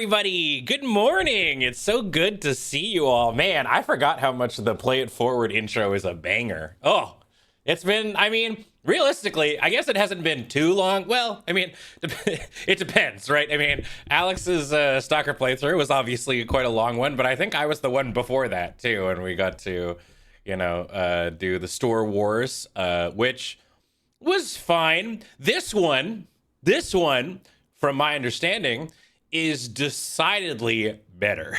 everybody. Good morning. It's so good to see you all. Man, I forgot how much the Play It Forward intro is a banger. Oh, it's been, realistically, I guess it hasn't been too long. Well, it depends, right? Alex's Stalker playthrough was obviously quite a long one, but I think I was the one before that too, and we got to, do the Store Wars, which was fine. This one, from my understanding, is decidedly better.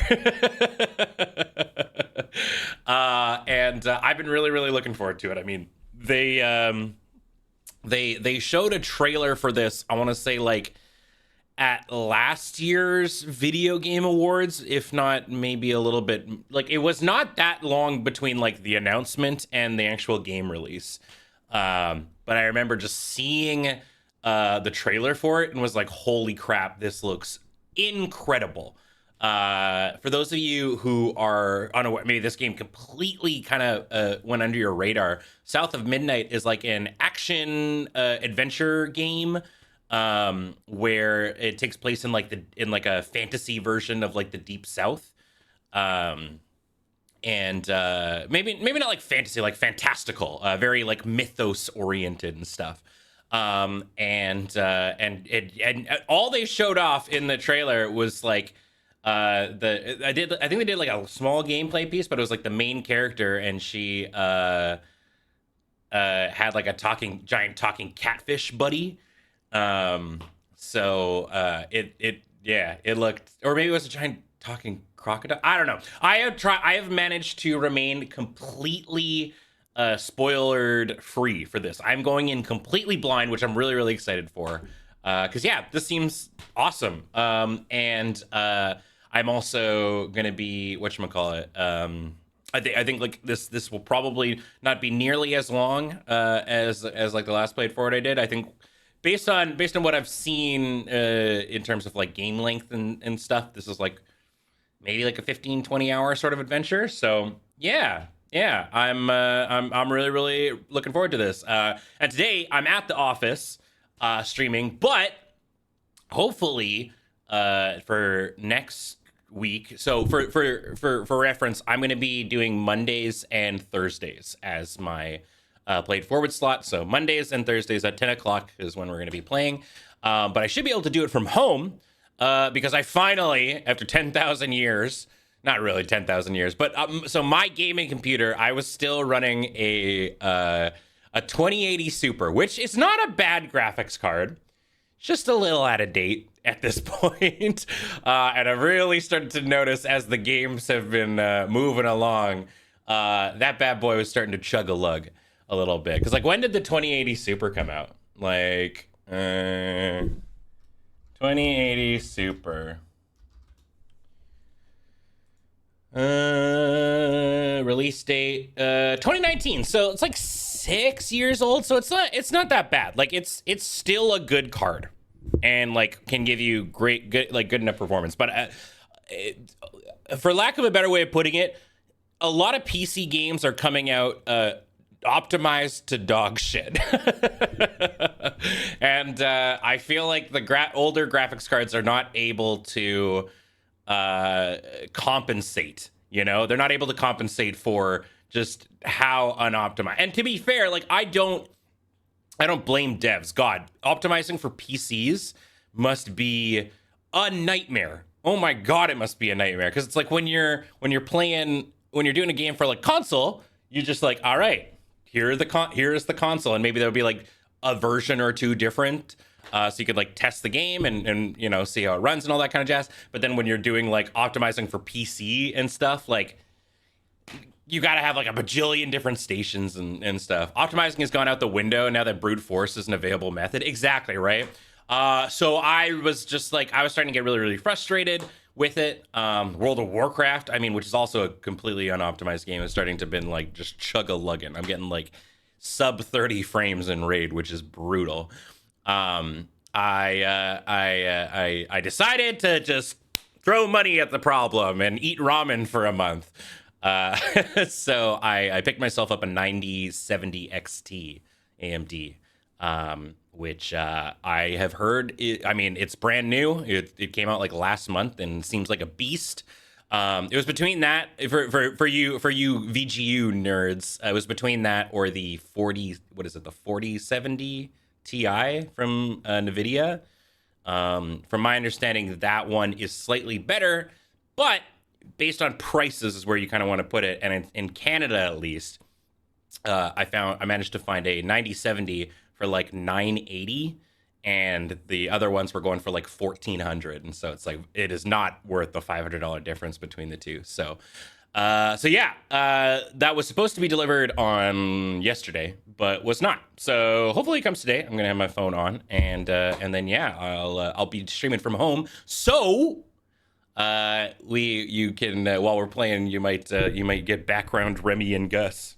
And I've been really looking forward to it. I mean, they showed a trailer for this, I want to say like at last year's video game awards, if not maybe a little bit, like it was not that long between like the announcement and the actual game release. But I remember just seeing the trailer for it and was like, holy crap, this looks incredible. For those of you who are unaware, maybe this game completely kind of went under your radar. South of Midnight is like an action adventure game where it takes place in like a fantasy version of like the Deep South. And maybe not like fantasy, like fantastical, very like mythos oriented and stuff. And all they showed off in the trailer was like I think they did like a small gameplay piece, but it was like the main character, and she had like a giant talking catfish buddy. It looked, or maybe it was a giant talking crocodile. I don't know. I have managed to remain completely spoilered free for this. I'm going in completely blind, which I'm really excited for. Because this seems awesome. And I'm also gonna be whatchamacallit. I think like this will probably not be nearly as long as like the last Play It Forward I did. I think based on what I've seen in terms of like game length and stuff, this is like maybe like a 15-20 hour sort of adventure. So yeah, I'm really looking forward to this. And today I'm at the office streaming, but hopefully for next week. So for reference, I'm going to be doing Mondays and Thursdays as my Play It Forward slot. So Mondays and Thursdays at 10 o'clock is when we're going to be playing. But I should be able to do it from home because I finally, after 10,000 years, not really 10,000 years, but so my gaming computer, I was still running a 2080 Super, which is not a bad graphics card, just a little out of date at this point. And I've really started to notice as the games have been moving along, that bad boy was starting to chug a lug a little bit. Because like, when did the 2080 Super come out? Like 2080 Super. Release date 2019, so it's like 6 years old, so it's not that bad. Like it's still a good card and like can give you good enough performance, but for lack of a better way of putting it, a lot of PC games are coming out optimized to dog shit. And I feel like the older graphics cards are not able to compensate. They're not able to compensate for just how unoptimized. And to be fair, like I don't blame devs. God, optimizing for PCs must be a nightmare. Oh my God, it must be a nightmare. Because it's like when you're doing a game for like console, you're just like, all right, here's the console, and maybe there'll be like a version or two different. So you could like test the game and see how it runs and all that kind of jazz. But then when you're doing like optimizing for PC and stuff, like you got to have like a bajillion different stations and stuff. Optimizing has gone out the window now that brute force is an available method. Exactly, right? So I was just like, I was starting to get really frustrated with it. World of Warcraft, which is also a completely unoptimized game, is starting to been like just chug-a-lugging. I'm getting like sub 30 frames in Raid, which is brutal. I decided to just throw money at the problem and eat ramen for a month. So I picked myself up a 9070 XT AMD. which I have heard. I mean, it's brand new. It came out like last month and seems like a beast. It was between that for you VGU nerds. It was between that or the 4070 Ti from Nvidia. From my understanding, that one is slightly better, but based on prices is where you kind of want to put it. And in Canada, at least, I managed to find a 9070 for like 980, and the other ones were going for like 1400. And so it's like it is not worth the $500 difference between the two. So yeah, that was supposed to be delivered on yesterday, but was not. So hopefully it comes today. I'm gonna have my phone on, and then yeah, I'll be streaming from home. So you can while we're playing, you might get background Remy and Gus.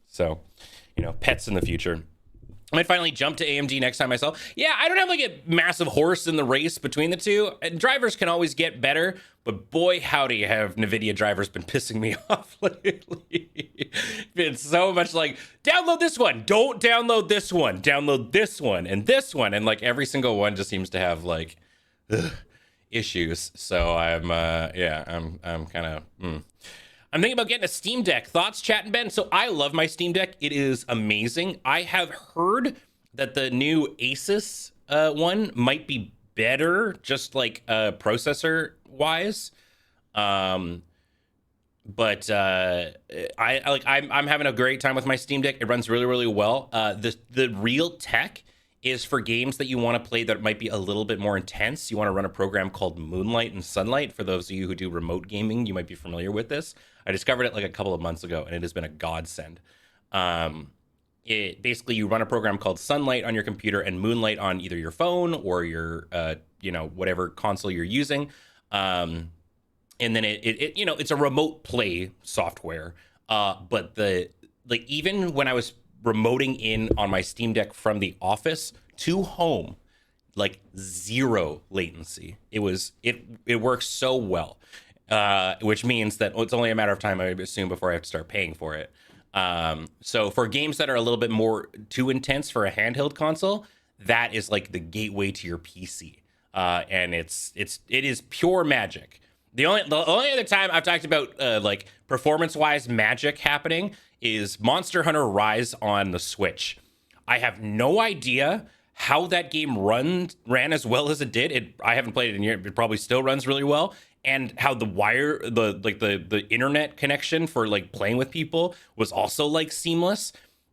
So, pets in the future. I might finally jump to AMD next time myself. Yeah, I don't have like a massive horse in the race between the two. And drivers can always get better, but boy, howdy, have NVIDIA drivers been pissing me off lately. Been so much like, download this one, don't download this one, download this one, and this one. And like every single one just seems to have like issues. So I'm kind of... I'm thinking about getting a Steam Deck. Thoughts, chat and Ben? So I love my Steam Deck. It is amazing. I have heard that the new Asus one might be better, just like processor wise. But I'm having a great time with my Steam Deck. It runs really, really well. The real tech is for games that you want to play that might be a little bit more intense. You want to run a program called Moonlight and Sunlight. For those of you who do remote gaming, you might be familiar with this. I discovered it like a couple of months ago, and it has been a godsend. It basically, you run a program called Sunlight on your computer and Moonlight on either your phone or your whatever console you're using. And then it's a remote play software. But even when I was remoting in on my Steam Deck from the office to home, like zero latency. It works so well, which means that it's only a matter of time, I assume, before I have to start paying for it. So for games that are a little bit more too intense for a handheld console, that is like the gateway to your PC, and it is pure magic. The only other time I've talked about like performance-wise magic happening is Monster Hunter Rise on the Switch. I have no idea how that game ran as well as it did. I haven't played it in years. It probably still runs really well. And how the internet connection for like playing with people was also like seamless.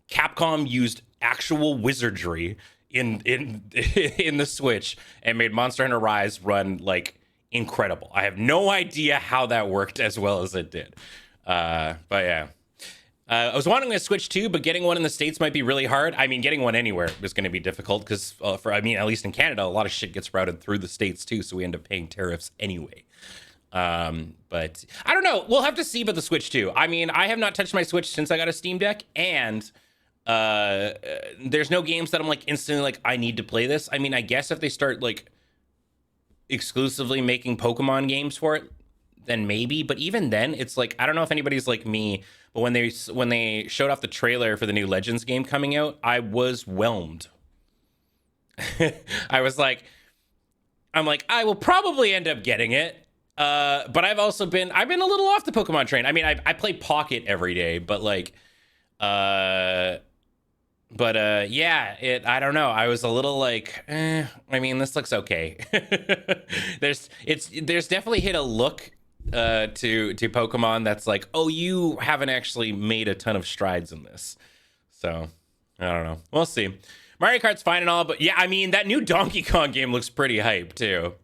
Capcom used actual wizardry in the Switch and made Monster Hunter Rise run like incredible. I have no idea how that worked as well as it did. But yeah. I was wanting a Switch too, but getting one in the States might be really hard. I mean, getting one anywhere is going to be difficult because, at least in Canada, a lot of shit gets routed through the States too, so we end up paying tariffs anyway. But I don't know. We'll have to see about the Switch too. I mean, I have not touched my Switch since I got a Steam Deck, and there's no games that I'm like instantly like, I need to play this. I mean, I guess if they start like exclusively making Pokemon games for it, then maybe. But even then, it's like, I don't know if anybody's like me, but when they showed off the trailer for the new Legends game coming out, I was whelmed. I'm like, I will probably end up getting it. But I've been a little off the Pokemon train. I mean, I play Pocket every day, but like, yeah, I don't know. I was a little like, I mean, this looks okay. There's definitely hit a look to Pokemon that's like, oh, you haven't actually made a ton of strides in this. So I don't know. We'll see. Mario Kart's fine and all, but yeah, I mean, that new Donkey Kong game looks pretty hype too.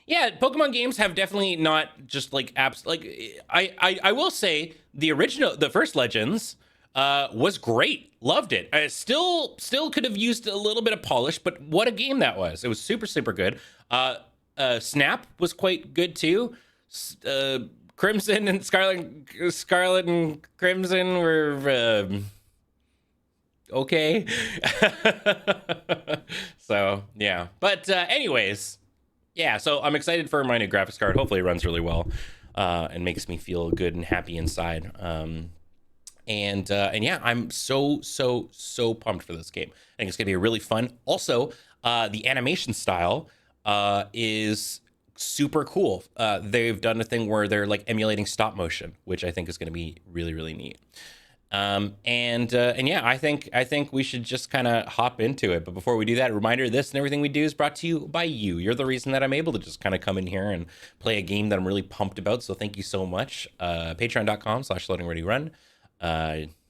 Yeah, Pokemon games have definitely not just like apps. Like I will say the first Legends was great. Loved it. I still could have used a little bit of polish, but what a game that was. It was super, super good. Snap was quite good too. Crimson and Scarlet and Crimson were okay. So yeah, but anyways, yeah. So I'm excited for my new graphics card. Hopefully, it runs really well and makes me feel good and happy inside. And yeah, I'm so pumped for this game. I think it's gonna be really fun. Also, the animation style is super cool. They've done a thing where they're like emulating stop motion, which I think is gonna be really neat. And yeah, I think we should just kind of hop into it. But before we do that, a reminder: this and everything we do is brought to you by you. You're the reason that I'm able to just kind of come in here and play a game that I'm really pumped about. So thank you so much. Patreon.com/loadingreadyrun.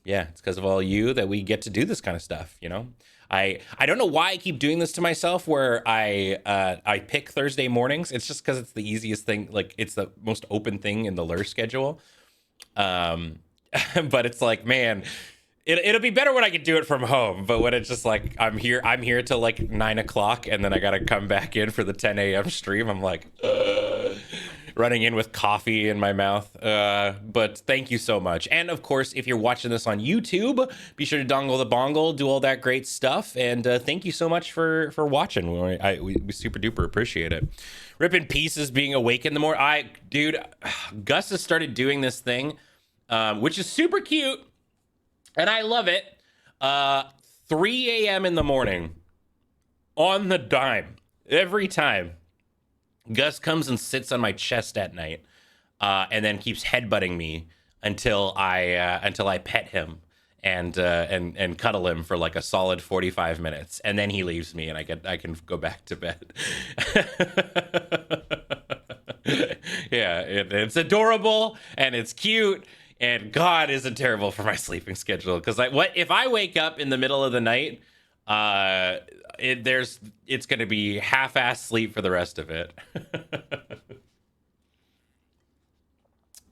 Yeah, it's because of all you that we get to do this kind of stuff. You know, I don't know why I keep doing this to myself, where I pick Thursday mornings. It's just because it's the easiest thing. Like, it's the most open thing in the Lur schedule. But it's like, man, it'll be better when I can do it from home. But when it's just like I'm here till like 9 o'clock, and then I gotta come back in for the 10 a.m. stream. I'm like running in with coffee in my mouth. But thank you so much. And of course, if you're watching this on YouTube, be sure to dongle the bongle, do all that great stuff. And thank you so much for watching. We super duper appreciate it. Rip in pieces being awake in the morning. Dude, Gus has started doing this thing, which is super cute, and I love it. 3 a.m. in the morning, on the dime, every time. Gus comes and sits on my chest at night, and then keeps headbutting me until I pet him and cuddle him for like a solid 45 minutes, and then he leaves me, and I can go back to bed. Yeah, it's adorable and it's cute. And God, is it terrible for my sleeping schedule? Because if I wake up in the middle of the night, it's going to be half-ass sleep for the rest of it.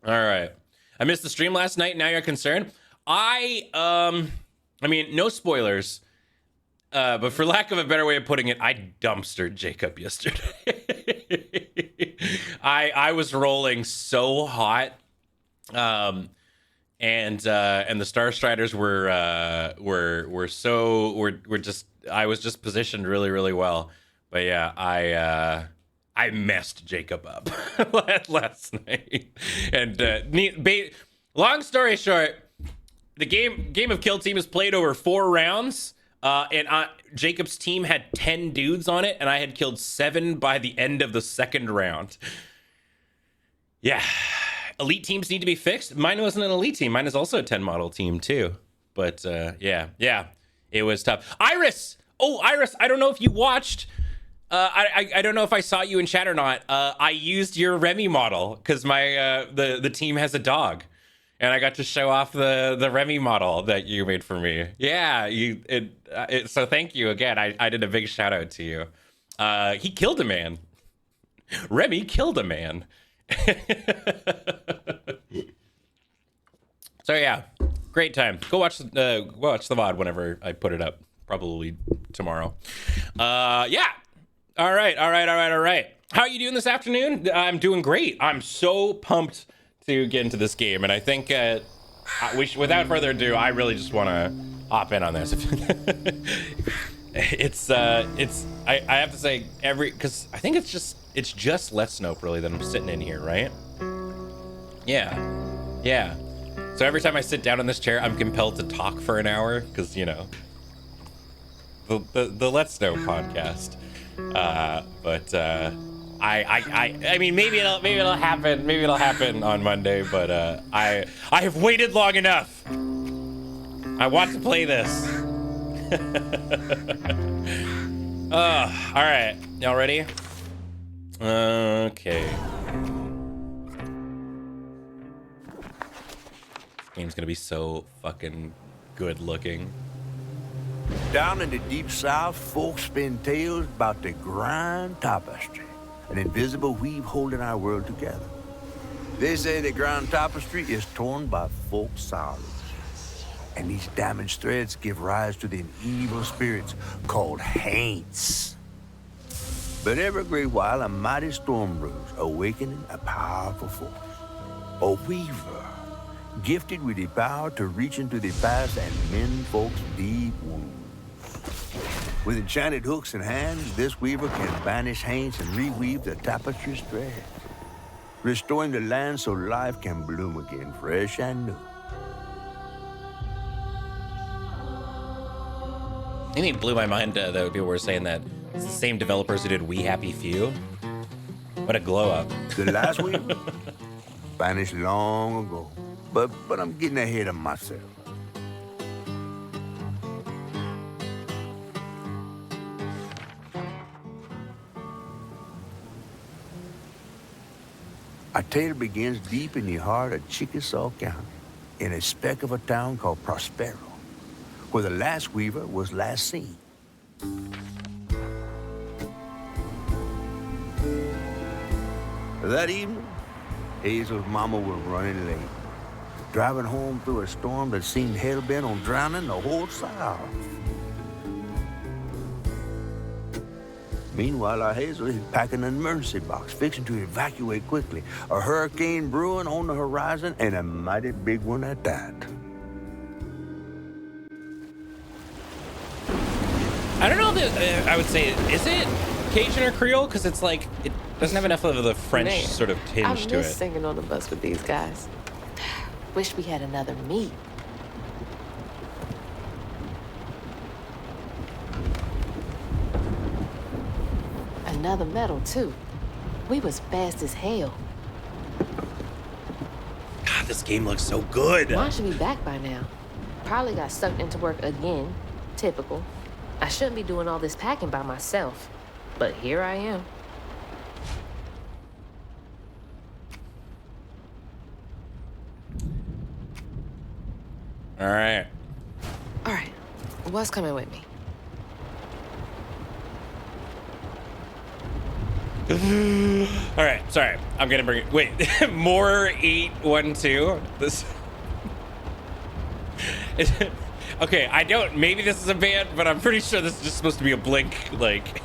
All right, I missed the stream last night. Now you're concerned. I mean, no spoilers, but for lack of a better way of putting it, I dumpstered Jacob yesterday. I was rolling so hot. And the Star Striders were just, I was just positioned really well. But yeah, I messed Jacob up last night. And long story short, the game of Kill Team is played over 4 rounds. And Jacob's team had 10 dudes on it, and I had killed 7 by the end of the second round. Yeah. Elite teams need to be fixed. Mine wasn't an elite team. Mine is also a 10 model team too. But yeah, it was tough. Iris, I don't know if you watched. I don't know if I saw you in chat or not. I used your Remy model because my the team has a dog, and I got to show off the Remy model that you made for me. Yeah, so thank you again. I did a big shout out to you. He killed a man. Remy killed a man. So yeah, great time. Go watch the VOD whenever I put it up, probably tomorrow. Yeah. All right. How are you doing this afternoon? I'm doing great. I'm so pumped to get into this game, and I think without further ado, I really just want to hop in on this. I have to say because I think it's just Let's Nope really that I'm sitting in here, right? Yeah. So every time I sit down in this chair, I'm compelled to talk for an hour because, you know, the Let's Nope podcast. But I mean, maybe it'll happen on Monday. But I have waited long enough. I want to play this. All right, y'all ready? Okay. This game's gonna be so fucking good looking. Down in the deep south, folks spin tales about the grand tapestry, an invisible weave holding our world together. They say the grand tapestry is torn by folks' sorrows, and these damaged threads give rise to the evil spirits called haints. But every great while, a mighty storm brews, awakening a powerful force. A weaver, gifted with the power to reach into the past and mend folks' deep wounds. With enchanted hooks in hands, this weaver can banish haints and reweave the tapestry's thread, restoring the land so life can bloom again, fresh and new. I think it blew my mind that people were saying that it's the same developers who did We Happy Few. What a glow up. The last week vanished long ago. But I'm getting ahead of myself. Our tale begins deep in the heart of Chickasaw County, in a speck of a town called Prospero, where the last weaver was last seen. That evening, Hazel's mama was running late, driving home through a storm that seemed hell-bent on drowning the whole South. Meanwhile, our Hazel is packing an emergency box, fixing to evacuate quickly. A hurricane brewing on the horizon, and a mighty big one at that. I don't know that I would say, is it Cajun or Creole? Because it's like, it doesn't have enough of the French Man, sort of tinge I to miss it. singing on the bus with these guys. Wish we had another meet. Another medal, too. We was fast as hell. God, this game looks so good. Mine should be back by now. Probably got sucked into work again. Typical. I shouldn't be doing all this packing by myself. But here I am. All right. All right. What's coming with me? All right, sorry. I'm gonna bring it. Wait, more 812. This. Okay, I don't. Maybe this is a band, but I'm pretty sure this is just supposed to be a Blink like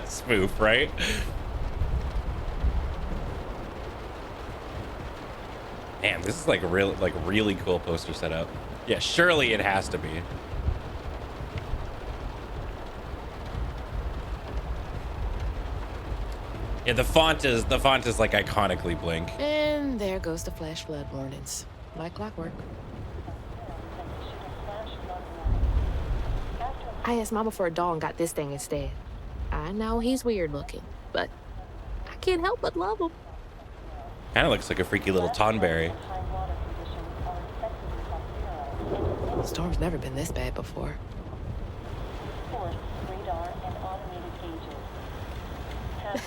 spoof, right? Man, this is like a really cool poster setup. Yeah, surely it has to be. Yeah, the font is like iconically Blink. And there goes the flash flood warnings. Like clockwork. I asked Mama for a doll and got this thing instead. I know he's weird looking, but I can't help but love him. Kind of looks like a freaky little Tonberry. Storm's never been this bad before.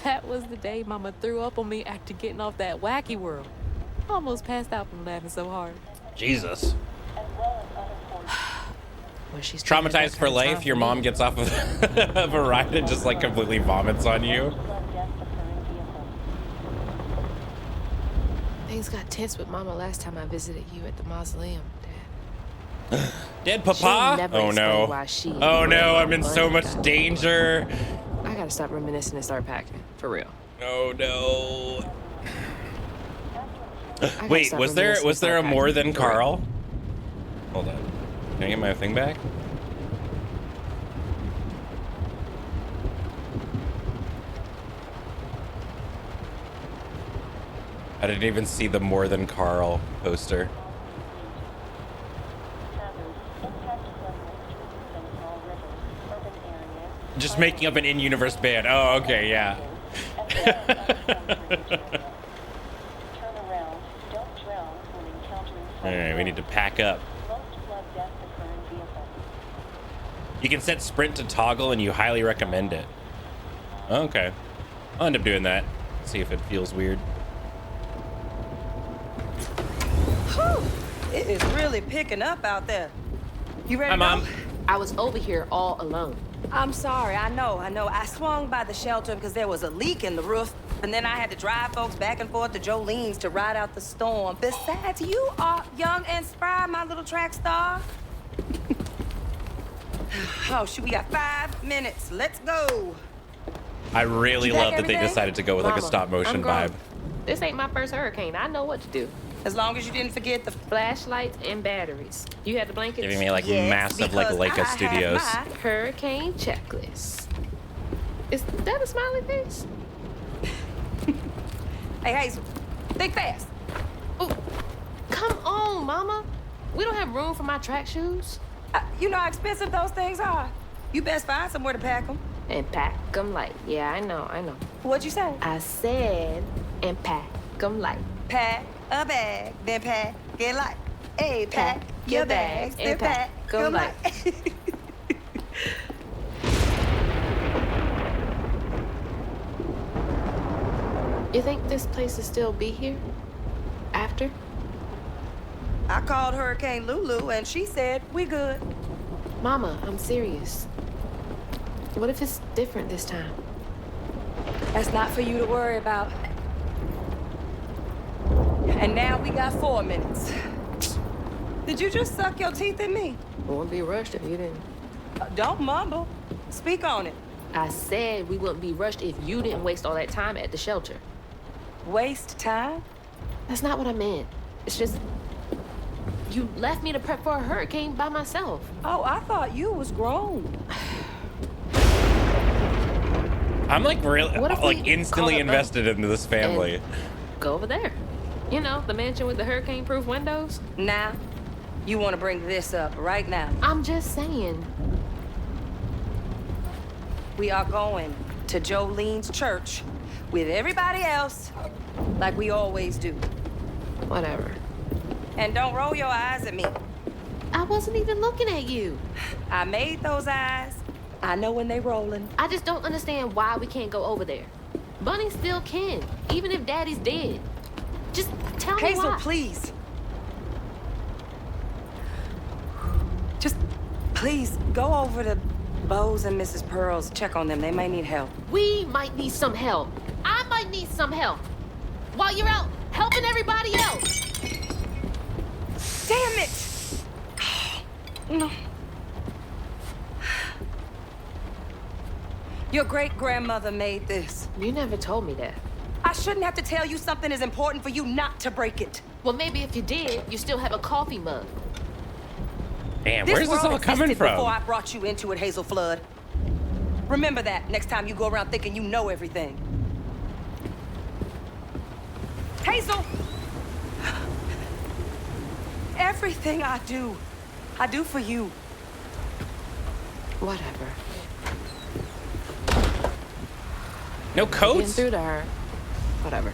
That was the day Mama threw up on me after getting off that wacky world. Almost passed out from laughing so hard. Jesus. When she's Traumatized for life, your mom gets off of, of a ride and just like completely vomits on you. Things got tense with Mama last time I visited you at the mausoleum, Dad. Dead She Papa? never Oh no. explained why she Oh no, I'm in Money so much got- danger. I gotta stop reminiscing and start packing. For real. Oh no. I gotta Wait, stop was reminiscing and there a start more packing. than For real. Carl? Hold on. Can I get my thing back? I didn't even see the more than Carl poster. Just making up an in-universe band. Oh, okay, yeah. All right, we need to pack up. You can set sprint to toggle, and you highly recommend it. Okay, I'll end up doing that. See if it feels weird. Whew, it is really picking up out there. You ready Hi, to go? Mom. I was over here all alone. I'm sorry, I know. I swung by the shelter because there was a leak in the roof, and then I had to drive folks back and forth to Jolene's to ride out the storm. Besides, you are young and spry, my little track star. Oh, shoot, we got 5 minutes. Let's go. I really Did you pack love that they everything? decided to go with like a Mama, stop motion I'm grown. vibe. This ain't my first hurricane. I know what to do. As long as you didn't forget the... Flashlights and batteries. You had the blankets? Giving me like Yes, massive like because Leica I Studios. have mine. Hurricane checklist. Is that a smiley face? Hey, Hazel, think fast. Oh, come on, Mama. We don't have room for my track shoes. You know how expensive those things are? You best find somewhere to pack them. And pack them light. Yeah, I know. What'd you say? I said, and pack them light. Pack a bag, then pack it light. Hey, pack your bags, then pack them light. You think this place will still be here? After? I called Hurricane Lulu, and she said, we good. Mama, I'm serious. What if it's different this time? That's not for you to worry about. And now we got 4 minutes. Did you just suck your teeth at me? Won't be rushed if you didn't. Don't mumble. Speak on it. I said we wouldn't be rushed if you didn't waste all that time at the shelter. Waste time? That's not what I meant. It's just... You left me to prep for a hurricane by myself. Oh, I thought you was grown. I'm like really What if we like instantly call it invested into this family. And go over there. You know, the mansion with the hurricane-proof windows. Now, you want to bring this up right now. I'm just saying. We are going to Jolene's church with everybody else, like we always do. Whatever. And don't roll your eyes at me. I wasn't even looking at you. I made those eyes. I know when they rolling. I just don't understand why we can't go over there. Bunny still can, even if Daddy's dead. Just tell me Hazel, why. please. Just please go over to Bo's and Mrs. Pearl's. Check on them. They may need help. We might need some help. I might need some help. While you're out helping everybody else. Damn it! No. Your great-grandmother made this. You never told me that. I shouldn't have to tell you something is important for you not to break it. Well, maybe if you did, you still have a coffee mug. Damn, where's this world all coming existed from? Before I brought you into it, Hazel Flood. Remember that next time you go around thinking you know everything. Hazel! Everything I do for you. Whatever. No Getting coats? through to her. Whatever.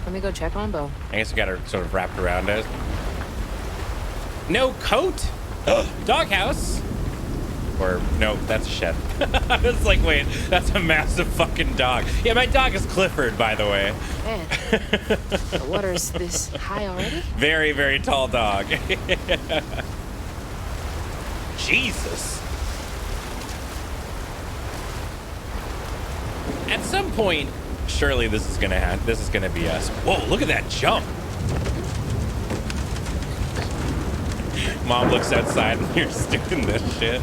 Let me go check on Bo. I guess we got her sort of wrapped around us. No coat? Doghouse? Or, no, that's a shed. I was like, wait, that's a massive fucking dog. Yeah, my dog is Clifford, by the way. Man, the water's this high already? Very, very tall dog. Jesus. At some point, surely this is gonna happen. This is gonna be us. Whoa, look at that jump. Mom looks outside and you're just doing this shit.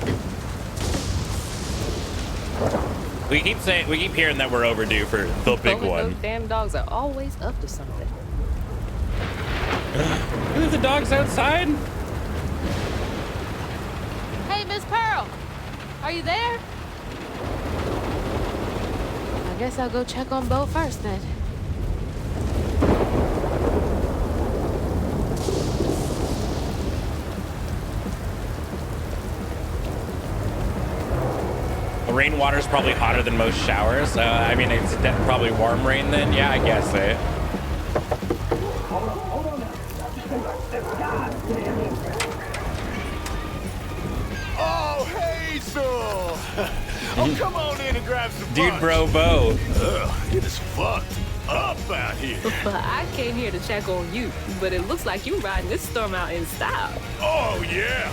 We keep hearing that we're overdue for the big one. Those damn dogs are always up to something. Look at the dogs outside. Hey, Miss Pearl, are you there? I guess I'll go check on Bo first then. The rainwater's probably hotter than most showers. I mean, it's probably warm rain then. Yeah, I guess, eh? Oh, Hazel! Oh, come on in and grab some Dude, lunch. bro, Bo. Ugh, it is fucked up out here. But I came here to check on you, but it looks like you riding this storm out in style. Oh, yeah.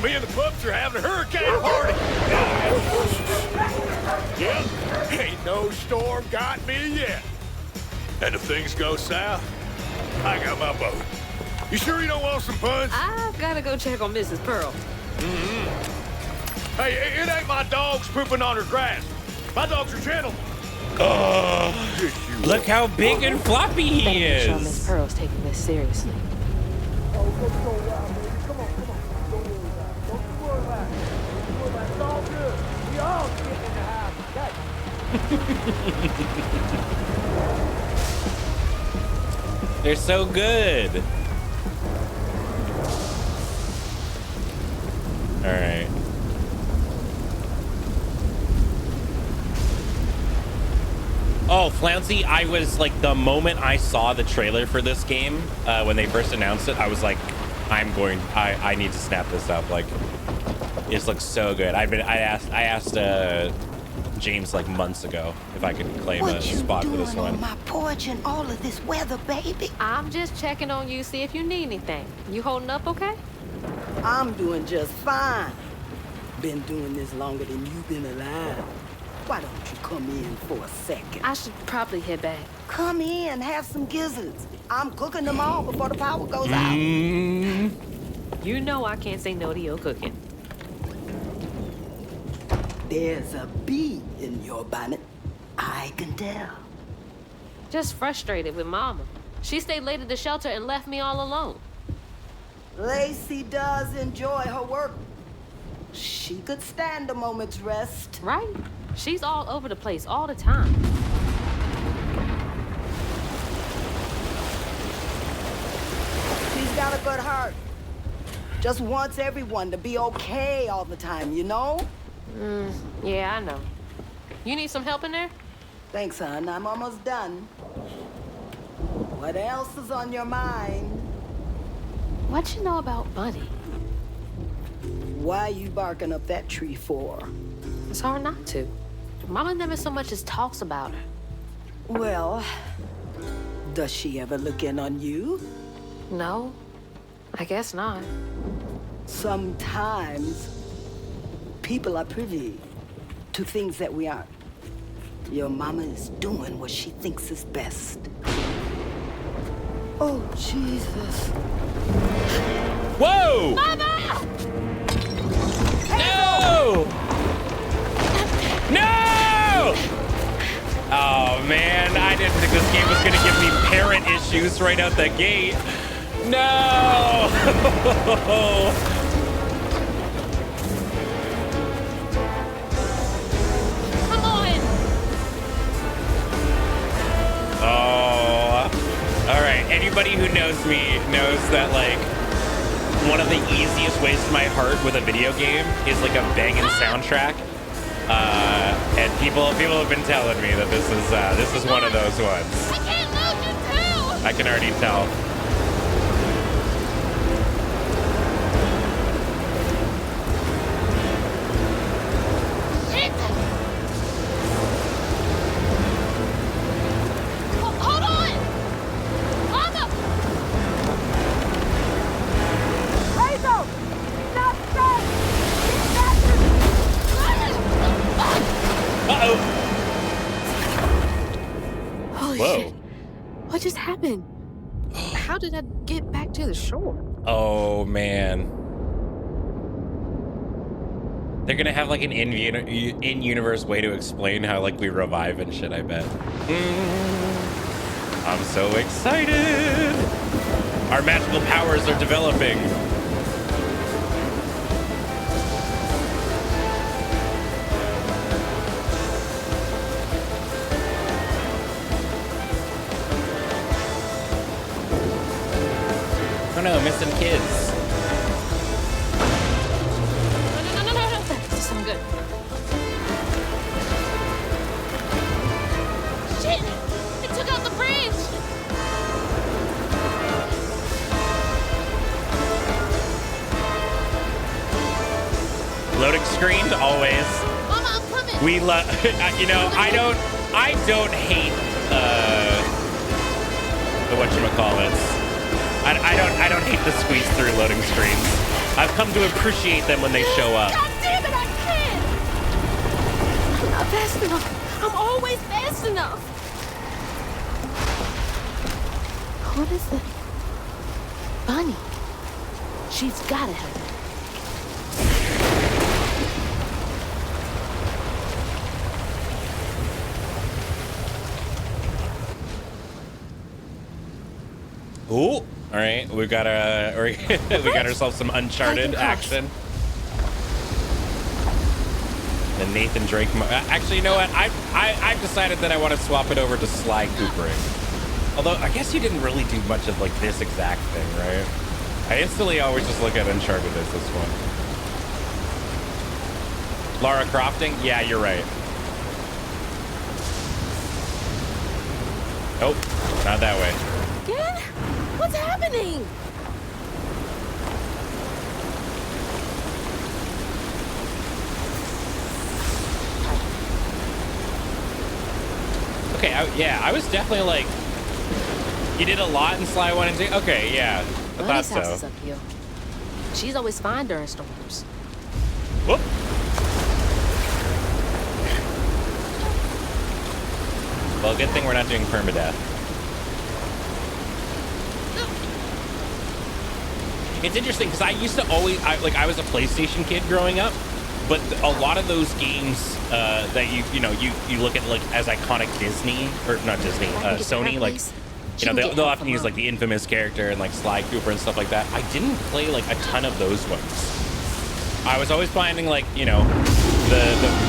Me and the pups are having a hurricane party. Yep, ain't no storm got me yet. And if things go south, I got my boat. You sure you don't want some puns? I've got to go check on Mrs. Pearl. Hey, it ain't my dogs pooping on her grass. My dogs are gentle. Oh, look how big and floppy he Better make sure Miss is. Pearl's taking this seriously. They're so good. All right. Oh, Flouncy, I was like, the moment I saw the trailer for this game, when they first announced it, I was like, I need to snap this up. Like, this looks so good. I asked James like months ago if I could claim a spot for this one. On my porch in all of this weather, baby? I'm just checking on you, see if you need anything. You holding up okay? I'm doing just fine. Been doing this longer than you've been alive. Why don't you come in for a second? I should probably head back. Come in, have some gizzards. I'm cooking them all before the power goes out. You know I can't say no to your cooking. There's a bee in your bonnet. I can tell. Just frustrated with Mama. She stayed late at the shelter and left me all alone. Lacey does enjoy her work. She could stand a moment's rest. Right? She's all over the place all the time. She's got a good heart. Just wants everyone to be okay all the time, you know? Yeah, I know. You need some help in there? Thanks, hon. I'm almost done. What else is on your mind? What you know about Buddy? Why you barking up that tree for? It's hard not to. Mama never so much as talks about her. Well, does she ever look in on you? No, I guess not. Sometimes people are privy to things that we aren't. Your mama is doing what she thinks is best. Oh, Jesus. Whoa! Mama! No! No! Oh man, I didn't think this game was gonna give me parent issues right out the gate. No! Come on! Oh. All right. Anybody who knows me knows that like one of the easiest ways to my heart with a video game is like a banging soundtrack. And people have been telling me that this is one of those ones. I can't lose you too! I can already tell. Hold on! Mama! Hazel! Not safe! Uh-oh. Holy Whoa. shit. What just happened? How did I get back to the shore? Oh man. They're gonna have like an in-universe way to explain how like we revive and shit, I bet. I'm so excited. Our magical powers are developing. Oh no, missing kids. No. This is good. Shit! It took out the bridge! Loading screen always. Mama, I'm coming! We love, you know, I don't hate the whatchamacallits. I don't hate the squeeze through loading screens. I've come to appreciate them when they show up. God damn it, I can't! I'm not fast enough. I'm always fast enough. What is it? Bunny. She's gotta help. Ooh, all right, we got ourselves some Uncharted action. The Nathan Drake. Actually, you know what? I've decided that I want to swap it over to Sly Coopering. Although I guess you didn't really do much of like this exact thing, right? I instantly always just look at Uncharted as this one. Lara Crofting? Yeah, you're right. Nope, not that way. Again? What's happening? Okay, I was definitely like, you did a lot in Sly 1 and 2? Okay, yeah, I Bunny's thought house is so. uphill. She's always fine during storms. Whoop. Well, good thing we're not doing permadeath. It's interesting because I used to always, I was a PlayStation kid growing up, but a lot of those games that you look at like as iconic Disney, or not Disney, Sony, like, they'll often use like the infamous character and like Sly Cooper and stuff like that. I didn't play like a ton of those ones. I was always finding like, the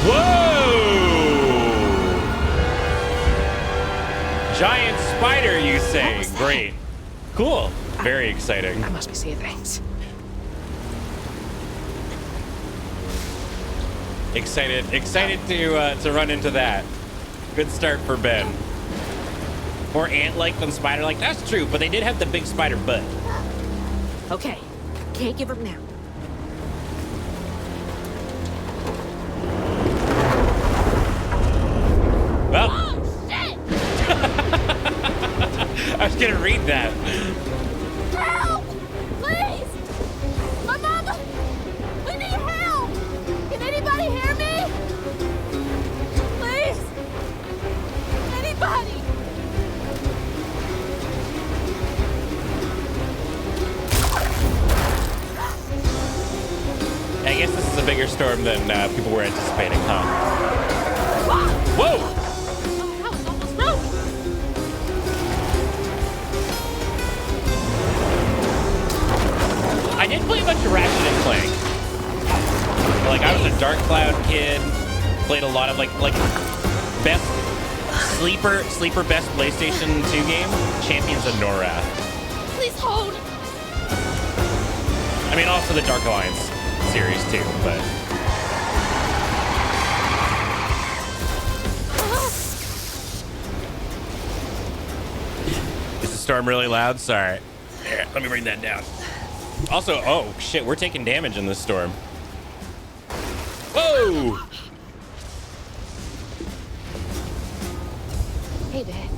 whoa! Giant spider, you say? Great. Cool. Very exciting. I must be seeing things. Excited to run into that. Good start for Ben. More ant-like than spider-like. That's true, but they did have the big spider butt. Okay, can't give up now. Well, Oh, shit! I was gonna read that. Help! Please! My mama! We need help! Can anybody hear me? Please! Anybody! I guess this is a bigger storm than people were anticipating, huh? Whoa! Oh, that was almost broke! I did play a bunch of Ratchet and Clank. Like, I was a Dark Cloud kid. Played a lot of like best sleeper best PlayStation 2 game, Champions of Norath. Please hold! I mean, also the Dark Alliance series too, but is the storm really loud? Sorry. Here, let me bring that down. Also, oh shit, we're taking damage in this storm. Whoa! Hey, Dad.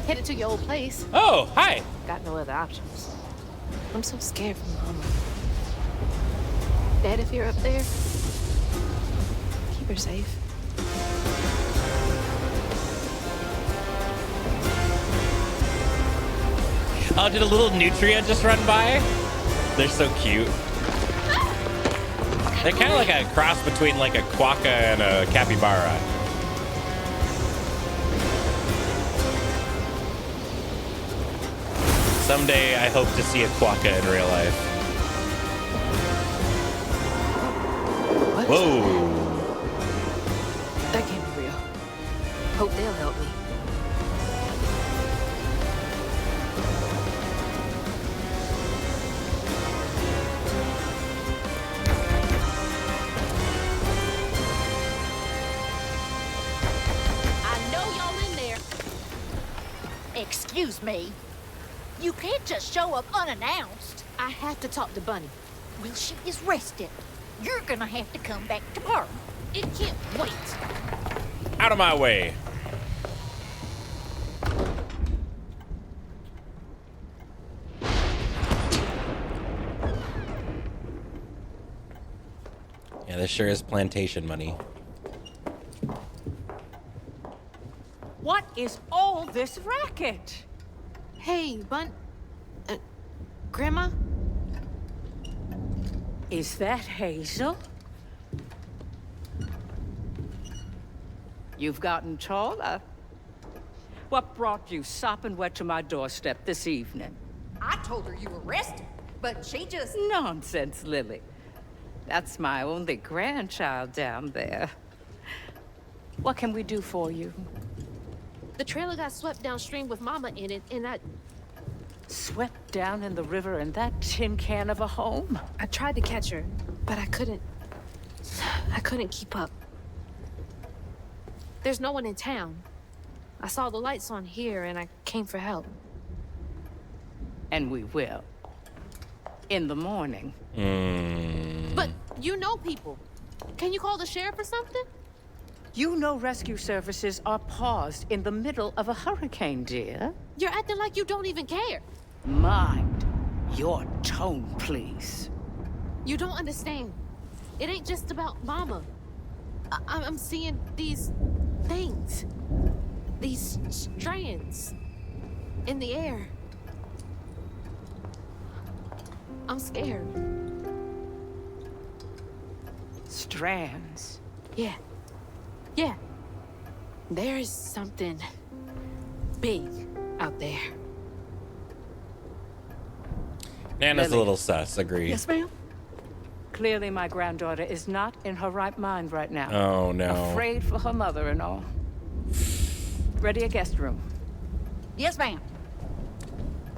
Headed to your old place. Oh, hi. Got no other options. I'm so scared for Mama. Dad, if you're up there, keep her safe. Oh, did a little nutria just run by? They're so cute. They're kind of like a cross between like a quokka and a capybara. Someday I hope to see a quokka in real life. What? Whoa. That can't be real. Hope they'll help me. I know y'all in there. Excuse me. You can't just show up unannounced. I have to talk to Bunny. Well, she is rested. You're gonna have to come back tomorrow. It can't wait. Out of my way. Yeah, this sure is plantation money. What is all this racket? Hey, Grandma? Is that Hazel? You've gotten taller. What brought you sopping wet to my doorstep this evening? I told her you were rested, but she just... Nonsense, Lily. That's my only grandchild down there. What can we do for you? The trailer got swept downstream with Mama in it, and Swept down in the river in that tin can of a home? I tried to catch her, but I couldn't keep up. There's no one in town. I saw the lights on here and I came for help. And we will. In the morning. But you know people. Can you call the sheriff or something? You know rescue services are paused in the middle of a hurricane, dear. You're acting like you don't even care. Mind your tone, please. You don't understand. It ain't just about Mama. I'm seeing these things. These strands in the air. I'm scared. Strands. Yeah. Yeah. There's something big out there. Nana's a Lily. little sus, agree. Yes, ma'am? Clearly my granddaughter is not in her right mind right now. Oh, no. Afraid for her mother and all. Ready a guest room. Yes, ma'am.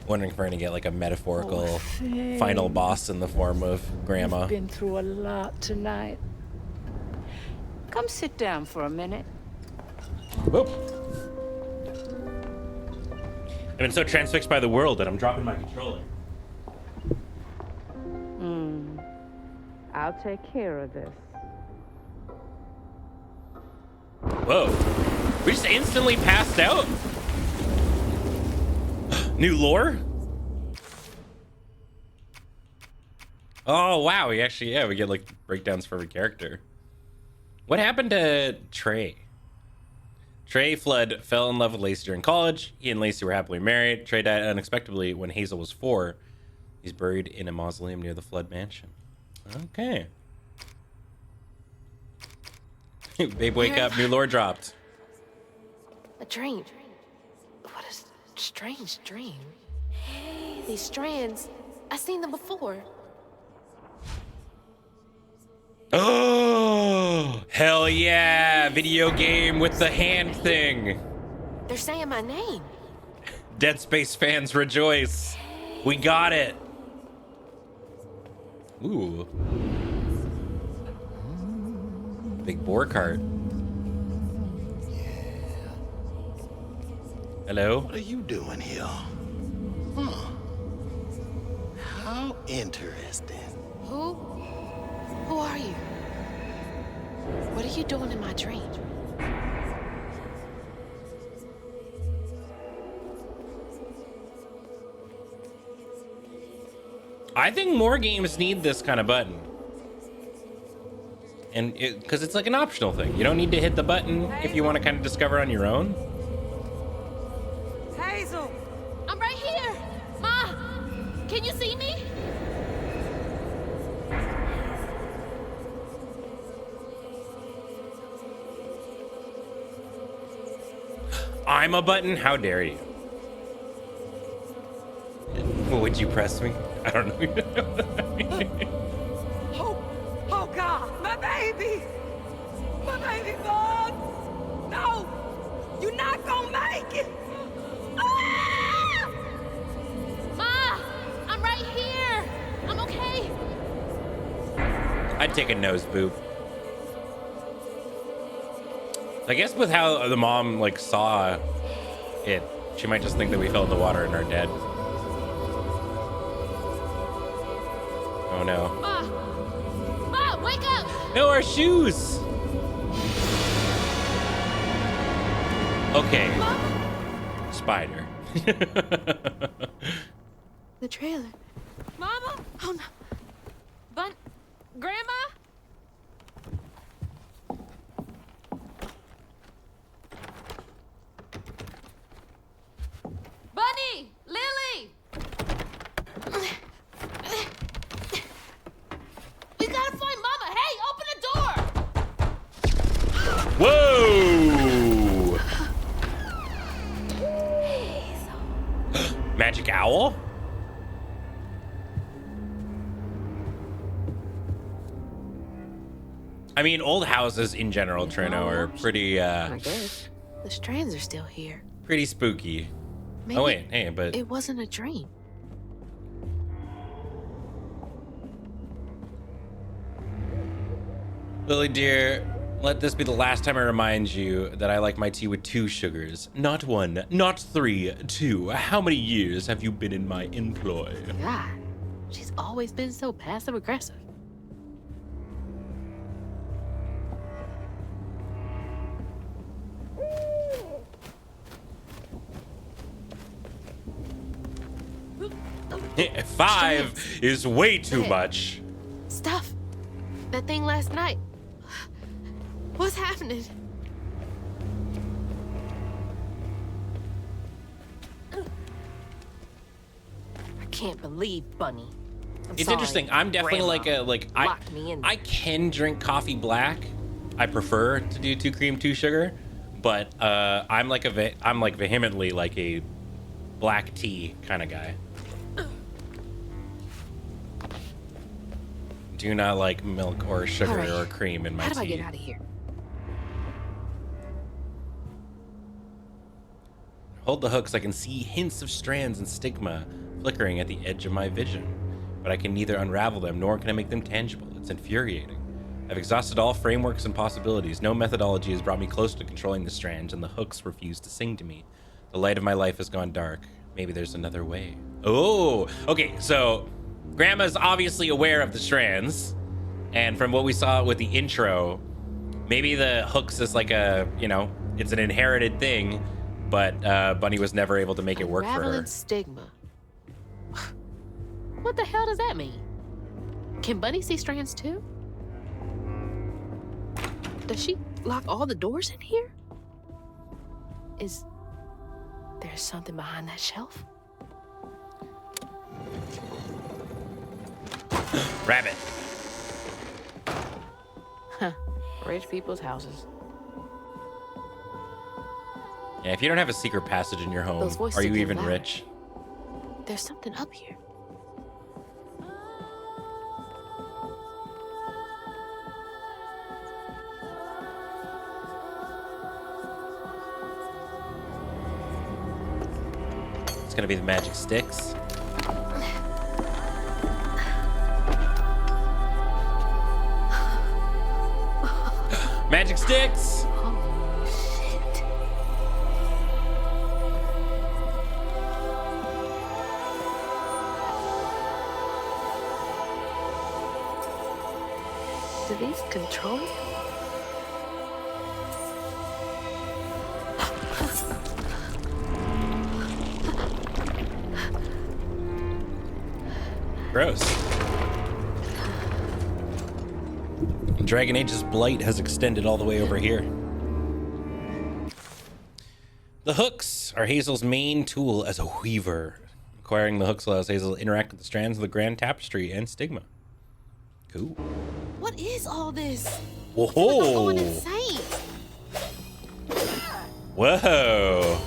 Wondering if we're gonna get like a metaphorical Faye. final boss in the form of Grandma. You've been through a lot tonight. Come sit down for a minute. Whoop. I've been so transfixed by the world that I'm dropping my controller. I'll take care of this. Whoa. We just instantly passed out? New lore? Oh, wow. We actually, yeah, we get like breakdowns for every character. What happened to Trey? Trey Flood fell in love with Lacey during college. He and Lacey were happily married. Trey died unexpectedly when Hazel was 4. He's buried in a mausoleum near the Flood mansion. Okay. Babe, wake up. New lore dropped. A dream. What a strange dream. These strands, I've seen them before. Oh, hell yeah. Video game with the hand thing. They're saying my name. Dead Space fans rejoice. We got it. Ooh. Big boar cart. Hello? What are you doing here? How interesting. Who are you? What are you doing in my dream? I think more games need this kind of button. And because it's like an optional thing. You don't need to hit the button if you want to kind of discover on your own. Hazel! I'm right here. Ma, can you see me? I'm a button? How dare you? Would you press me? I don't know. Oh God, my baby! My baby boy! No! You're not gonna make it! Ah! Ma, I'm right here. I'm okay. I'd take a nose boop. I guess with how the mom like saw it, she might just think that we fell in the water and are dead. Oh no. Ma, wake up. No, our shoes. Okay. Spider. The trailer. Mama? Oh no. Grandma? Bunny! Lily! We gotta find Mama! Hey, open the door! Whoa! Magic owl? I mean, old houses in general, Trino, are pretty, I guess. The strands are still here. pretty spooky. Maybe Oh, wait, hey, but... it wasn't a dream. Lily, dear, Let this be the last time I remind you that I like my tea with 2 sugars. Not 1, not 3, 2. How many years have you been in my employ? God, she's always been so passive aggressive. Five is way too Hey. much. Stuff. That thing last night. What's happening? I can't believe Bunny. It's interesting. I'm definitely Grandma I locked me in I can drink coffee black. I prefer to do 2 cream, 2 sugar, but I'm like vehemently like a black tea kind of guy. Do not like milk or sugar All right. or cream in my How do I tea. get out of here? Hold the hooks. I can see hints of strands and stigma flickering at the edge of my vision, but I can neither unravel them nor can I make them tangible. It's infuriating. I've exhausted all frameworks and possibilities. No methodology has brought me closer to controlling the strands, and the hooks refuse to sing to me. The light of my life has gone dark. Maybe there's another way. Oh, okay. So Grandma's obviously aware of the strands, and from what we saw with the intro, maybe the hooks is like a, it's an inherited thing, but Bunny was never able to make it work for Unraveling her. stigma. What the hell does that mean? Can Bunny see strands too? Does she lock all the doors in here? Is there something behind that shelf? Rabbit. Huh. Rich people's houses. Yeah, if you don't have a secret passage in your home, Those voices are are you getting even louder. rich? There's something up here. It's gonna be the magic sticks. Magic sticks! Holy shit. Do these control you? Gross. Dragon Age's blight has extended all the way over here. The hooks are Hazel's main tool as a weaver. Acquiring the hooks allows Hazel to interact with the strands of the grand tapestry and stigma. Cool. What is all this? Whoa. I feel like I'm going insane. Whoa.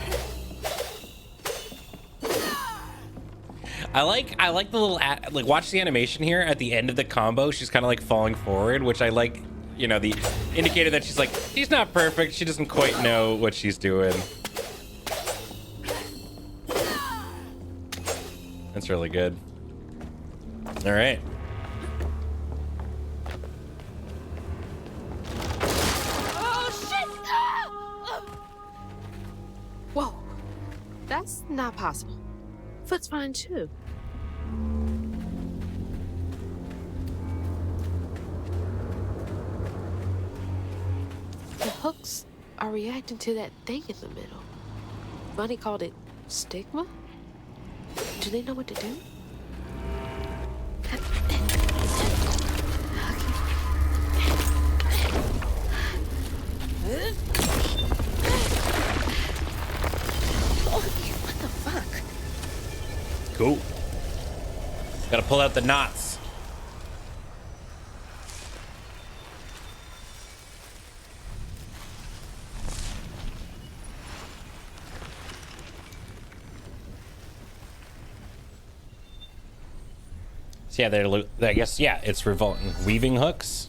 I like the little watch the animation here at the end of the combo. She's kind of like falling forward, which I like, the indicator that she's not perfect. She doesn't quite know what she's doing. That's really good. All right. Oh, shit! Ah! Whoa. That's not possible. Foot's fine, too. The hooks are reacting to that thing in the middle. Bunny called it stigma? Do they know what to do? What the fuck? Cool. Gotta pull out the knots. So yeah, I guess, yeah, it's revolting. Weaving hooks.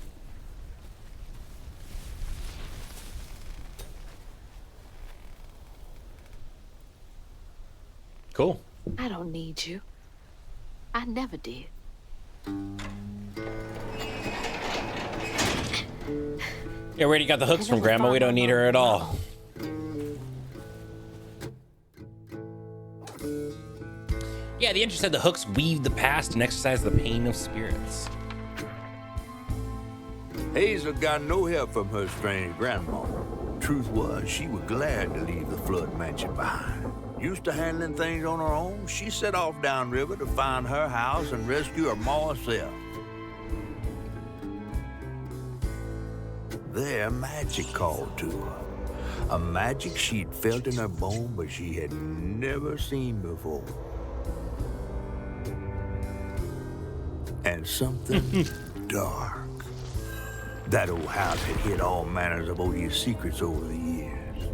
Cool. I don't need you. I never did. Yeah, we already got the hooks from Grandma. We don't need her at all. Yeah, the entry said the hooks weave the past and exercise the pain of spirits. Hazel got no help from her strange grandma. Truth was, she was glad to leave the flood mansion behind. Used to handling things on her own, she set off downriver to find her house and rescue her ma herself. There, magic called to her. A magic she'd felt in her bone, but she had never seen before. And something dark. That old house had hid all manners of odious secrets over the years.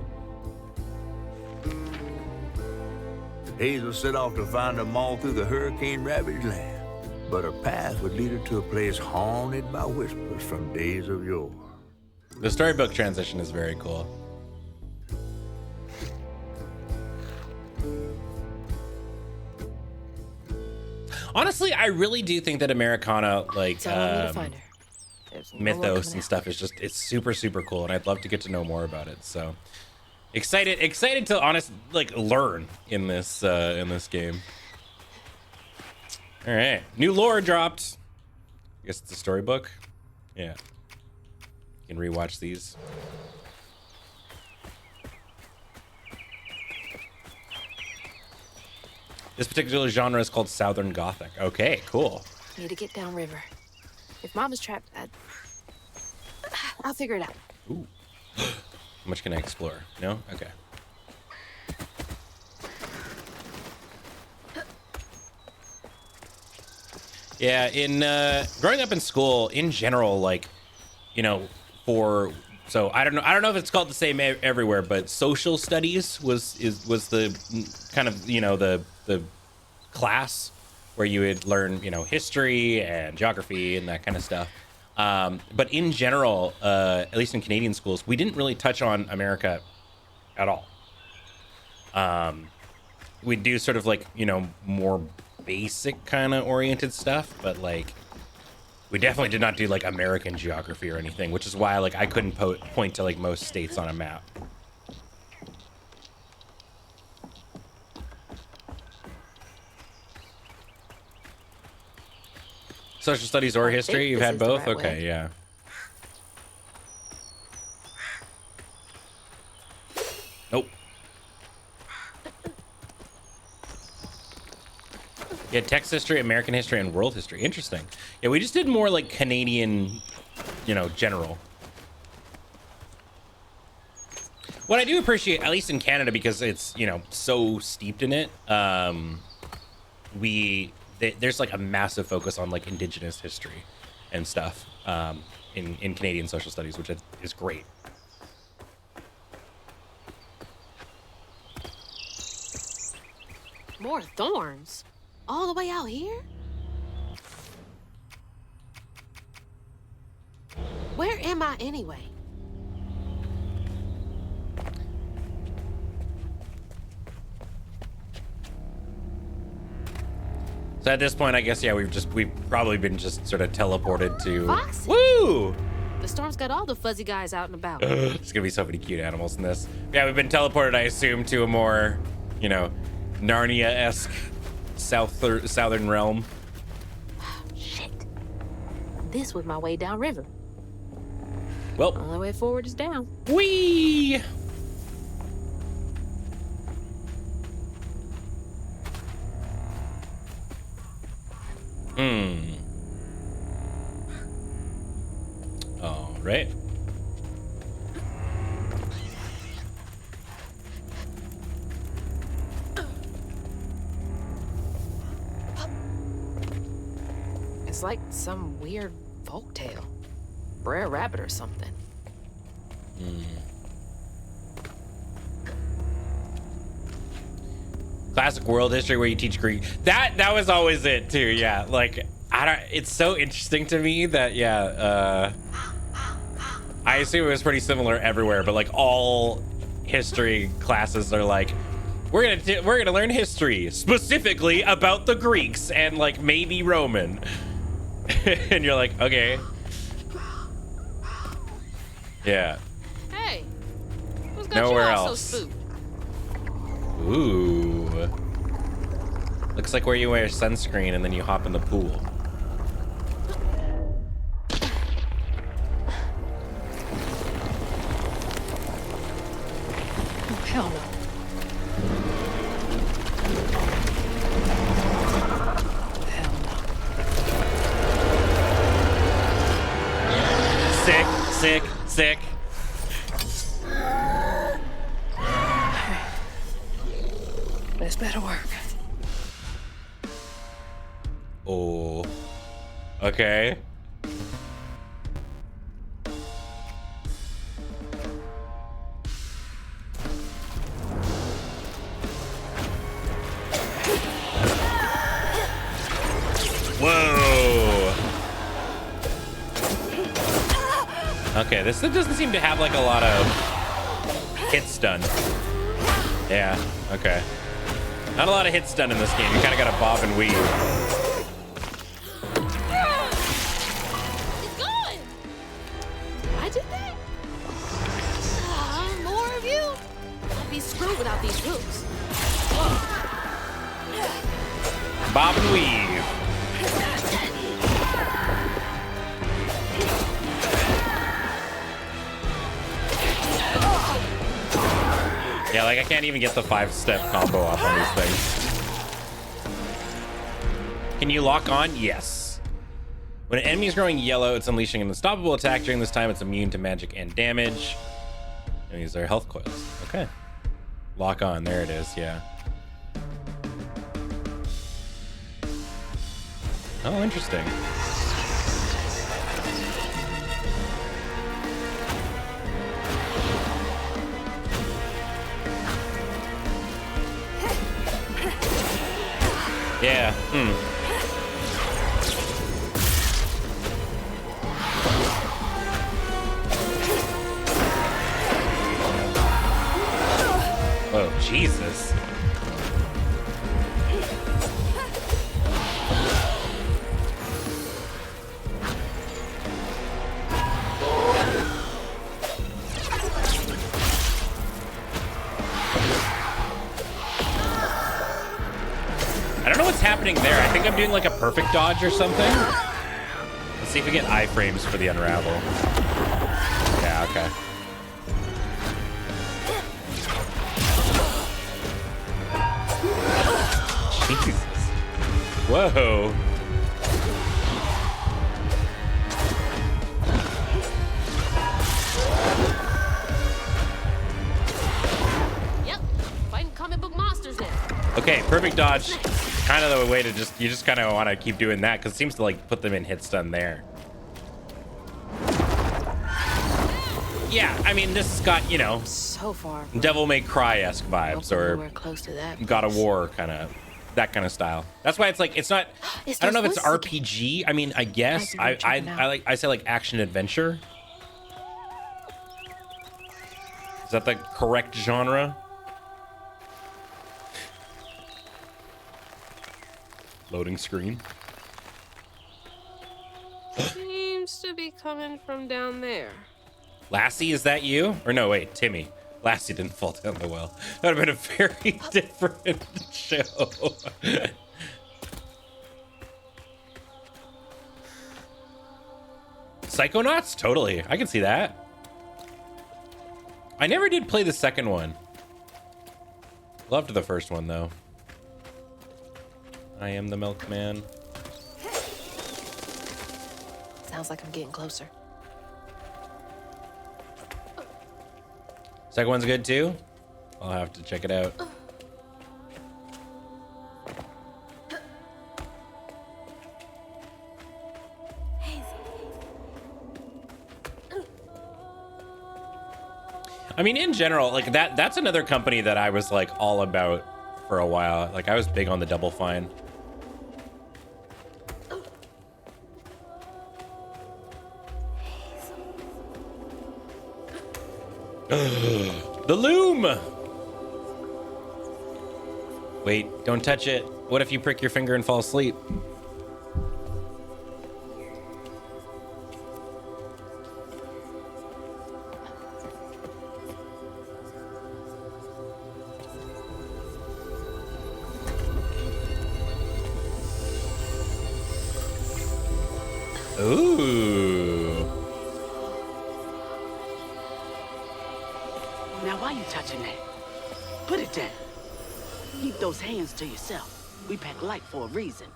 Hazel set off to find them all through the hurricane-ravaged land, but her path would lead her to a place haunted by whispers from days of yore. The storybook transition is very cool. Honestly, I really do think that Americana, like, mythos and stuff is just, it's super, super cool. And I'd love to get to know more about it. So excited to learn in this game. All right. New lore dropped. I guess it's a storybook. Yeah. You can rewatch these. This particular genre is called Southern Gothic. Okay, cool. Need to get downriver. If Mama's trapped, I'll figure it out. Ooh. How much can I explore? No? Okay. Yeah, in growing up in school, in general, like, you know, so I don't know if it's called the same everywhere, but social studies was the kind of, you know, the class where you would learn, you know, history and geography and that kind of stuff. But in general, at least in Canadian schools, we didn't really touch on America at all. We do sort of like, you know, more basic kind of oriented stuff, but like we definitely did not do like American geography or anything, which is why like I couldn't point to like most states on a map. Social studies or history? You've had both? Okay, yeah. Nope. Yeah, text history, American history, and world history. Interesting. Yeah, we just did more like Canadian, you know, general. What I do appreciate, at least in Canada, because it's, you know, so steeped in it, there's like a massive focus on like Indigenous history and stuff in Canadian social studies, which is great. More thorns? All the way out here? Where am I anyway? So at this point, I guess, yeah, we've probably been just sort of teleported to... Foxy. Woo! The storm's got all the fuzzy guys out and about. There's gonna be so many cute animals in this. Yeah, we've been teleported, I assume, to a more, you know, Narnia-esque southern realm. Shit. This was my way downriver. Well, only way forward is down. Whee! All right. It's like some weird folktale. Brer Rabbit or something. Classic world history where you teach Greek. That was always it too. Yeah, like it's so interesting to me that I assume it was pretty similar everywhere, but like all history classes are like, we're gonna learn history specifically about the Greeks and like maybe Roman. And you're like, okay. Yeah. Hey, who's got Nowhere you all else. so spooked? Ooh. Looks like where you wear sunscreen and then you hop in the pool. Oh, hell no. Hell no. Sick, sick, sick. This better work. Oh. Okay. Whoa. Okay, this doesn't seem to have like a lot of hits done. Yeah, okay. Not a lot of hits done in this game. You kind of got to bob and weave. It's gone. I did that. More of you. I'd be screwed without these hooks. Bob and weave. Yeah, like I can't even get the 5-step combo off on these things. Can you lock on? Yes. When an enemy is growing yellow, it's unleashing an unstoppable attack. During this time, it's immune to magic and damage. And these are health coils. Okay. Lock on. There it is. Yeah. Oh, interesting. Yeah. Oh, Jesus. I don't know what's happening there. I think I'm doing like a perfect dodge or something. Let's see if we get iframes for the unravel. Yeah, okay. Jesus. Whoa. Yep, fighting comic book monsters now. Okay, perfect dodge. Kind of the way to you just kind of want to keep doing that because it seems to like put them in hit stun there. Yeah, I mean, this has got, you know, So far. Devil May Cry-esque vibes or We're close to that. God of War kind of, that kind of style. That's why it's like, it's not, It's I don't know if those it's voices RPG. I mean, I guess Might be jumping out. I say like action adventure. Is that the correct genre? Loading screen. Seems to be coming from down there. Lassie, is that you? Or no, wait, Timmy. Lassie didn't fall down the well. That would have been a very different show. Psychonauts? Totally. I can see that. I never did play the second one. Loved the first one, though. I am the milkman. Sounds like I'm getting closer. Second one's good, too? I'll have to check it out. I mean, in general, like that's another company that I was like all about for a while. Like I was big on the Double Fine. The loom. Wait, don't touch it. What if you prick your finger and fall asleep? Ooh. Now, why you touching that? Put it down. Keep those hands to yourself. We pack light for a reason.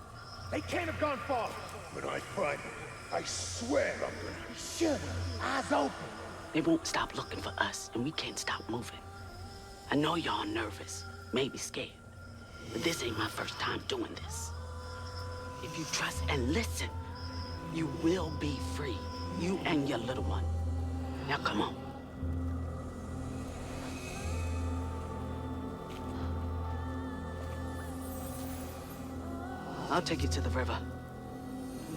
They can't have gone far. When I find them, I swear I'm gonna be sure. Eyes open. They won't stop looking for us, and we can't stop moving. I know y'all nervous, maybe scared, but this ain't my first time doing this. If you trust and listen, you will be free. You and your little one. Now come on. I'll take you to the river.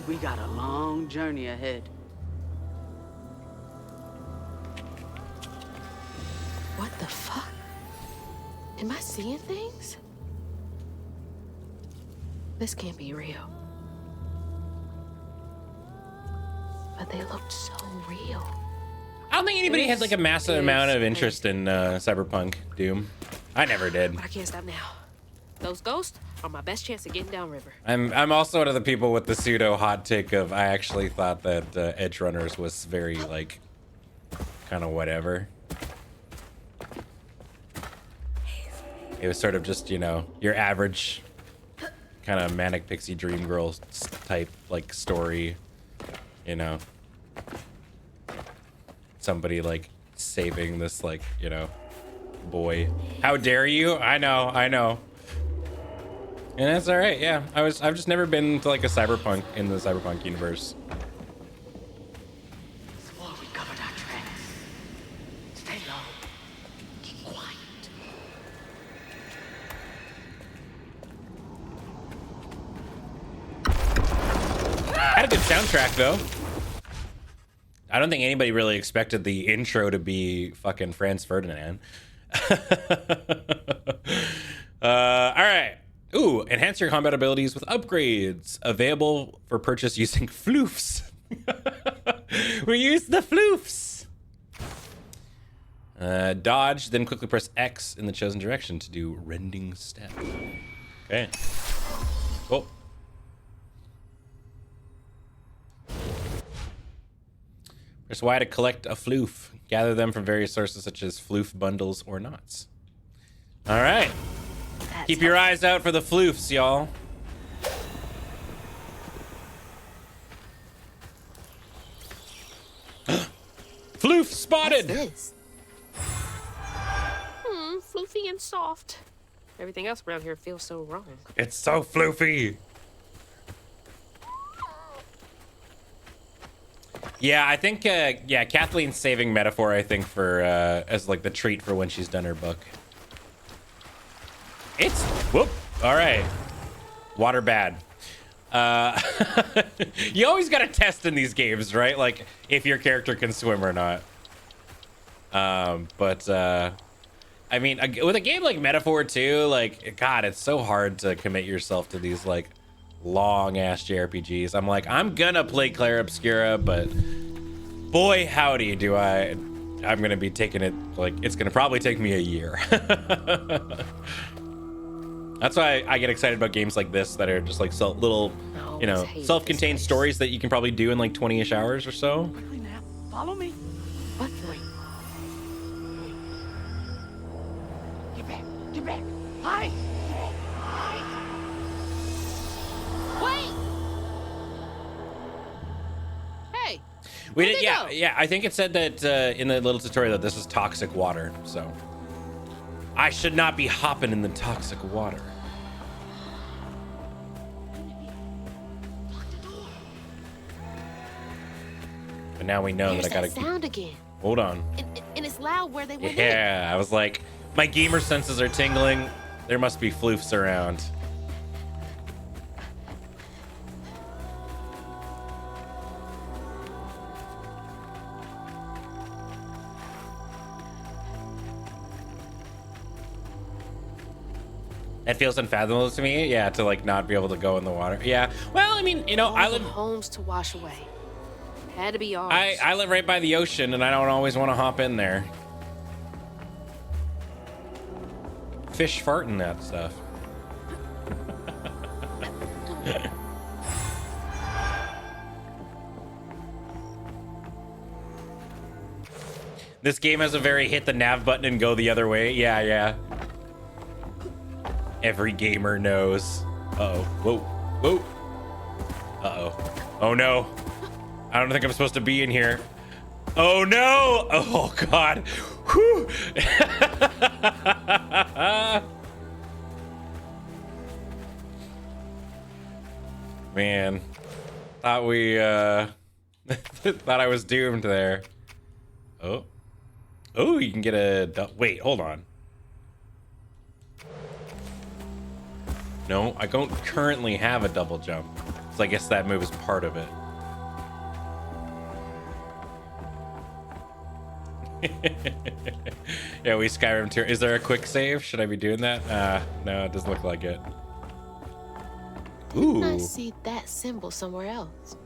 We got a long journey ahead. What the fuck? Am I seeing things? This can't be real. But they looked so real. I don't think anybody had like a massive amount of interest in Cyberpunk Doom. I never did. But I can't stop now. Those ghosts are my best chance of getting downriver. I'm also one of the people with the pseudo hot take of I actually thought that Edge Runners was very like kind of whatever. It was sort of just, you know, your average kind of manic pixie dream girl type like story, you know. Somebody like saving this like, you know, boy. How dare you? I know. And that's all right. Yeah, I've just never been to like a cyberpunk in the cyberpunk universe. Swore we covered our tracks. Stay low. Keep quiet. Had a good soundtrack though. I don't think anybody really expected the intro to be fucking Franz Ferdinand. All right. Ooh, enhance your combat abilities with upgrades. Available for purchase using floofs. We use the floofs. Dodge, then quickly press X in the chosen direction to do rending step. Okay. Cool. Press Y to collect a floof. Gather them from various sources such as floof bundles or knots. All right. Keep your eyes out for the floofs, y'all. Floof spotted! What's this? Floofy and soft. Everything else around here feels so wrong. It's so floofy. Yeah, I think, yeah, Kathleen's saving metaphor, I think, for, as like the treat for when she's done her book. It's, whoop, all right. Water bad. You always gotta test in these games, right? Like, if your character can swim or not. I mean, with a game like Metaphor 2, like, God, it's so hard to commit yourself to these, like, long-ass JRPGs. I'm like, I'm gonna play Clair Obscura, but boy, howdy, do I'm gonna be taking it, like, it's gonna probably take me a year. That's why I get excited about games like this that are just like little, you know, self-contained stories that you can probably do in like 20-ish hours or so. Quickly now. Follow me. What the? Get back. Get back. Hi. Wait! Hey! We did, yeah. I think it said that in the little tutorial that this is toxic water, so I should not be hopping in the toxic water. But now we know There's that I gotta that sound again. Hold on. And it's loud where they went in. Yeah, I was like, my gamer senses are tingling. There must be floofs around. That feels unfathomable to me. Yeah, to like not be able to go in the water. Yeah. Well, I mean, you know, I live homes to wash away. Had to be ours. I live right by the ocean, and I don't always want to hop in there. Fish fart in that stuff. This game has a very hit the nav button and go the other way. Yeah, yeah. Every gamer knows. Uh-oh. Whoa. Whoa. Uh-oh. Oh, no. I don't think I'm supposed to be in here. Oh, no. Oh, God. Whew. Man. Thought we, thought I was doomed there. Oh. Oh, you can get a... Wait, hold on. No, I don't currently have a double jump. So I guess that move is part of it. Yeah, we Skyrim tier. Is there a quick save? Should I be doing that? No, it doesn't look like it. Ooh. I see that symbol somewhere else.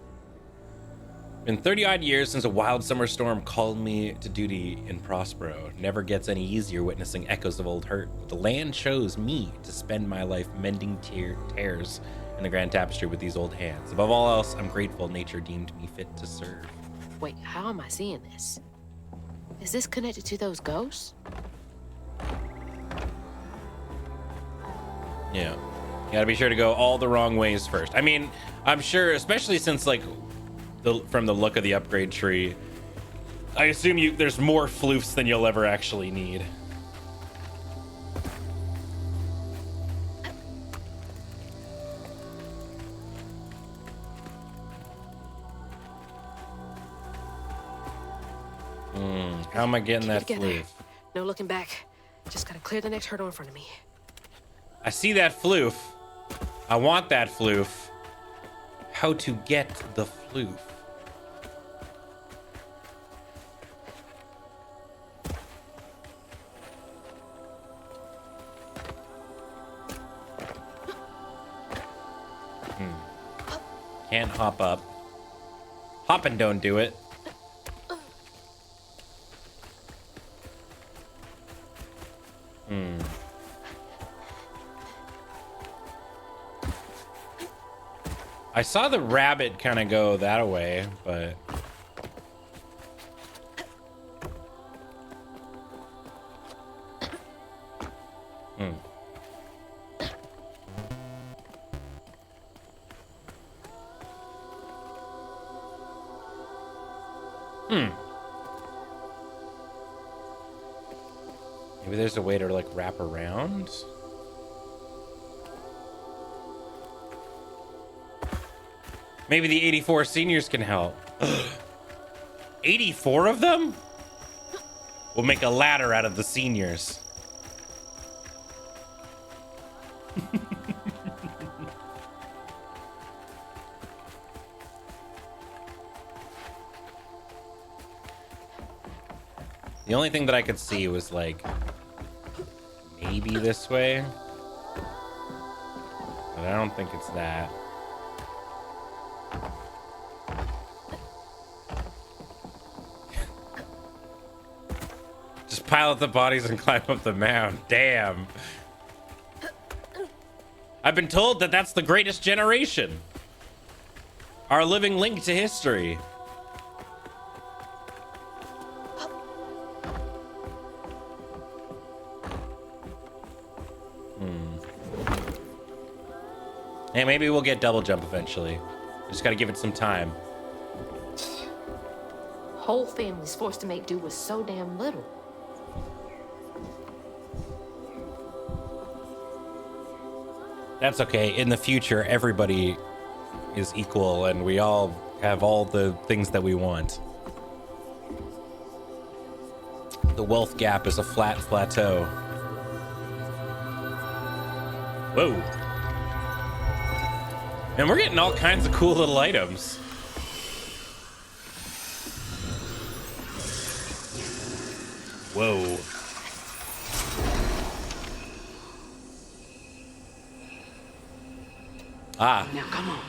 Been 30 odd years since a wild summer storm called me to duty in Prospero. Never gets any easier witnessing echoes of old hurt. The land chose me to spend my life mending tears in the grand tapestry with these old hands. Above all else, I'm grateful nature deemed me fit to serve. Wait, how am I seeing this? Is this connected to those ghosts? Yeah. You gotta be sure to go all the wrong ways first. I mean, I'm sure, especially since, like, from the look of the upgrade tree, I assume there's more floofs than you'll ever actually need. How am I getting that floof? No looking back. Just gotta clear the next hurdle in front of me. I see that floof. I want that floof. How to get the floof? Can't hop up. Hopping don't do it. I saw the rabbit kind of go that way, but... Maybe there's a way to, like, wrap around? Maybe the 84 seniors can help. 84 of them? We'll make a ladder out of the seniors. The only thing that I could see was, like, maybe this way. But I don't think it's that. Just pile up the bodies and climb up the mound. Damn. I've been told that that's the greatest generation. Our living link to history. Hey, maybe we'll get double jump eventually. Just gotta give it some time. Whole family's forced to make do with so damn little. That's okay. In the future, everybody is equal and we all have all the things that we want. The wealth gap is a flat plateau. Whoa. And we're getting all kinds of cool little items. Whoa. Ah. Now come on,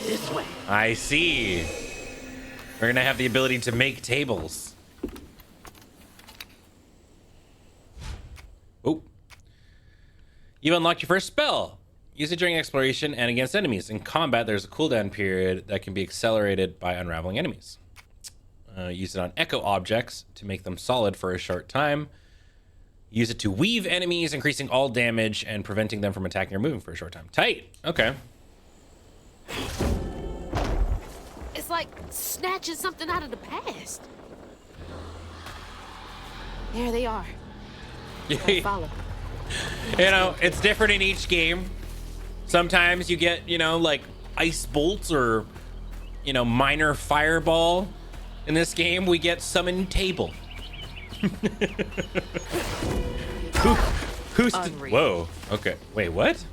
this way. I see. We're gonna have the ability to make tables. Oh. You unlocked your first spell. Use it during exploration and against enemies. In combat, there's a cooldown period that can be accelerated by unraveling enemies. Use it on echo objects to make them solid for a short time. Use it to weave enemies, increasing all damage and preventing them from attacking or moving for a short time. Tight. Okay. It's like snatching something out of the past. There they are. Gotta follow. You know, it's different in each game. Sometimes you get, you know, like ice bolts or, you know, minor fireball. In this game, we get summon table. Who's whoa? Okay. Wait, what?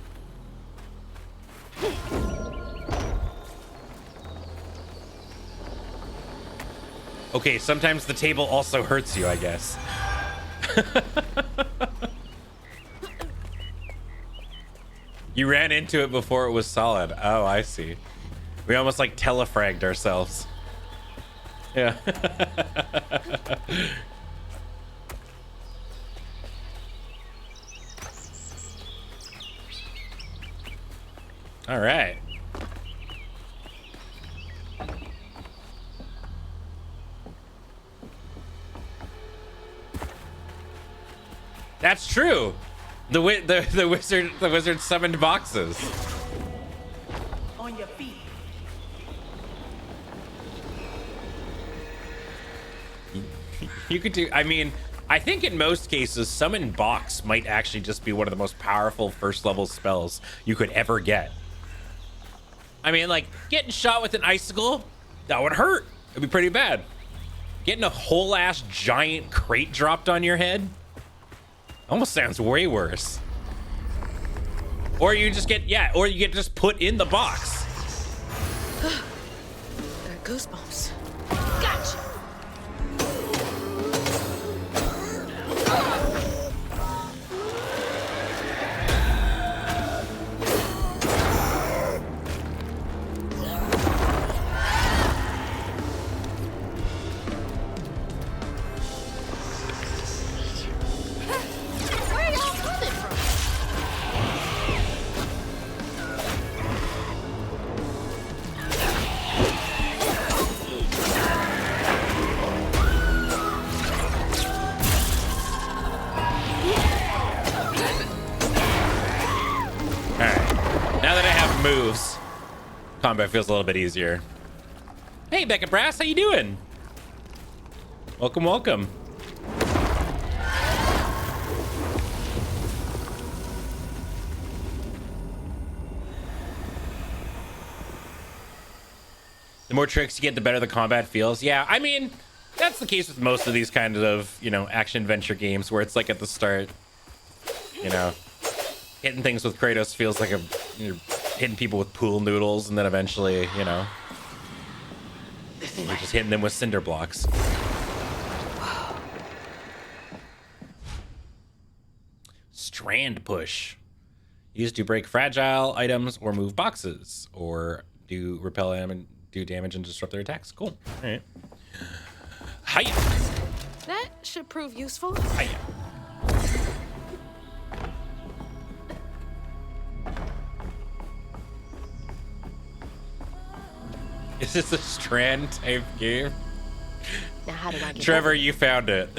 Okay, sometimes the table also hurts you, I guess. You ran into it before it was solid. Oh, I see. We almost like telefragged ourselves. Yeah. All right. That's true. The wizard summoned boxes. On your feet. You could do, I mean, I think in most cases, summon box might actually just be one of the most powerful first level spells you could ever get. I mean, like, getting shot with an icicle, that would hurt. It'd be pretty bad. Getting a whole ass giant crate dropped on your head almost sounds way worse. Or you just get, yeah, or you get just put in the box. Got goosebumps. Gotcha. Where y'all coming from? All right. Now that I have moves, combat feels a little bit easier. Hey, Becca Brass, how you doing? Welcome, welcome. The more tricks you get, the better the combat feels. Yeah, I mean, that's the case with most of these kinds of, you know, action adventure games where it's like at the start, you know, hitting things with Kratos feels like you're hitting people with pool noodles, and then eventually, you know, you're just hitting them with cinder blocks. Strand push. Used to break fragile items or move boxes, or do repel them and do damage and disrupt their attacks. Cool. All right. Hiya. That should prove useful. Hiya. Is this a Strand type game? Now how do I get Trevor, over? you found it.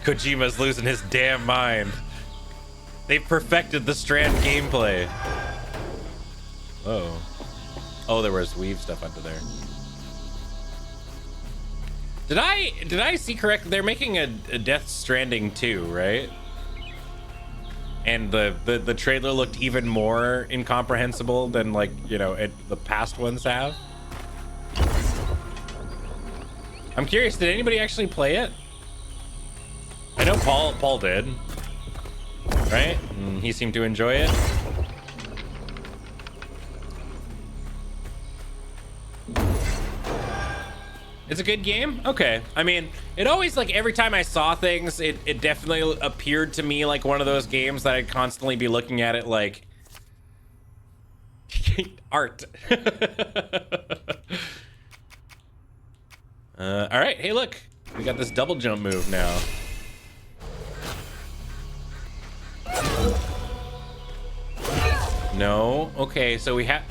Kojima's losing his damn mind. They've perfected the Strand gameplay. Whoa. Oh, there was weave stuff under there. Did I see correctly? They're making a Death Stranding 2, right? And the trailer looked even more incomprehensible than, like, you know, the past ones have. I'm curious, did anybody actually play it? I know Paul did, right? And he seemed to enjoy it. It's a good game? Okay. I mean, it always, like, every time I saw things, it definitely appeared to me like one of those games that I'd constantly be looking at it like... art. All right. Hey, look. We got this double jump move now. No. Okay, so we have...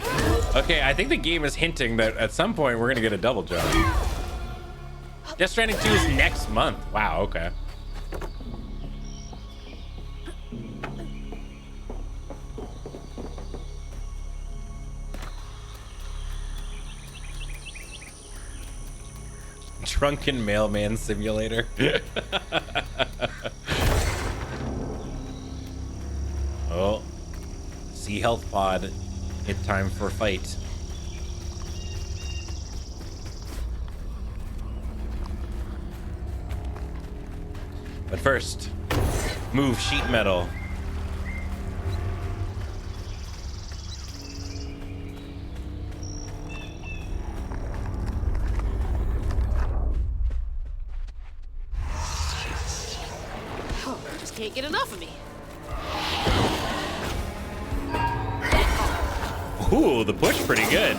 Okay, I think the game is hinting that at some point we're gonna get a double jump. Death Stranding 2 is next month. Wow, okay. Drunken Mailman Simulator. Oh, Sea Health Pod. It's time for a fight. But first, move sheet metal. Oh, just can't get enough of me. Ooh, the push pretty good.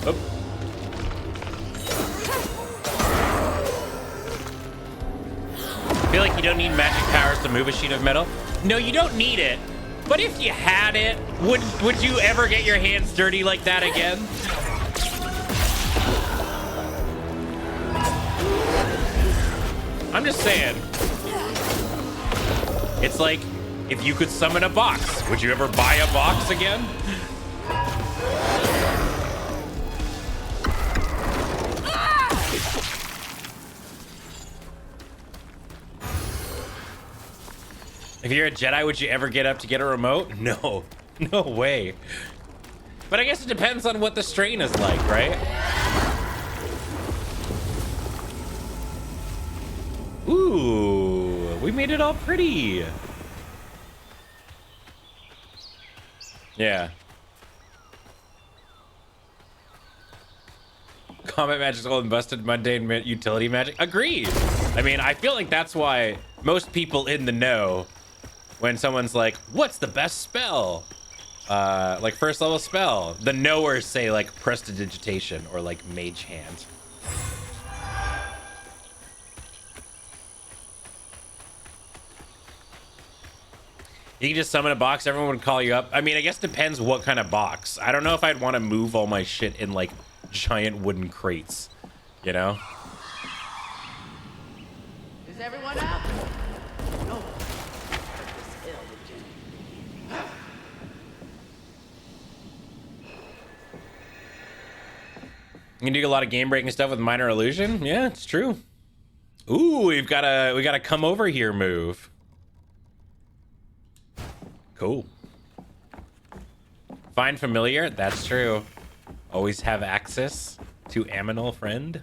Oh. Feel like you don't need magic powers to move a sheet of metal? No, you don't need it. But if you had it, would you ever get your hands dirty like that again? I'm just saying. It's like, if you could summon a box, would you ever buy a box again? If you're a Jedi, would you ever get up to get a remote? No, no way. But I guess it depends on what the strain is like, right? Ooh, we made it all pretty. Yeah. Combat magic's old and busted, mundane utility magic. Agreed. I mean, I feel like that's why most people in the know, when someone's like, what's the best spell? Like first level spell, the knowers say like prestidigitation or like mage hand. You can just summon a box, everyone would call you up. I mean, I guess depends what kind of box. I don't know if I'd want to move all my shit in like giant wooden crates, you know? Is everyone out? No. You can do a lot of game breaking stuff with minor illusion. Yeah, it's true. Ooh, we got a come over here move. Cool. Find familiar. That's true. Always have access to aminal friend.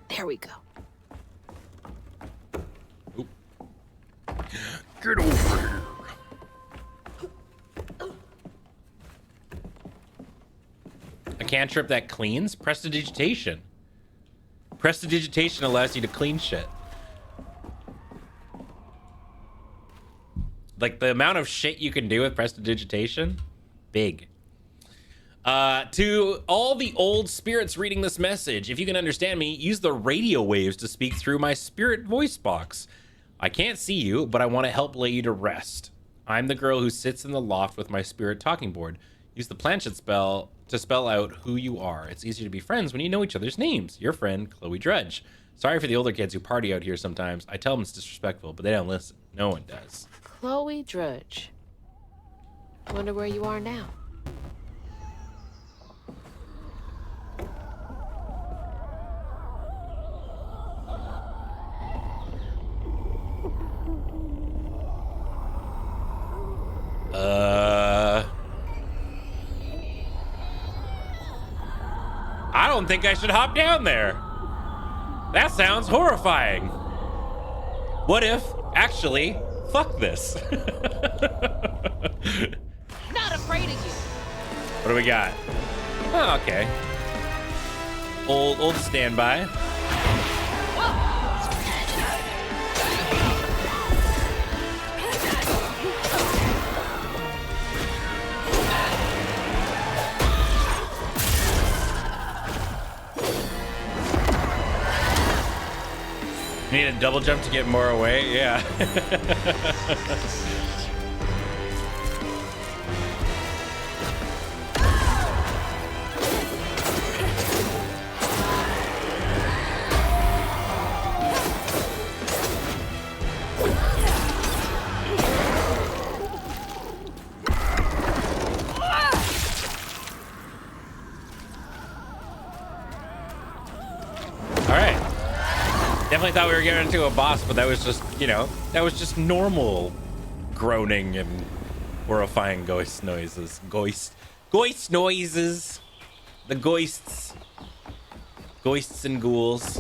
There we go. Oop. Get over here. A cantrip that cleans? Prestidigitation. Prestidigitation allows you to clean shit. Like the amount of shit you can do with prestidigitation, big. To all the old spirits reading this message, if you can understand me, use the radio waves to speak through my spirit voice box. I can't see you, but I want to help lay you to rest. I'm the girl who sits in the loft with my spirit talking board. Use the planchette spell to spell out who you are. It's easier to be friends when you know each other's names. Your friend, Chloe Drudge. Sorry for the older kids who party out here sometimes. I tell them it's disrespectful, but they don't listen. No one does. Chloe Drudge. Wonder where you are now. I don't think I should hop down there. That sounds horrifying. What if, actually, fuck this? Not afraid of you. What do we got? Oh, okay. Old standby. double jump to get more away. Yeah. All right. Definitely thought we were getting into a boss, but that was just, you know, that was just normal groaning and horrifying ghost noises. Ghost noises. The ghosts. Ghosts and ghouls.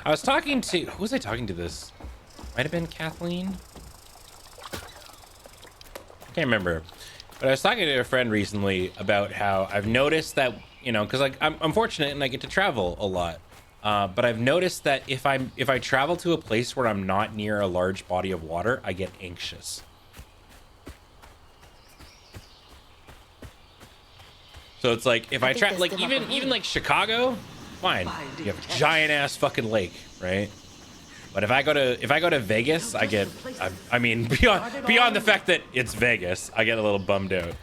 I was talking to, who was I talking to this? Might have been Kathleen. I can't remember, but I was talking to a friend recently about how I've noticed that, you know, because like I'm fortunate and I get to travel a lot, but I've noticed that if I travel to a place where I'm not near a large body of water, I get anxious. So it's like if I travel, like even like Chicago, fine, you have a giant ass fucking lake, right? But if I go to Vegas, I mean beyond the fact that it's Vegas, I get a little bummed out.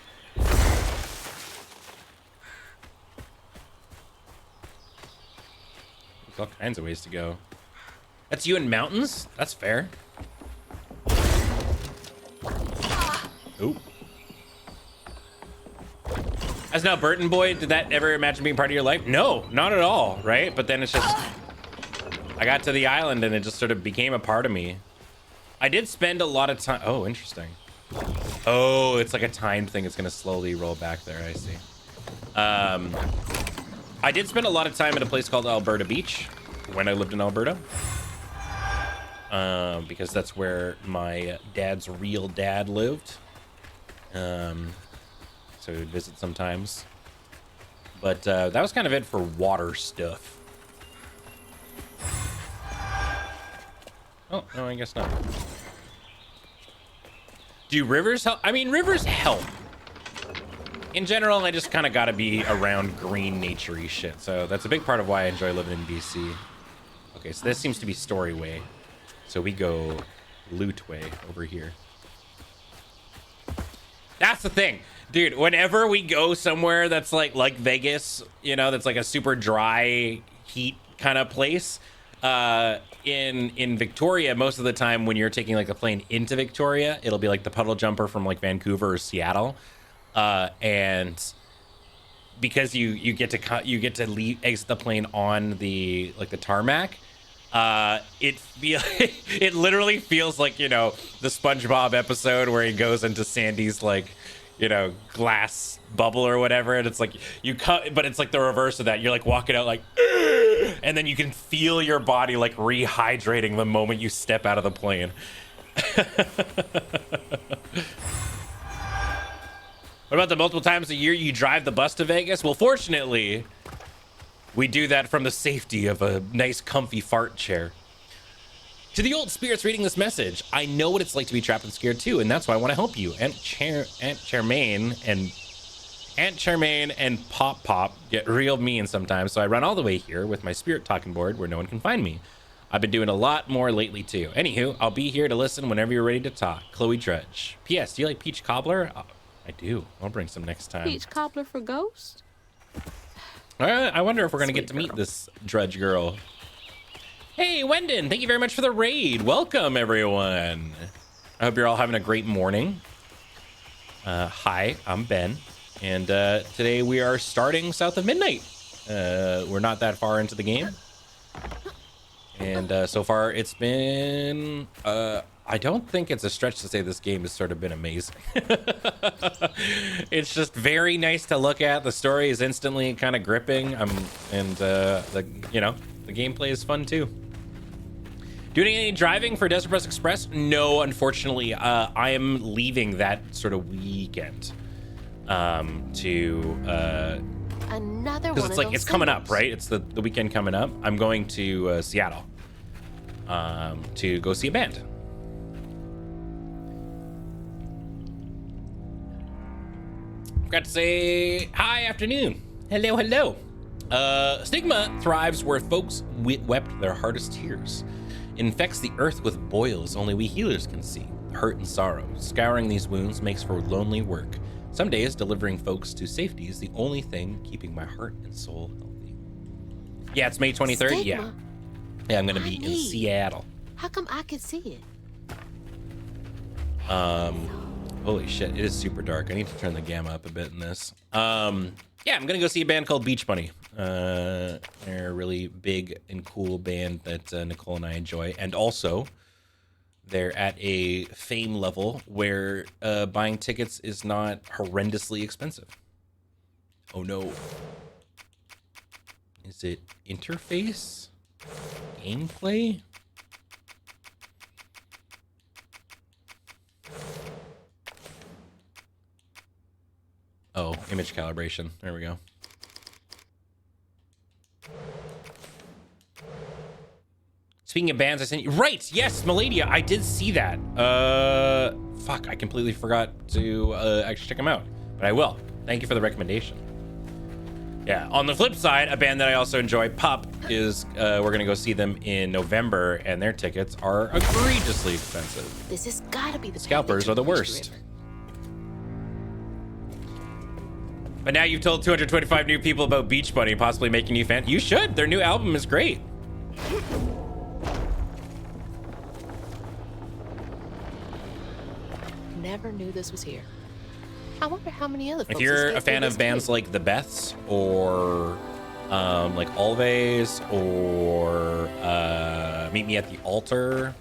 There's all kinds of ways to go. That's you in mountains? That's fair. Ooh. As an Albertan boy, did that ever imagine being part of your life? No, not at all, right? But then it's just, I got to the island and it just sort of became a part of me. I did spend a lot of time. Oh, interesting. Oh, it's like a timed thing. It's going to slowly roll back there. I see. I did spend a lot of time at a place called Alberta Beach when I lived in Alberta. Because that's where my dad's real dad lived. So we would visit sometimes. But that was kind of it for water stuff. Oh, no, I guess not. Do rivers help? I mean, rivers help. In general, I just kind of got to be around green, nature-y shit. So that's a big part of why I enjoy living in BC. Okay, so this seems to be Story Way. So we go Loot Way over here. That's the thing. Dude, whenever we go somewhere that's like Vegas, you know, that's like a super dry heat kind of place, in Victoria, most of the time when you're taking like a plane into Victoria, it'll be like the puddle jumper from like Vancouver or Seattle, and because you get to exit the plane on the like the tarmac, it literally feels like, you know, the SpongeBob episode where he goes into Sandy's like, you know, glass bubble or whatever, and it's like you cut, but it's like the reverse of that. You're like walking out like, and then you can feel your body like rehydrating the moment you step out of the plane. What about the multiple times a year you drive the bus to Vegas? Well, fortunately, we do that from the safety of a nice comfy fart chair. To the old spirits reading this message, I know what it's like to be trapped and scared too, and that's why I want to help you. Aunt Charmaine and Pop Pop get real mean sometimes, so I run all the way here with my spirit talking board where no one can find me. I've been doing a lot more lately too. Anywho, I'll be here to listen whenever you're ready to talk. Chloe Drudge. P.S. Do you like peach cobbler? I do. I'll bring some next time. Peach cobbler for Ghost? I wonder if we're gonna get to meet this Drudge girl. Hey, Wendon, thank you very much for the raid. Welcome, everyone. I hope you're all having a great morning. Hi, I'm Ben, and today we are starting South of Midnight. We're not that far into the game, and so far it's been... I don't think it's a stretch to say this game has sort of been amazing. It's just very nice to look at. The story is instantly kind of gripping, and the gameplay is fun too. Doing any driving for Desert Bus Express? No, unfortunately. I am leaving that sort of weekend to another one. because it's like it's coming up, right? It's the weekend coming up. I'm going to Seattle to go see a band. Forgot to say hi, afternoon. Hello, hello. Stigma thrives where folks wept their hardest tears. It infects the earth with boils only we healers can see. Hurt and sorrow. Scouring these wounds makes for lonely work. Some days delivering folks to safety is the only thing keeping my heart and soul healthy. Yeah, it's May 23rd. Stigma? Yeah. Yeah, I'm gonna be in Seattle. How come I can see it? Holy shit, it is super dark. I need to turn the gamma up a bit in this. Yeah, I'm gonna go see a band called Beach Bunny. They're a really big and cool band that Nicole and I enjoy, and also they're at a fame level where buying tickets is not horrendously expensive. Oh no. Is it interface? Gameplay? Oh, image calibration. There we go. Speaking of bands, I sent you. Right, yes, Maladia. I did see that. Fuck, I completely forgot to actually check them out, but I will. Thank you for the recommendation. Yeah, on the flip side, a band that I also enjoy, Pup, is we're gonna go see them in November, and their tickets are egregiously expensive. This has got to be the Scalpers are the worst. But now you've told 225 new people about Beach Bunny, possibly making you fan. You should. Their new album is great. Never knew this was here. I wonder how many other folks. If you're a escaped fan through of this bands gate. like The Beths or like Always or Meet Me at the Altar,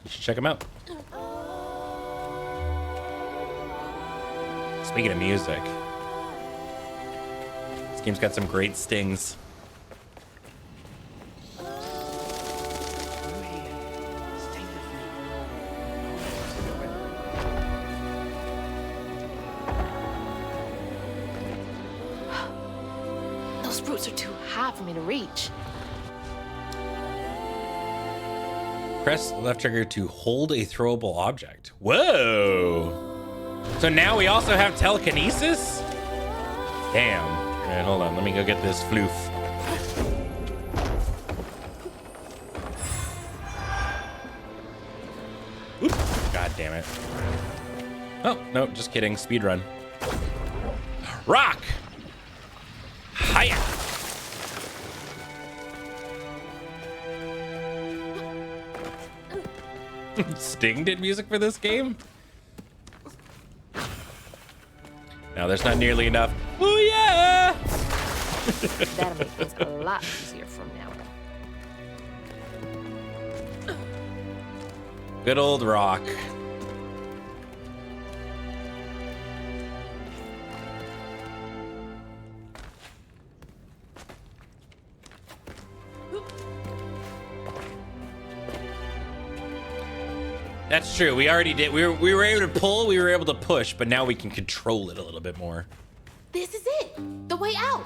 you should check them out. Speaking of music, this game's got some great stings. Those roots are too high for me to reach. Press left trigger to hold a throwable object. Whoa! So now we also have telekinesis? Damn. All right, hold on. Let me go get this floof. Oop. God damn it. Oh, no, just kidding. Speed run. Rock! Hiya! Sting did music for this game? No, there's not nearly enough. Oh yeah! That'll make things a lot easier from now on. Good old rock. That's true. We already did. We were able to pull. We were able to push, but now we can control it a little bit more. This is it. The way out.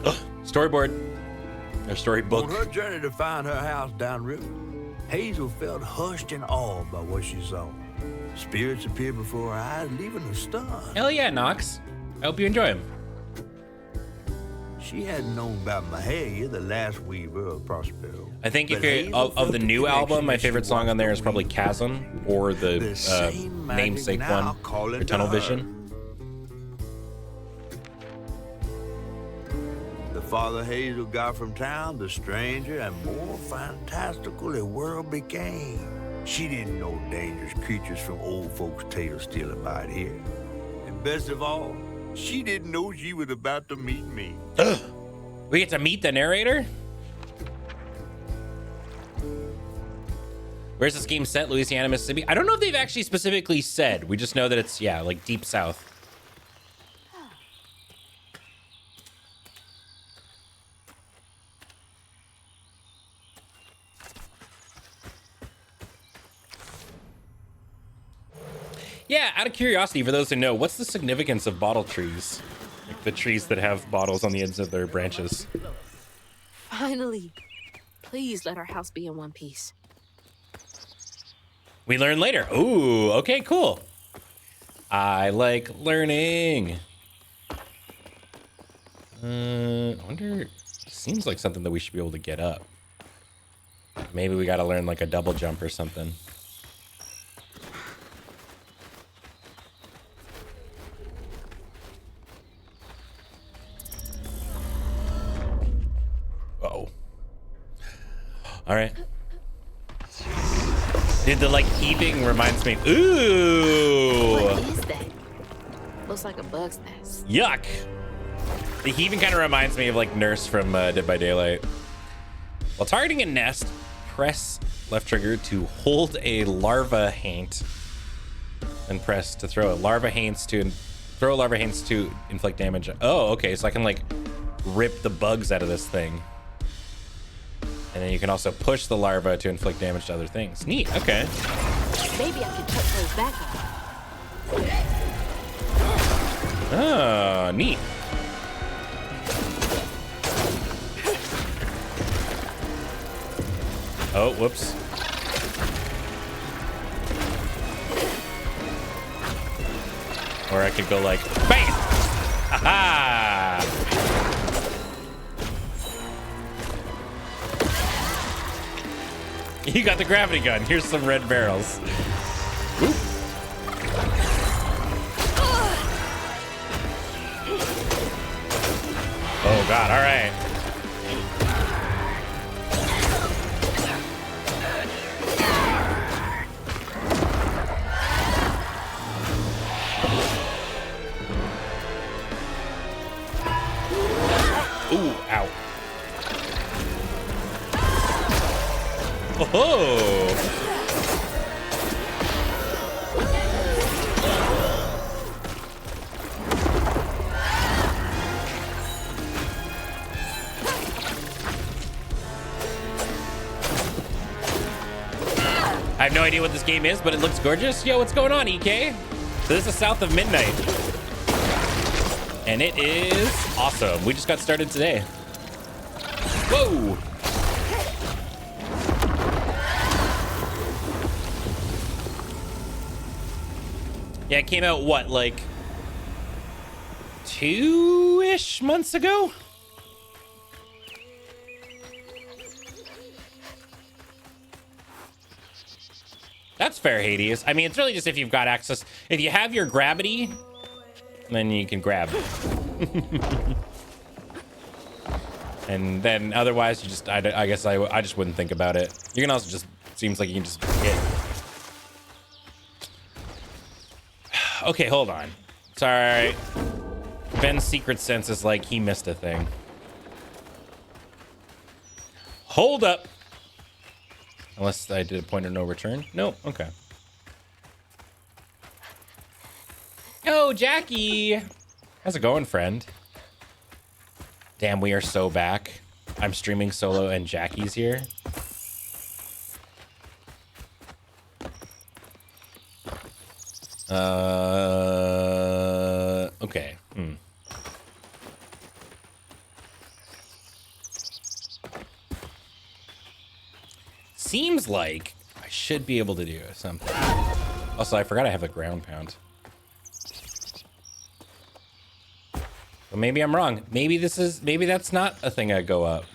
Ugh, storyboard. Or storybook. On her journey to find her house downriver, Hazel felt hushed and awed by what she saw. Spirits appeared before her eyes, leaving her stunned. Hell yeah, Nox. I hope you enjoy him. She hadn't known about Mahalia, the last weaver of Prospero. I think if But you're Hazel of felt the the new connection album, my that she favorite song on there is watched probably the weave. Chasm or the same magic namesake now one, calling or to Tunnel her. Vision. The farther Hazel got from town, the stranger and more fantastical the world became. She didn't know dangerous creatures from old folks' tales still abide here. And best of all, she didn't know she was about to meet me. We get to meet the narrator? Where's this game set? Louisiana, Mississippi? I don't know if they've actually specifically said. We just know that it's, yeah, like deep south. Yeah, out of curiosity, for those who know, what's the significance of bottle trees? Like the trees that have bottles on the ends of their branches. Finally. Please let our house be in one piece. We learn later. Ooh, okay, cool. I like learning. I wonder, seems like something that we should be able to get up. Maybe we got to learn like a double jump or something. Uh-oh. All right. Dude, the like heaving reminds me. Ooh. What is that? Looks like a bug's nest. Yuck. The heaving kind of reminds me of like Nurse from Dead by Daylight. While targeting a nest, press left trigger to hold a larva haint, and press to throw a larva haints to inflict damage. Oh, okay. So I can like rip the bugs out of this thing. And then you can also push the larva to inflict damage to other things. Neat, okay. Maybe I can touch those back on. Oh, neat. Oh, whoops. Or I could go like, bam! Aha! You got the gravity gun. Here's some red barrels. Oop. Oh God, all right. Ooh, ow. Oh. I have no idea what this game is, but it looks gorgeous. Yo, what's going on, EK? So this is South of Midnight. And it is awesome. We just got started today. Whoa. Yeah, it came out, what, like 2-ish months ago? That's fair, Hades. I mean, it's really just if you've got access. If you have your gravity, then you can grab. And then otherwise, you just, I guess I just wouldn't think about it. You can also just, seems like you can just hit. Okay, hold on. Sorry. Ben's secret sense is like he missed a thing. Hold up. Unless I did a point of no return. No, okay. Oh, Jackie. How's it going, friend? Damn, we are so back. I'm streaming solo and Jackie's here. Okay. Seems like I should be able to do something. Also, I forgot I have a ground pound. But maybe I'm wrong. Maybe that's not a thing I go up.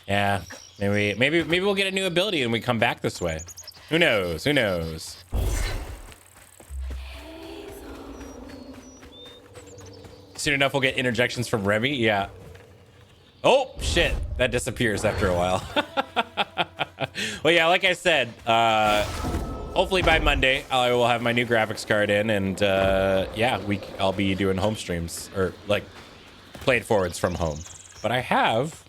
Yeah, maybe we'll get a new ability and we come back this way. Who knows? Who knows? Soon enough, we'll get interjections from Remy. Yeah. Oh, shit. That disappears after a while. Well, yeah, like I said, hopefully by Monday, I will have my new graphics card in. And yeah, I'll be doing home streams or like play it forwards from home. But I have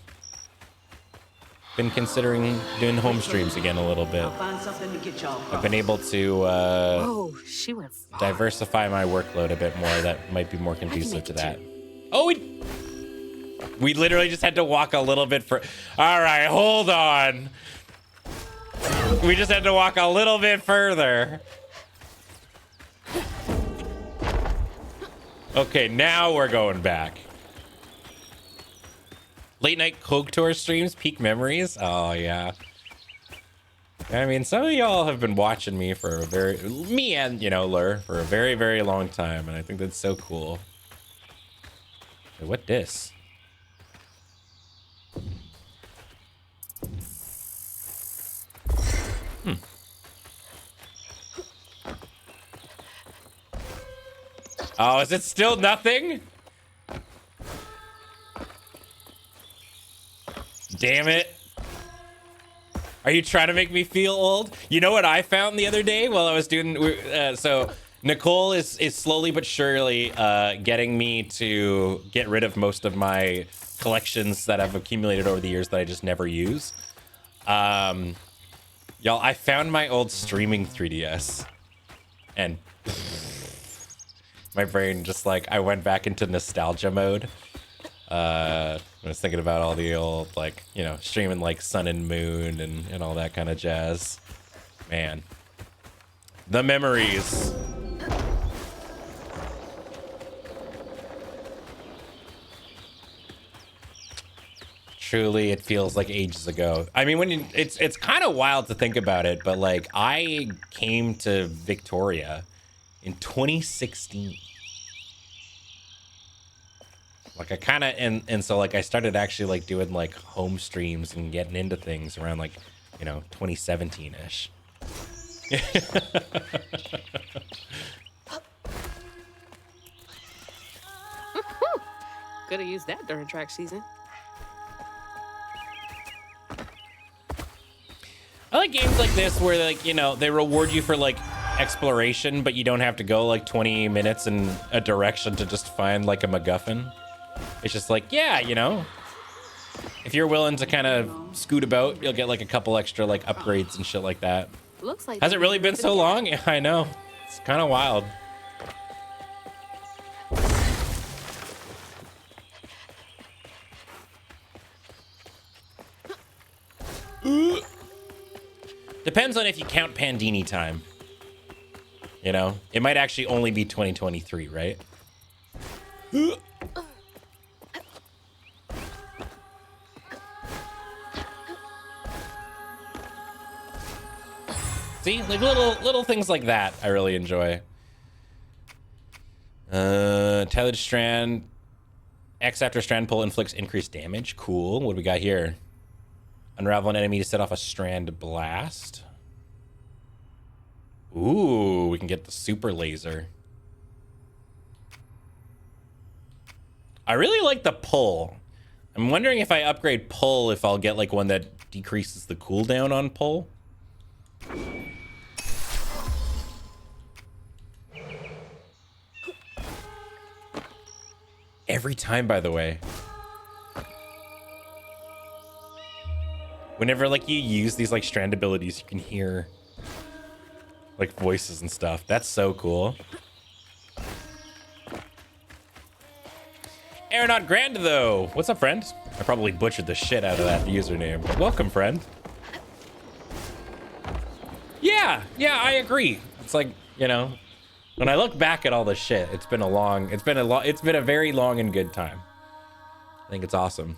been considering doing home streams again a little bit. I've been able to diversify my workload a bit more. That might be more conducive to that. Oh, we literally just had to walk a little bit for. All right, hold on. We just had to walk a little bit further. Okay, now we're going back. Late night Coke Tour streams, peak memories. Oh, yeah. I mean, some of y'all have been watching me for me and, you know, Lur, for a very, very long time. And I think that's so cool. Hey, what this? Oh, is it still nothing? Damn it. Are you trying to make me feel old? You know what I found the other day while I was doing... so Nicole is slowly but surely getting me to get rid of most of my collections that I've accumulated over the years that I just never use. Y'all, I found my old streaming 3DS. And... my brain just like, I went back into nostalgia mode. I was thinking about all the old, like, you know, streaming like Sun and Moon and all that kind of jazz. Man. The memories. Truly, it feels like ages ago. I mean, when it's kind of wild to think about it, but like I came to Victoria in 2016. Like I kind of, and so like I started actually like doing like home streams and getting into things around like, you know, 2017-ish. Could have used that during track season. I like games like this where like, you know, they reward you for like exploration, but you don't have to go like 20 minutes in a direction to just find like a MacGuffin. It's just like, yeah, you know, if you're willing to kind of scoot about, you'll get like a couple extra like upgrades and shit like that. Looks like Has it really been so long? Yeah, I know. It's kind of wild. Depends on if you count Pandini time. You know, it might actually only be 2023, right? See, like little things like that I really enjoy. Tethered strand. X after strand pull inflicts increased damage. Cool. What do we got here? Unravel an enemy to set off a strand blast. Ooh, we can get the super laser. I really like the pull. I'm wondering if I upgrade pull, if I'll get like one that decreases the cooldown on pull. Every time, by the way. Whenever like you use these like strand abilities, you can hear like voices and stuff. That's so cool. Aeronaut Grand though. What's up, friend? I probably butchered the shit out of that username, but welcome, friend. Yeah, I agree. It's like, you know, when I look back at all this shit, it's been a very long and good time. I think it's awesome.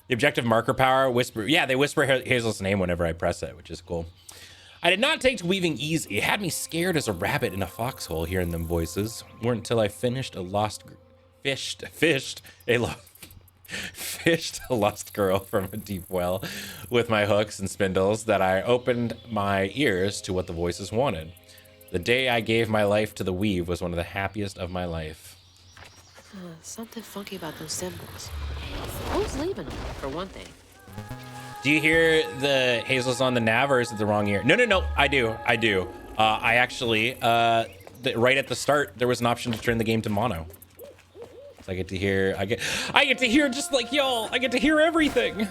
The objective marker power, whisper. Yeah, they whisper Hazel's name whenever I press it, which is cool. I did not take to weaving easy. It had me scared as a rabbit in a foxhole hearing them voices. Weren't until I fished a lost girl from a deep well with my hooks and spindles that I opened my ears to what the voices wanted. The day I gave my life to the weave was one of the happiest of my life. Something funky about those symbols. Who's leaving them, for one thing? Do you hear the Hazel's on the nav, or is it the wrong ear? No. I do. I actually, right at the start, there was an option to turn the game to mono. So I get to hear, I get to hear just like y'all. I get to hear everything.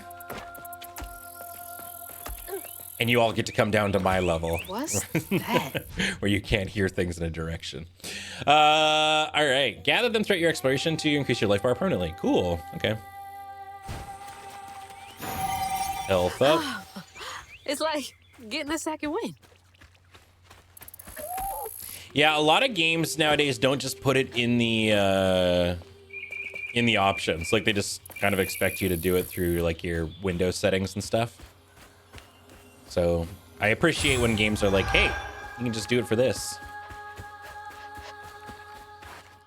And you all get to come down to my level. What's that? Where you can't hear things in a direction. All right. Gather them throughout your exploration to increase your life bar permanently. Cool. Okay. Health up. It's like Get in the sack and win. Yeah, a lot of games nowadays don't just put it in the options. Like they just kind of expect you to do it through like your Windows settings and stuff. So I appreciate when games are like, hey, you can just do it for this.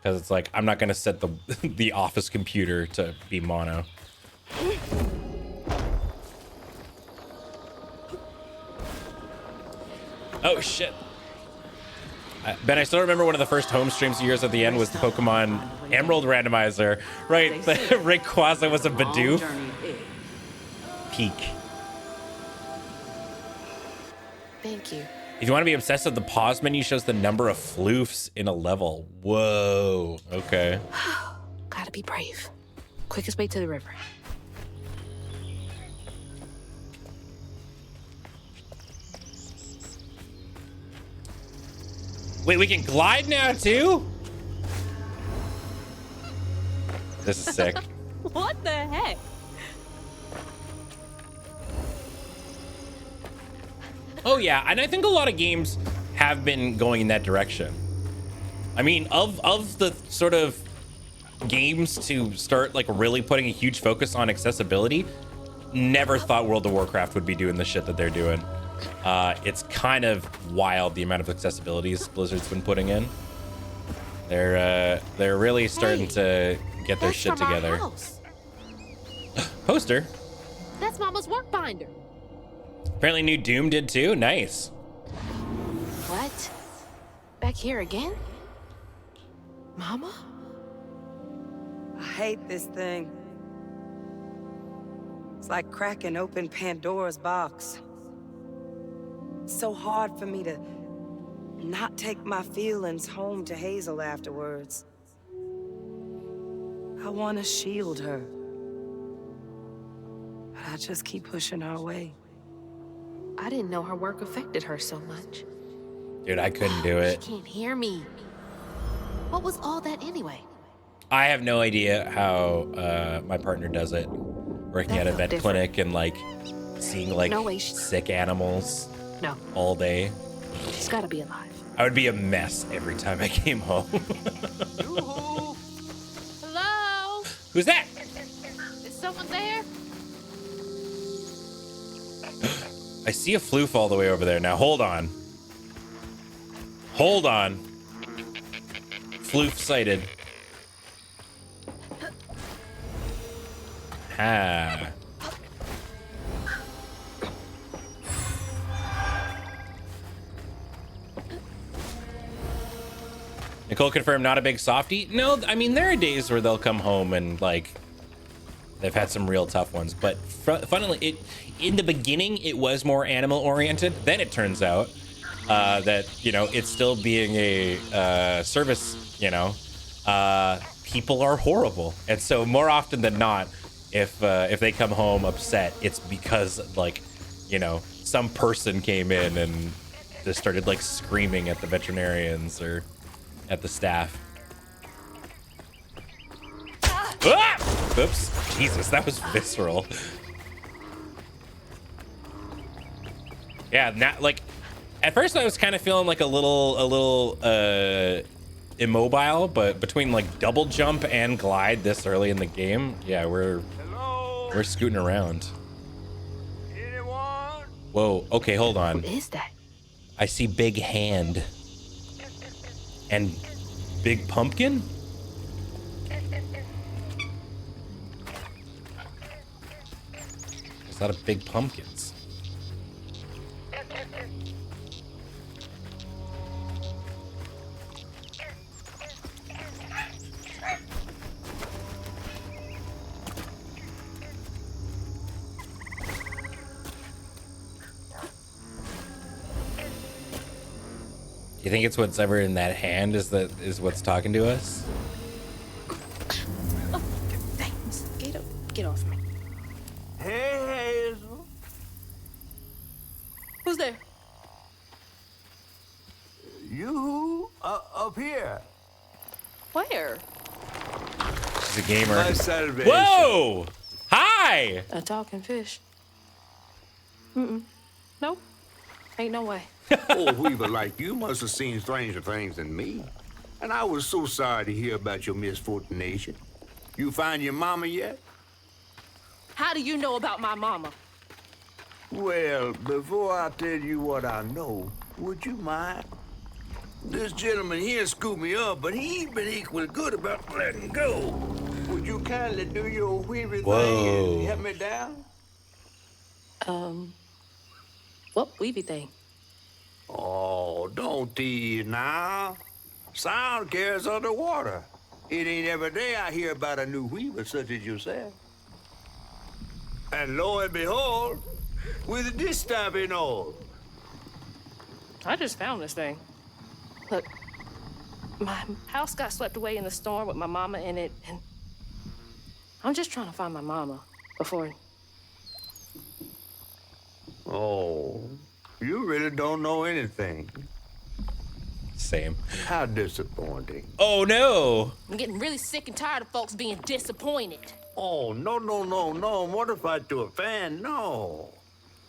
Because it's like, I'm not going to set the the office computer to be mono. Oh, shit. Ben, I still remember one of the first home streams of yours at the end was the Pokemon Emerald Randomizer. Right, the Rayquaza was a Bidoof. Peak. Thank you. If you want to be obsessive, the pause menu shows the number of floofs in a level. Whoa. Okay. Gotta be brave. Quickest way to the river. Wait, we can glide now too? This is sick. What the heck? Oh yeah, and I think a lot of games have been going in that direction. I mean, of the sort of games to start like really putting a huge focus on accessibility, never thought World of Warcraft would be doing the shit that they're doing. It's kind of wild the amount of accessibilities Blizzard's been putting in. They're really starting to get their shit from our together. house. Poster. That's Mama's work binder. Apparently new Doom did too. Nice. What? Back here again? Mama? I hate this thing. It's like cracking open Pandora's box. It's so hard for me to not take my feelings home to Hazel afterwards. I want to shield her. But I just keep pushing her away. I didn't know her work affected her so much. Dude, I couldn't do it. She can't hear me. What was all that anyway? I have no idea how my partner does it. Working at a vet clinic and like seeing like No way sick animals No, all day. she's gotta be alive. I would be a mess every time I came home. Hello? Who's that? Is someone there? I see a floof all the way over there. Now hold on. Hold on. Floof sighted. Ha. Nicole confirmed not a big softie. No, I mean, there are days where they'll come home and like they've had some real tough ones, but funnily in the beginning it was more animal oriented. Then it turns out that, you know, it's still being a service, you know, people are horrible. And so more often than not, if they come home upset, it's because like, you know, some person came in and just started like screaming at the veterinarians or at the staff. Ah! Oops. Jesus, that was visceral. Yeah, not like at first I was kind of feeling like a little immobile, but between like double jump and glide this early in the game, yeah, we're scooting around. Anyone? Whoa, okay, hold on. What is that? I see big hand and big pumpkin. There's a lot of big pumpkins. You think it's what's ever in that hand is what's talking to us? Oh, thanks. Get off me. Hey, Hazel. Who's there? You up here. Where? She's a gamer. My salvation. Whoa! Hi! A talking fish. Nope. Ain't no way. Oh, Weaver like you must have seen stranger things than me. And I was so sorry to hear about your misfortunation. You find your mama yet? How do you know about my mama? Well, before I tell you what I know, would you mind? This gentleman here scooped me up, but he ain't been equally good about letting go. Would you kindly do your Weaver thing and help me down? What weavy thing? Oh, don't tease now. Sound carries underwater. It ain't every day I hear about a new weaver such as yourself. And lo and behold, with this stuff and all. I just found this thing. Look, my house got swept away in the storm with my mama in it, and I'm just trying to find my mama before. Oh, you really don't know anything. Same. How disappointing. Oh no. I'm getting really sick and tired of folks being disappointed. Oh, no, mortified to a fan, no.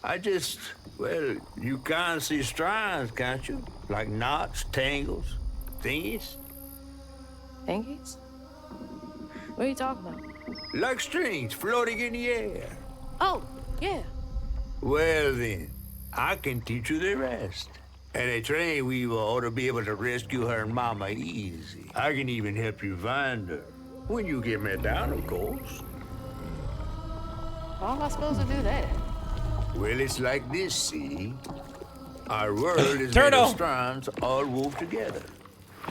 I just, well, you can't see strands, can't you? Like knots, tangles, thingies. Thingies? What are you talking about? Like strings floating in the air. Oh, yeah. Well then, I can teach you the rest. And a train weaver ought to be able to rescue her mama easy. I can even help you find her. When you get me down, of course. How am I supposed to do that? Well, it's like this, see? Our world is made Turtle. of strands all wove together.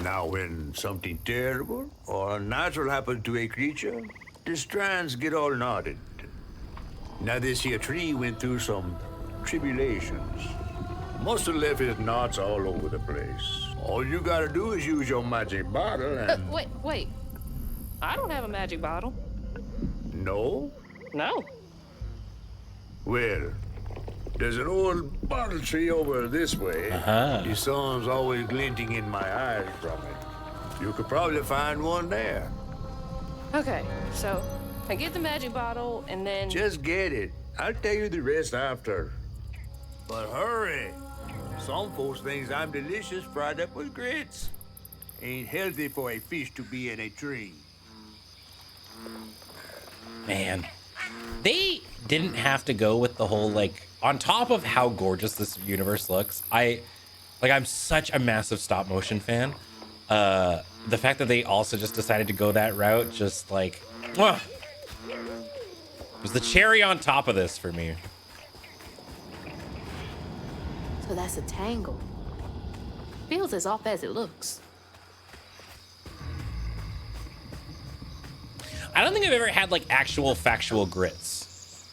Now, when something terrible or unnatural happens to a creature, the strands get all knotted. Now, this here tree went through some tribulations. Must have left his knots all over the place. All you gotta do is use your magic bottle and... Wait. I don't have a magic bottle. No? No. Well, there's an old bottle tree over this way. The sun's always glinting in my eyes from it. You could probably find one there. Okay, so I get the magic bottle and then... Just get it. I'll tell you the rest after. But hurry. Some folks think I'm delicious fried up with grits. Ain't healthy for a fish to be in a tree. Man, they didn't have to go with the whole, like, on top of how gorgeous this universe looks, I'm such a massive stop motion fan. The fact that they also just decided to go that route, just like, was the cherry on top of this for me. So that's a tangle. Feels as off as it looks. I don't think I've ever had like actual factual grits.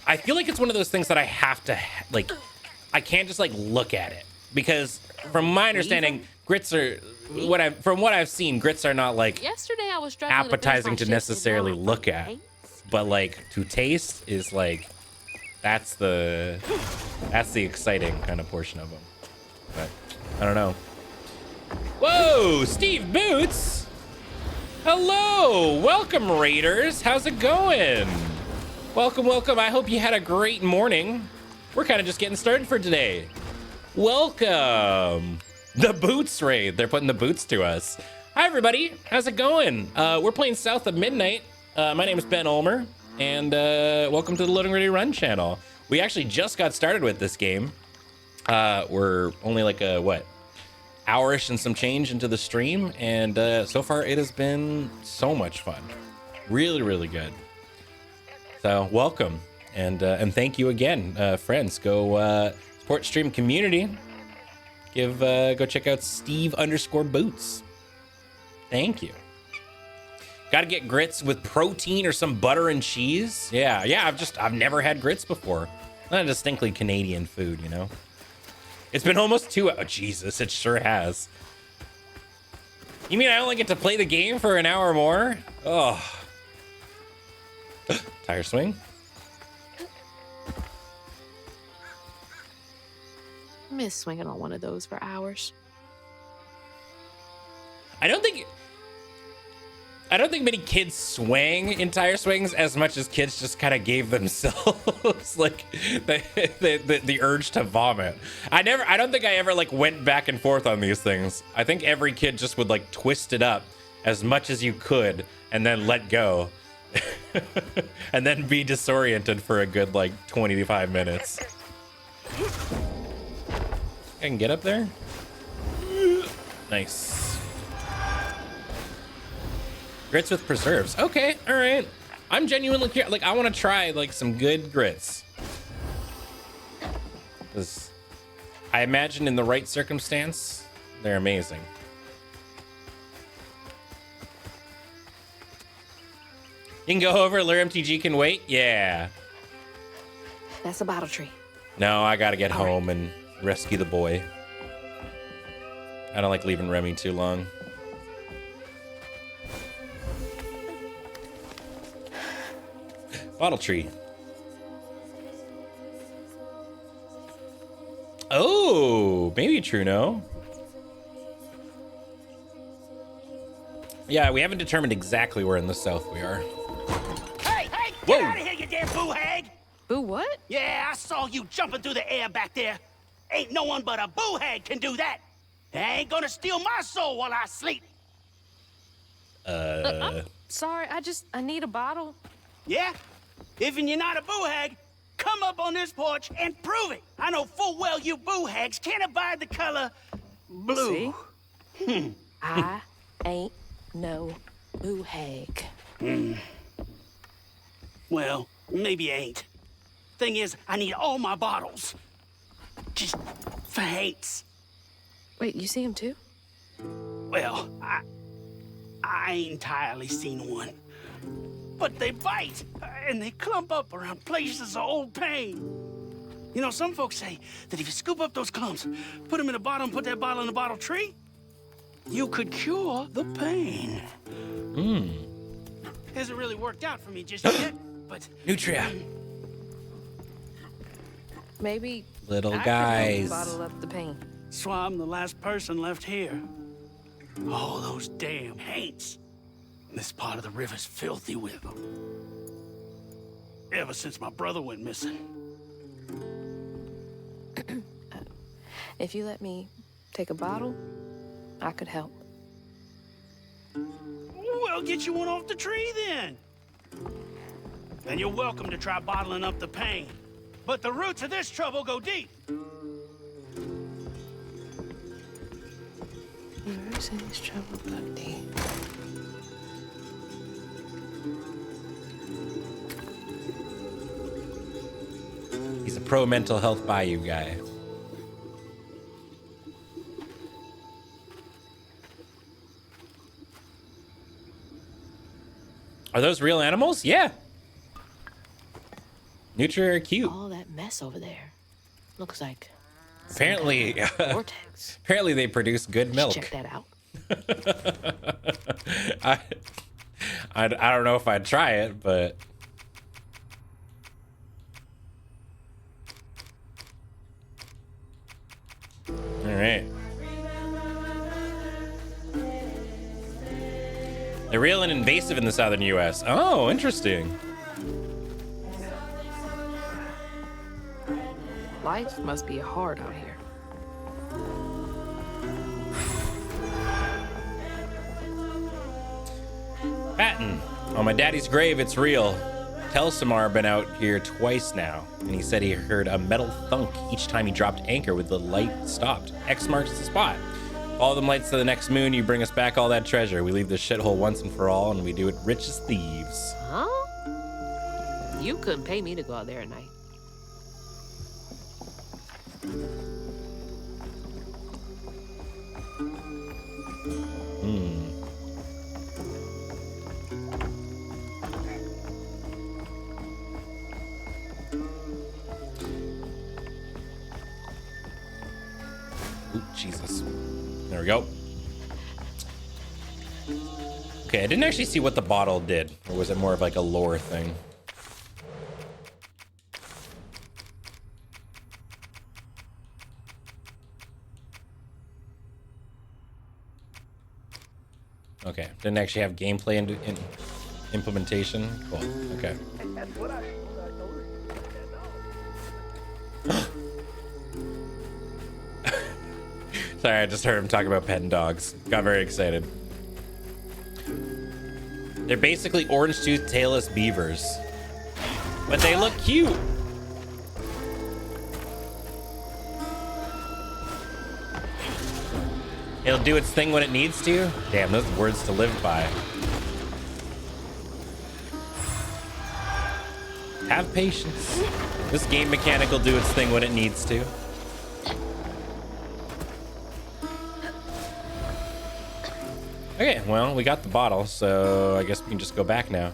I feel like it's one of those things that I have to like, I can't just like look at it, because from my understanding, grits are from what I've seen, grits are not like Yesterday I was struggling appetizing to finish my shit necessarily without look at, taste. but like to taste is like, that's the exciting kind of portion of them. But I don't know. Whoa, Steve Boots. Hello, welcome Raiders. How's it going? Welcome. I hope you had a great morning. We're kind of just getting started for today. Welcome. The Boots raid. They're putting the boots to us. Hi everybody, how's it going? We're playing South of Midnight. My name is Ben Ulmer, and welcome to the Loading Ready Run channel. We actually just got started with this game. We're only like a hour-ish and some change into the stream, and so far it has been so much fun. Really good. So welcome, and thank you again, friends. Go support stream community. Go check out Steve_Boots. Thank you. Got to get grits with protein or some butter and cheese. Yeah. I've never had grits before. Not a distinctly Canadian food, you know. It's been almost 2 hours. Oh, Jesus, it sure has. You mean I only get to play the game for an hour more? Oh. Tire swing. I miss swinging on one of those for hours. I don't think I don't think many kids swang entire swings as much as kids just kind of gave themselves like the urge to vomit. I don't think I ever like went back and forth on these things. I think every kid just would like twist it up as much as you could and then let go. And then be disoriented for a good like 25 minutes. I can get up there. Nice. Grits with preserves. Okay, all right. I'm genuinely curious. Like, I want to try like some good grits. 'Cause I imagine in the right circumstance, they're amazing. You can go over. Lure MTG can wait. Yeah. That's a bottle tree. No, I gotta get home and rescue the boy. I don't like leaving Remy too long. Bottle tree. Oh, maybe true, no? Yeah, we haven't determined exactly where in the south we are. Hey, Whoa. get out of here, you damn boo hag! Boo what? Yeah, I saw you jumping through the air back there. Ain't no one but a boo hag can do that. They ain't gonna steal my soul while I sleep. I'm sorry, I need a bottle. Yeah? Even you're not a boo hag, come up on this porch and prove it. I know full well you boo hags can't abide the color blue. See? I ain't no boo hag. Well, maybe you ain't. Thing is, I need all my bottles. Just for hates. Wait, you see him too? Well, I ain't entirely seen one. But they bite, and they clump up around places of old pain. You know, some folks say that if you scoop up those clumps, put them in a bottle and put that bottle in a bottle tree, you could cure the pain. Hasn't really worked out for me just yet, but... Nutria. Maybe Little I could guys. help bottle up the pain. So I'm the last person left here. All those damn haints. This part of the river's filthy with them. Ever since my brother went missing. If you let me take a bottle, I could help. Well, get you one off the tree then. And you're welcome to try bottling up the pain. But the roots of this trouble go deep. Roots of this trouble go deep. He's a pro mental health Bayou guy. Are those real animals? Yeah. Nutria are cute. All that mess over there looks like Apparently, vortex. apparently they produce good milk. Check that out. I don't know if I'd try it, but all right. They're real and invasive in the southern U.S. Oh, interesting. Life must be hard out here. Patton, on my daddy's grave, it's real. Telsamar been out here twice now, and he said he heard a metal thunk each time he dropped anchor with the light stopped. X marks the spot. Follow them lights to the next moon, you bring us back all that treasure. We leave this shithole once and for all, and we do it rich as thieves. Huh? You couldn't pay me to go out there at night. Ooh, Jesus. There we go. Okay, I didn't actually see what the bottle did, or was it more of like a lore thing? Okay, didn't actually have gameplay in implementation. Cool. Okay. That's what I Sorry, I just heard him talk about petting dogs. Got very excited. They're basically orange-toothed tailless beavers, but they look cute. It'll do its thing when it needs to. Damn, those are words to live by. Have patience. This game mechanic will do its thing when it needs to. Okay, well, we got the bottle, so I guess we can just go back now.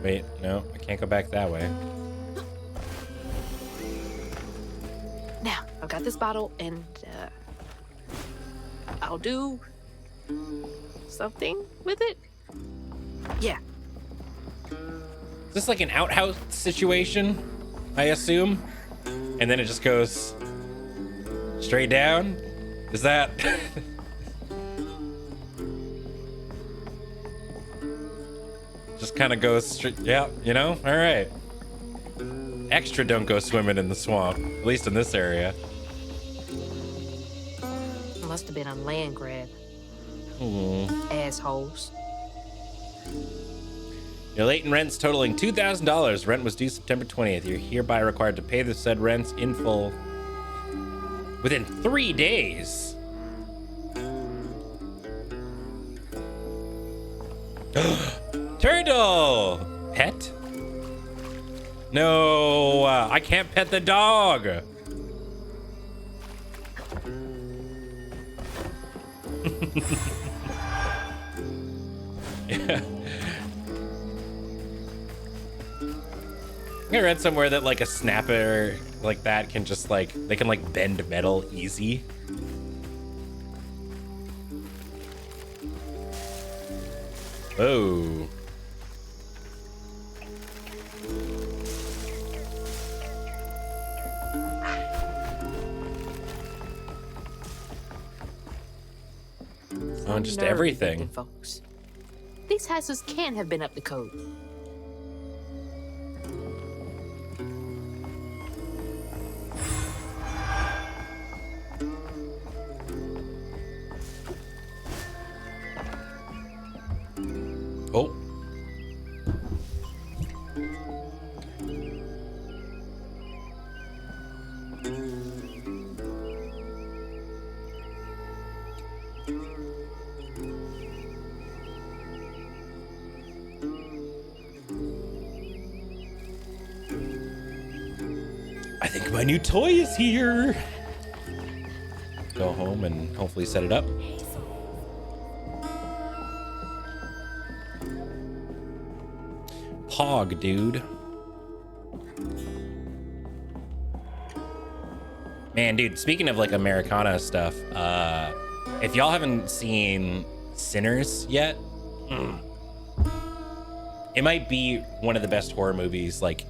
Wait, no, I can't go back that way. Now, I've got this bottle, and I'll do something with it. Yeah. Is this like an outhouse situation, I assume? And then it just goes straight down? Is that... just kind of goes straight... Yeah, you know? All right. Extra don't go swimming in the swamp, at least in this area. Must have been a land grab. Hmm. Assholes. Your latent rents totaling $2,000. Rent was due September 20th. You're hereby required to pay the said rents in full within 3 days. Turtle! Pet? No, I can't pet the dog. Yeah. I read somewhere that like a snapper like that can just like, they can like bend metal easy. Oh. Oh, just Nerve everything. evicting folks. These houses can't have been up to code. Oh. I think my new toy is here. Go home and hopefully set it up. Pog, dude. Man, dude, speaking of like Americana stuff, if y'all haven't seen Sinners yet, it might be one of the best horror movies like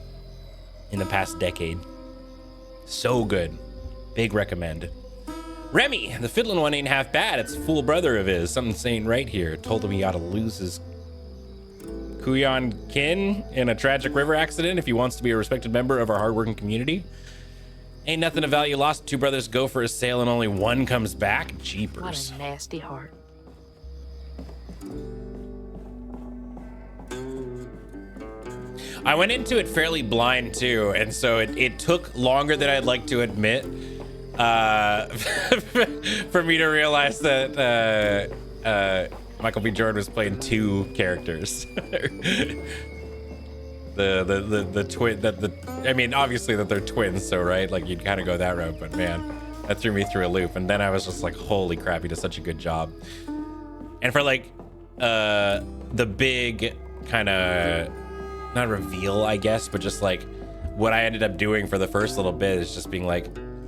in the past decade. So good. Big recommend. Remy, the fiddling one ain't half bad. It's a fool brother of his. Something saying right here. Told him he ought to lose his Kuyan kin in a tragic river accident if he wants to be a respected member of our hardworking community. Ain't nothing of value lost. Two brothers go for a sail and only one comes back. Jeepers. What a nasty heart. I went into it fairly blind too, and so it took longer than I'd like to admit for me to realize that Michael B. Jordan was playing two characters. the twin I mean, obviously that they're twins, so right, like you'd kind of go that route, but man, that threw me through a loop, and then I was just like, holy crap, he does such a good job. And for like the big kind of not reveal, I guess, but just like what I ended up doing for the first little bit is just being like,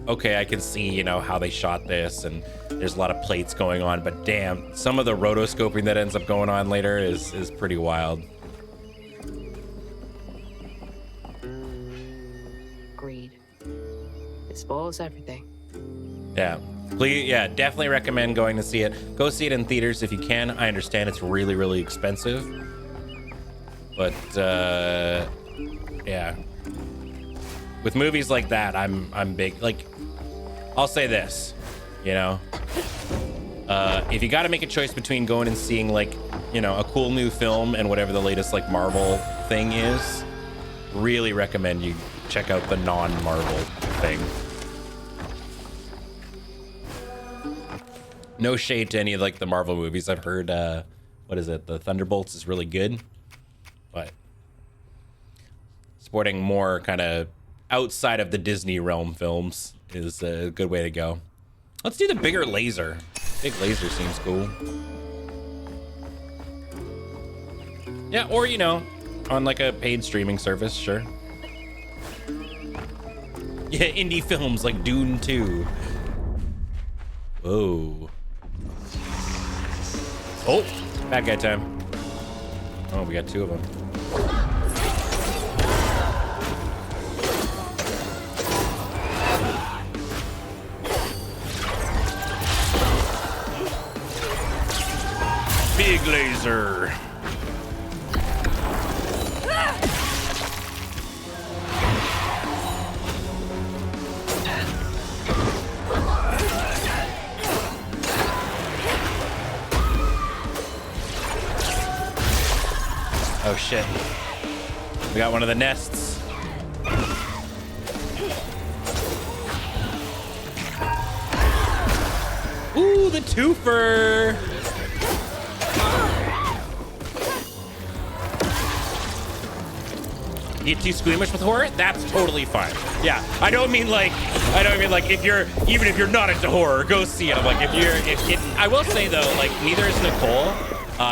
okay, I can see, you know, how they shot this, and there's a lot of plates going on, but damn, some of the rotoscoping that ends up going on later is pretty wild. Greed. It spoils everything. Yeah. Please, yeah, definitely recommend going to see it. Go see it in theaters if you can. I understand it's really, really expensive. But yeah. With movies like that, I'm big. Like, I'll say this, you know. If you got to make a choice between going and seeing, like, you know, a cool new film and whatever the latest, like, Marvel thing is, really recommend you check out the non-Marvel thing. No shade to any of, like, the Marvel movies. I've heard, what is it? The Thunderbolts is really good, but supporting more kind of outside of the Disney realm films is a good way to go. Let's do the bigger laser. Big laser seems cool. Yeah, or, you know, on like a paid streaming service, sure. Yeah, indie films like Dune 2. Whoa. Oh, bad guy time. Oh, we got two of them. Big laser. Oh shit. We got one of the nests. Ooh, the twofer. Get too squeamish with horror? That's totally fine. Yeah, I don't mean like if you're, even if you're not into horror, go see it. I'm like, I will say though, like, neither is Nicole.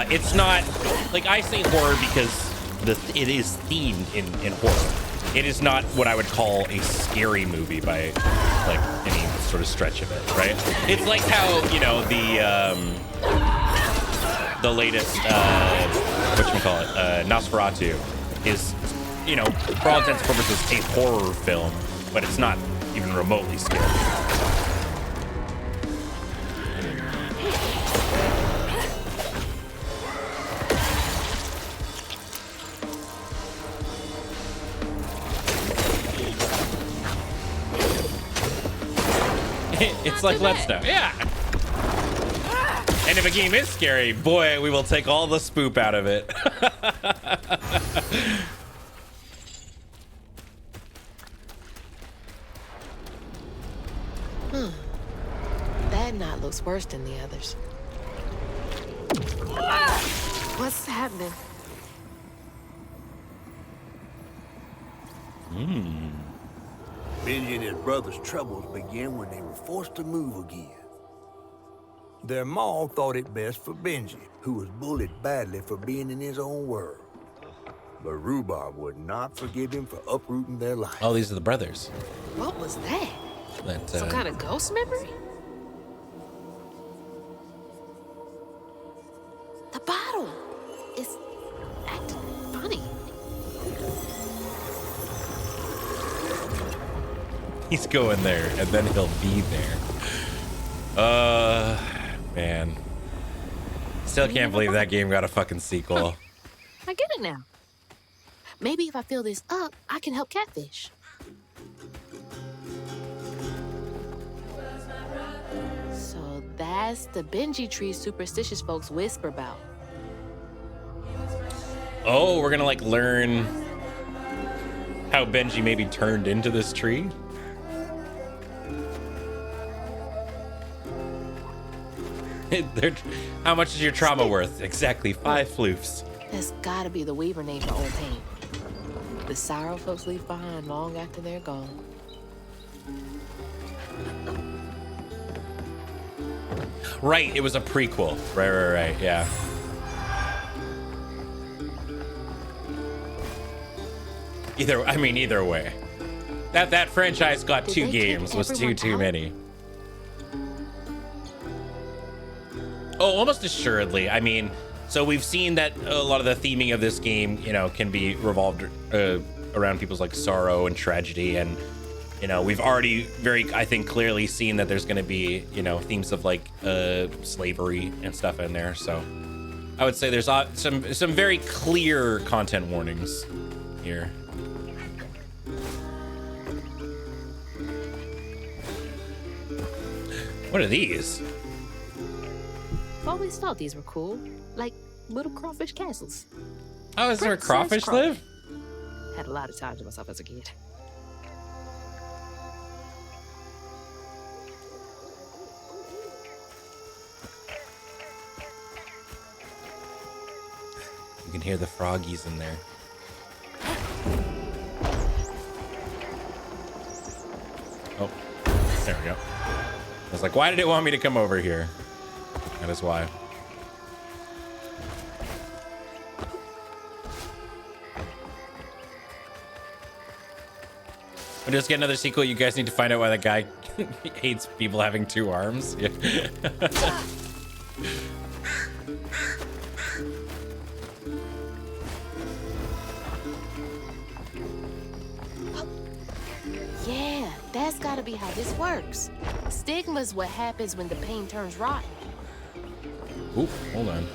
It's not, like, I say horror because it is themed in horror. It is not what I would call a scary movie by, like, any sort of stretch of it, right? It's like how, you know, the latest, whatchamacallit, Nosferatu is, you know, for all intents and purposes, a horror film, but it's not even remotely scary. It's like Let's Know. Yeah. And if a game is scary, boy, we will take all the spoop out of it. That knot looks worse than the others. What's happening? Benji and his brother's troubles began when they were forced to move again. Their mom thought it best for Benji, who was bullied badly for being in his own world. But Rhubarb would not forgive him for uprooting their life. Oh, these are the brothers. What was that? Some kind of ghost memory? The bottle is acting funny. He's going there, and then he'll be there. Man. Still can't believe that game got a fucking sequel. I get it now. Maybe if I fill this up, I can help Catfish. So that's the Benji tree superstitious folks whisper about. Oh, we're gonna, like, learn how Benji maybe turned into this tree? How much is your trauma worth? Exactly 5 floofs. That's gotta be the Weaver name for old pain. The sorrow folks leave behind long after they're gone. Right, it was a prequel. Right, yeah. Either way. That franchise got 2 games was too many. Oh, almost assuredly. I mean, so we've seen that a lot of the theming of this game, you know, can be revolved around people's, like, sorrow and tragedy, and You know, we've already I think, clearly seen that there's going to be, you know, themes of like slavery and stuff in there. So I would say there's some very clear content warnings here. What are these? I've always thought these were cool, like little crawfish castles. Oh, is there a Princess crawfish live? Had a lot of time to myself as a kid. You can hear the froggies in there. Oh, there we go. I was like, why did it want me to come over here? That is why. We'll just get another sequel. You guys need to find out why that guy hates people having 2 arms. Yeah. Yeah, that's gotta be how this works. Stigma's what happens when the pain turns rotten. Oop, hold on.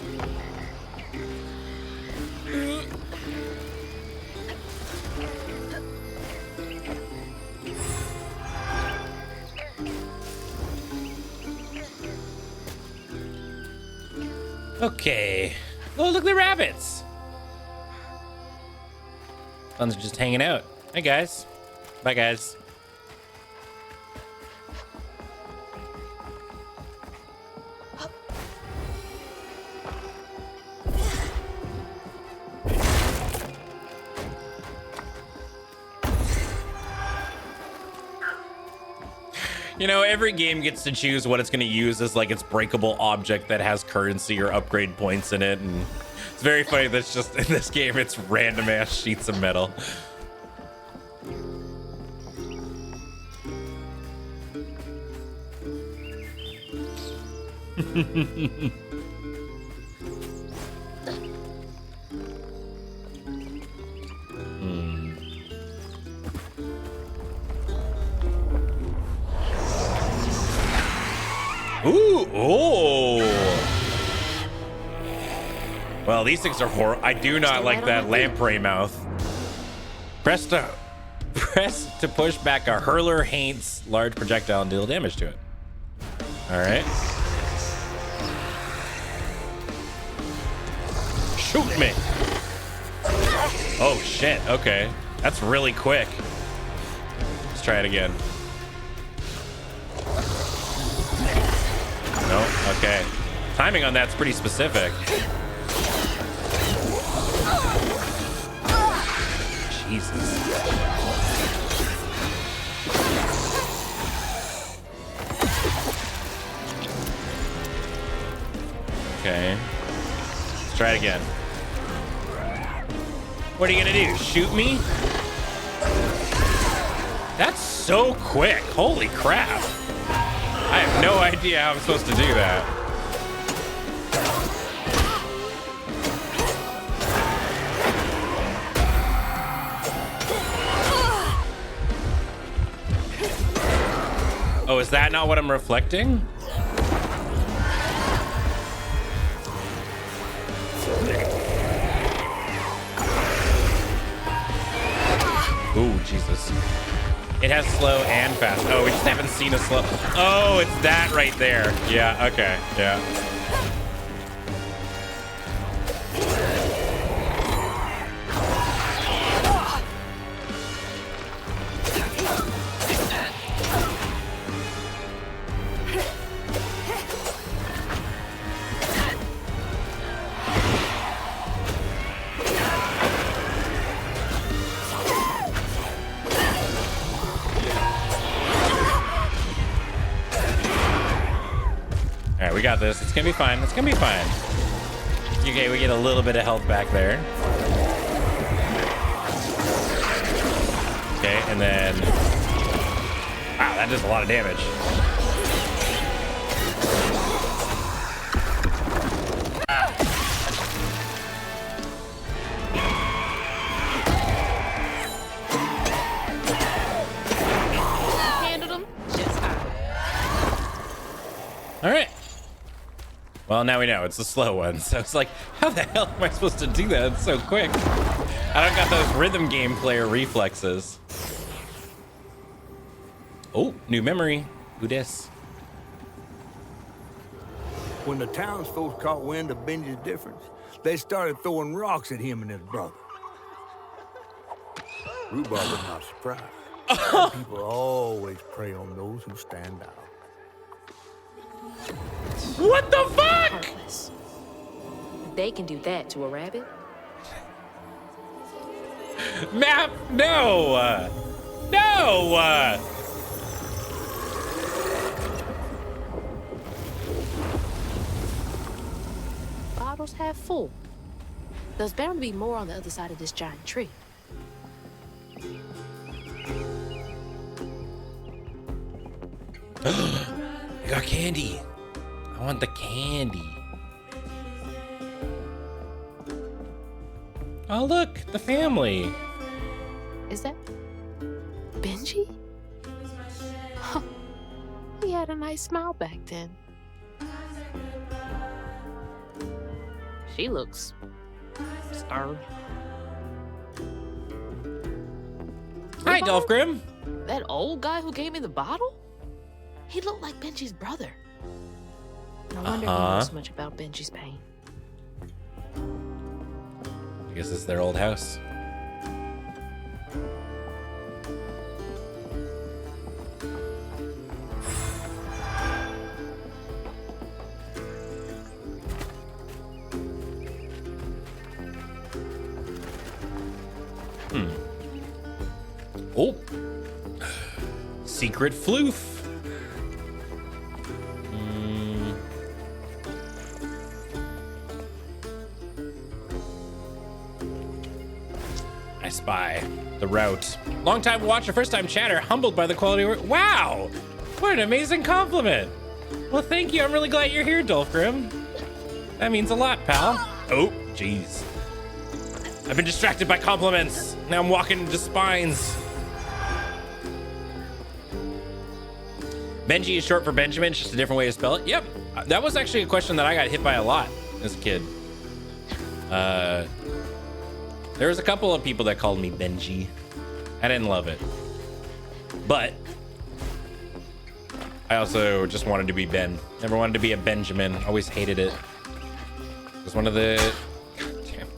Okay. Oh, look at the rabbits. Ones are just hanging out. Hey, guys. Bye, guys. You know, every game gets to choose what it's going to use as like its breakable object that has currency or upgrade points in it, and it's very funny that's just in this game it's random ass sheets of metal. Ooh, oh. Well, these things are horrible. I do not like that lamprey mouth. Press to push back a hurler haints large projectile and deal damage to it. All right. Shoot me. Oh shit. Okay. That's really quick. Let's try it again. No, okay. Timing on that's pretty specific. Jesus. Okay. Let's try it again. What are you gonna do? Shoot me? That's so quick. Holy crap. I have no idea how I'm supposed to do that. Oh, is that not what I'm reflecting? Ooh, Jesus. It has slow and fast. Oh, we just haven't seen a slow. Oh, it's that right there. Yeah, okay, yeah. We got this. It's gonna be fine. It's gonna be fine. Okay, we get a little bit of health back there. Okay, and then... Wow, that does a lot of damage. All right. Well, now we know it's the slow one. So it's like, how the hell am I supposed to do that? It's so quick. I don't got those rhythm game player reflexes. Oh, new memory. Who dis? When the townsfolk caught wind of Benji's difference, they started throwing rocks at him and his brother. Rhubarb was not surprised. People always prey on those who stand out. What the fuck? Heartless. They can do that to a rabbit. Map, no. No. Bottles half full. There's bound to be more on the other side of this giant tree. I got candy. I want the candy. Oh, look, the family. Is that Benji? Huh. He had a nice smile back then. She looks starved. Hi, Dolph Grimm. That old guy who gave me the bottle? He looked like Benji's brother. No wonder he knows so much about Benji's pain. I guess it's their old house. Oh, secret floof. I spy the route. Long time watcher, first time chatter, humbled by the quality of work. Wow, what an amazing compliment. Well, thank you. I'm really glad you're here, Dolph Grimm. That means a lot, pal. Oh, jeez. I've been distracted by compliments. Now I'm walking into spines. Benji is short for Benjamin. It's just a different way to spell it. Yep. That was actually a question that I got hit by a lot as a kid. There was a couple of people that called me Benji. I didn't love it. But I also just wanted to be Ben. Never wanted to be a Benjamin. Always hated it. It was one of the... God damn.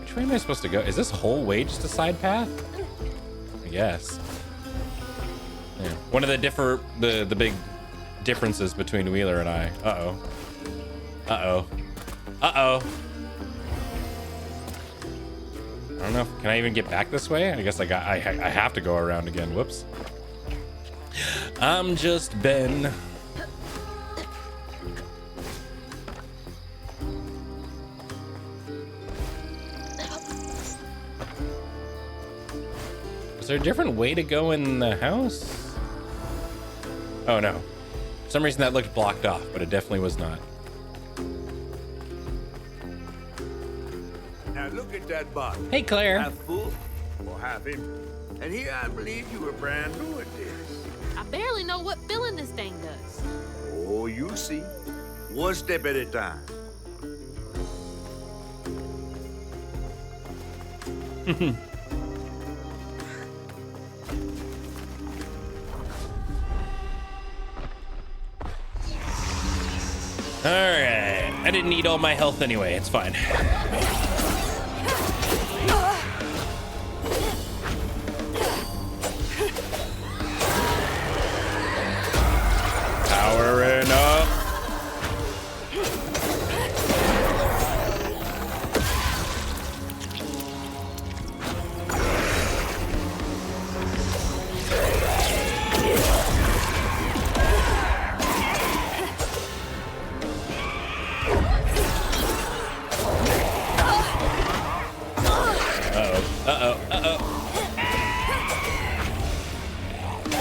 Which way am I supposed to go? Is this whole way just a side path? I guess. Yeah. One of the big differences between Wheeler and I. Uh-oh. Uh-oh. Uh-oh. I don't know. Can I even get back this way? I guess I have to go around again. Whoops. I'm just Ben. Is there a different way to go in the house? Oh no. For some reason that looked blocked off, but it definitely was not. Now look at that bottle. Hey, Claire. Half full or half empty. And here I believe you were brand new at this. I barely know what filling this thing does. Oh, you'll see. One step at a time. All right. I didn't need all my health anyway. It's fine. Powering up.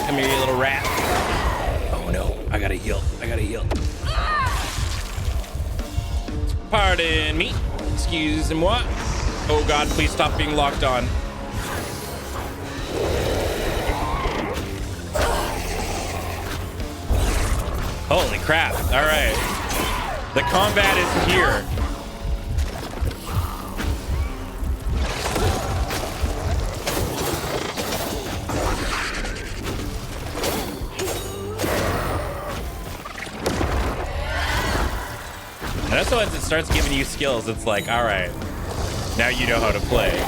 Come here, you little rat. Oh no, I gotta heal. Pardon me. Excuse-moi. Oh god, please stop being locked on. Holy crap. All right. The combat is here. And that's once it starts giving you skills, it's like, all right, now you know how to play.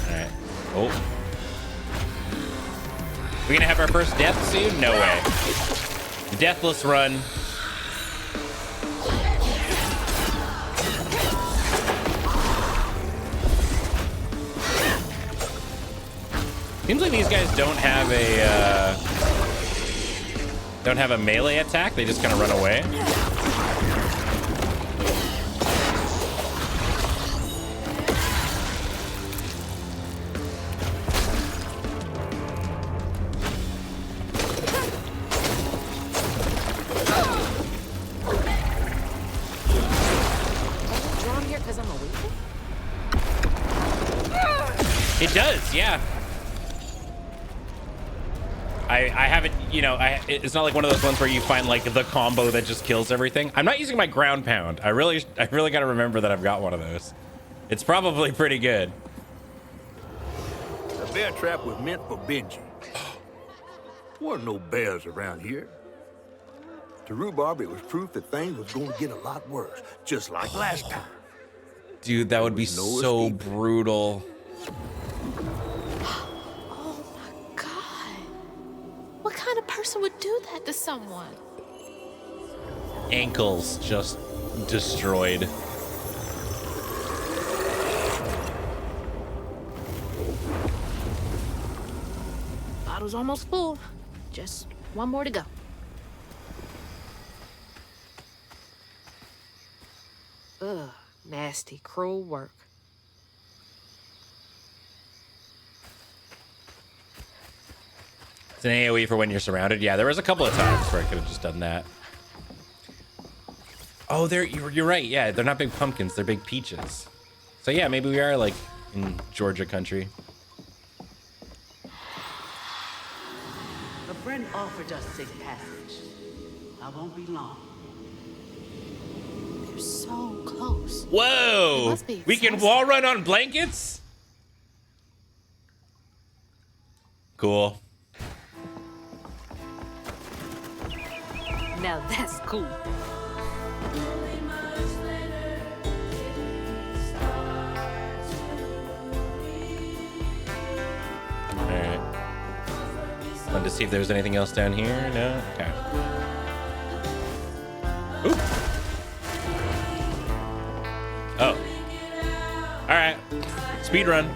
All right. Oh. We gonna have our first death soon? No way. Deathless run. Seems like these guys don't have a melee attack. They just kind of run away. Drawn here because I'm a weakling? It does, yeah. I haven't, you know, it's not like one of those ones where you find like the combo that just kills everything. I'm not using my ground pound. I really got to remember that I've got one of those. It's probably pretty good. The bear trap was meant for Benji. Weren't no bears around here. To Rhubarb, it was proof that things was going to get a lot worse, just like last time. Dude, that would be so brutal. What kind of person would do that to someone? Ankles just destroyed. Bottle's almost full. Just one more to go. Ugh, nasty, cruel work. It's an AoE for when you're surrounded. Yeah, there was a couple of times where I could have just done that. Oh, you're right. Yeah, they're not big pumpkins. They're big peaches. So yeah, maybe we are like in Georgia country. A friend offered us safe passage. I won't be long. They're so close. Whoa! must be We can wall run on blankets? Cool. Now that's cool. Alright. Wanted to see if there was anything else down here. No? Okay. Oop. Oh. Alright. Speed run.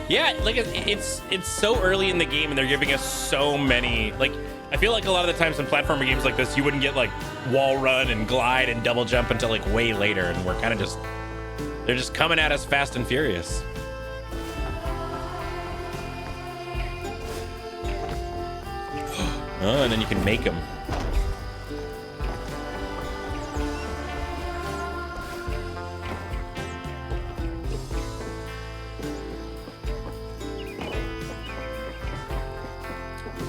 Yeah, like it's so early in the game and they're giving us so many, like, I feel like a lot of the times in platformer games like this, you wouldn't get like wall run and glide and double jump until like way later, and we're kind of just, they're just coming at us fast and furious. Oh, and then you can make them.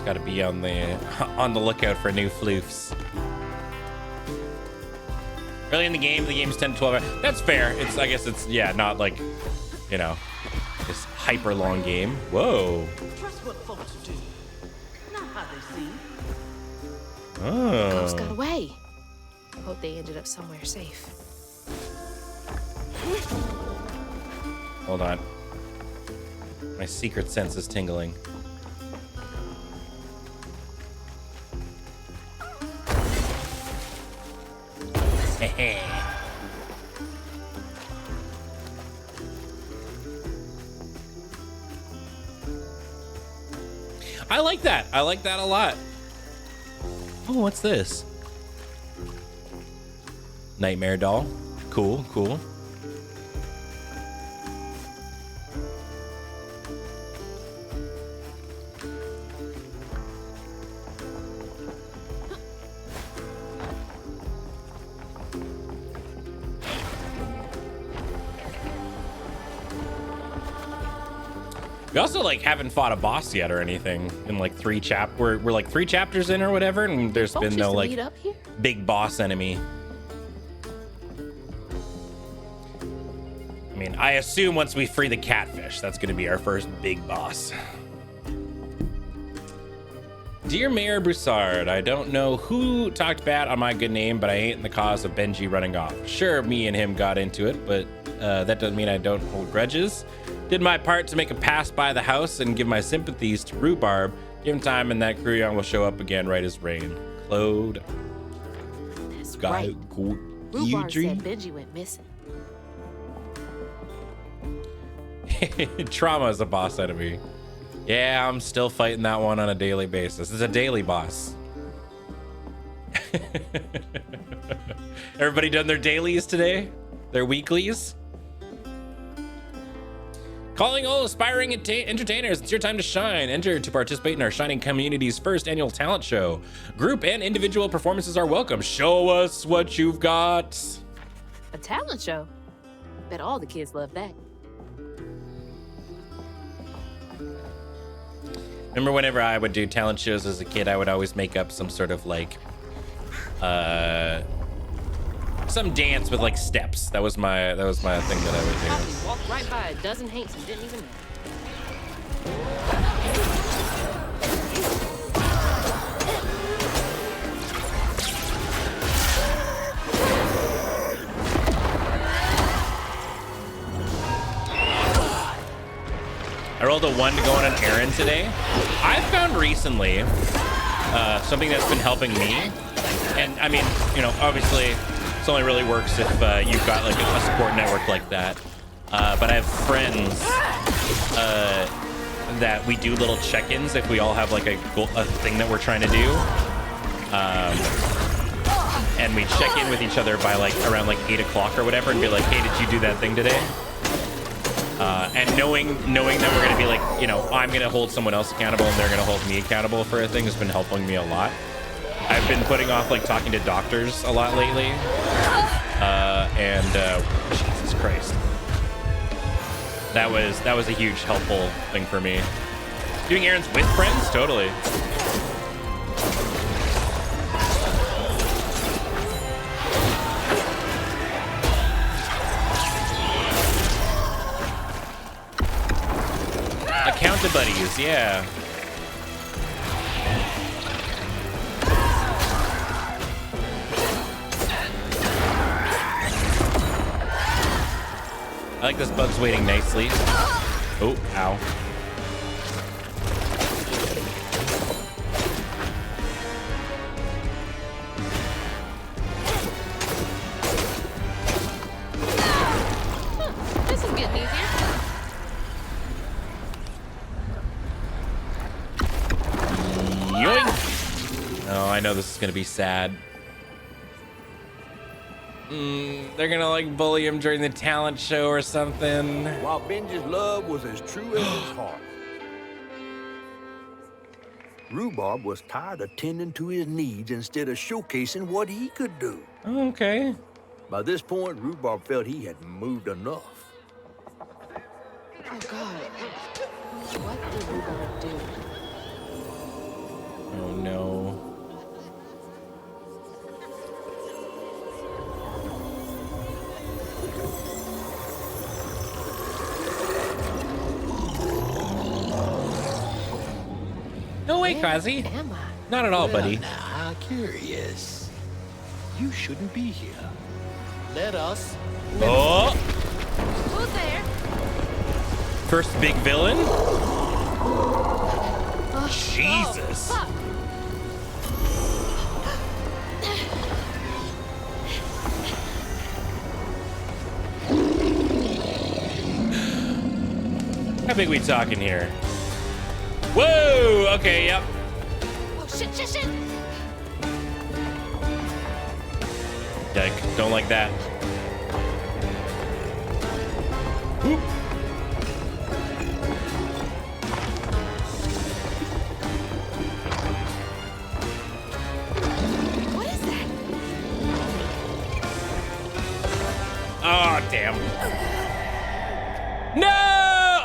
Got to be on the lookout for new floofs. Early in the game's 10 to 12 hours. That's fair. I guess it's, yeah, not like, you know, this hyper long game. Whoa. Trust what folks do, not how they seem. Ghost got Oh. away. Hope they ended up somewhere safe. Hold on. My secret sense is tingling. I like that. I like that a lot. Oh, what's this? Nightmare doll. Cool, cool. We also like haven't fought a boss yet or anything in like we're like 3 chapters in or whatever, and there's Folks been no used to like meet up here? big boss enemy. I mean, I assume once we free the catfish, that's going to be our first big boss. Dear Mayor Broussard, I don't know who talked bad on my good name, but I ain't in the cause of Benji running off. Sure, me and him got into it, but that doesn't mean I don't hold grudges. Did my part to make a pass by the house and give my sympathies to Rhubarb. Give him time and that Crouillon will show up again right as rain. Claude. That's right. Rhubarb said Benji went missing. Trauma is a boss enemy. Yeah, I'm still fighting that one on a daily basis. It's a daily boss. Everybody done their dailies today? Their weeklies? Calling all aspiring entertainers, it's your time to shine. Enter to participate in our Shining Community's first annual talent show. Group and individual performances are welcome. Show us what you've got. A talent show? Bet all the kids love that. Remember whenever I would do talent shows as a kid, I would always make up some sort of like, some dance with like steps. That was my thing that I would do. Probably walked right by a dozen Hanks and didn't even know. I rolled a 1 to go on an errand today. I've found recently something that's been helping me, and I mean, you know, obviously it only really works if you've got like a support network like that. But I have friends that we do little check-ins if we all have like a thing that we're trying to do, and we check in with each other by like around like 8 o'clock or whatever, and be like, "Hey, did you do that thing today?" And knowing that we're gonna be like, you know, I'm gonna hold someone else accountable and they're gonna hold me accountable for a thing has been helping me a lot. I've been putting off like talking to doctors a lot lately, and Jesus Christ, that was a huge helpful thing for me. Doing errands with friends, totally. Accountant buddies, yeah. I like this bug's waiting nicely. Oh, ow. This is getting easier. Yoink! Oh, I know this is gonna be sad. They're gonna like bully him during the talent show or something. While Benji's love was as true as his heart, Rhubarb was tired of tending to his needs instead of showcasing what he could do. Okay. By this point, Rhubarb felt he had moved enough. Oh God. What did Rhubarb do? Oh no. No way, Kazi. Am I? Not at all, buddy. Now, how curious. You shouldn't be here. Let us. Oh! Who's there? First big villain? Oh, Jesus. fuck. How big we talking here? Whoa! Okay, yep. Oh shit! Yike, don't like that. Whoop. What is that? Oh, damn. No!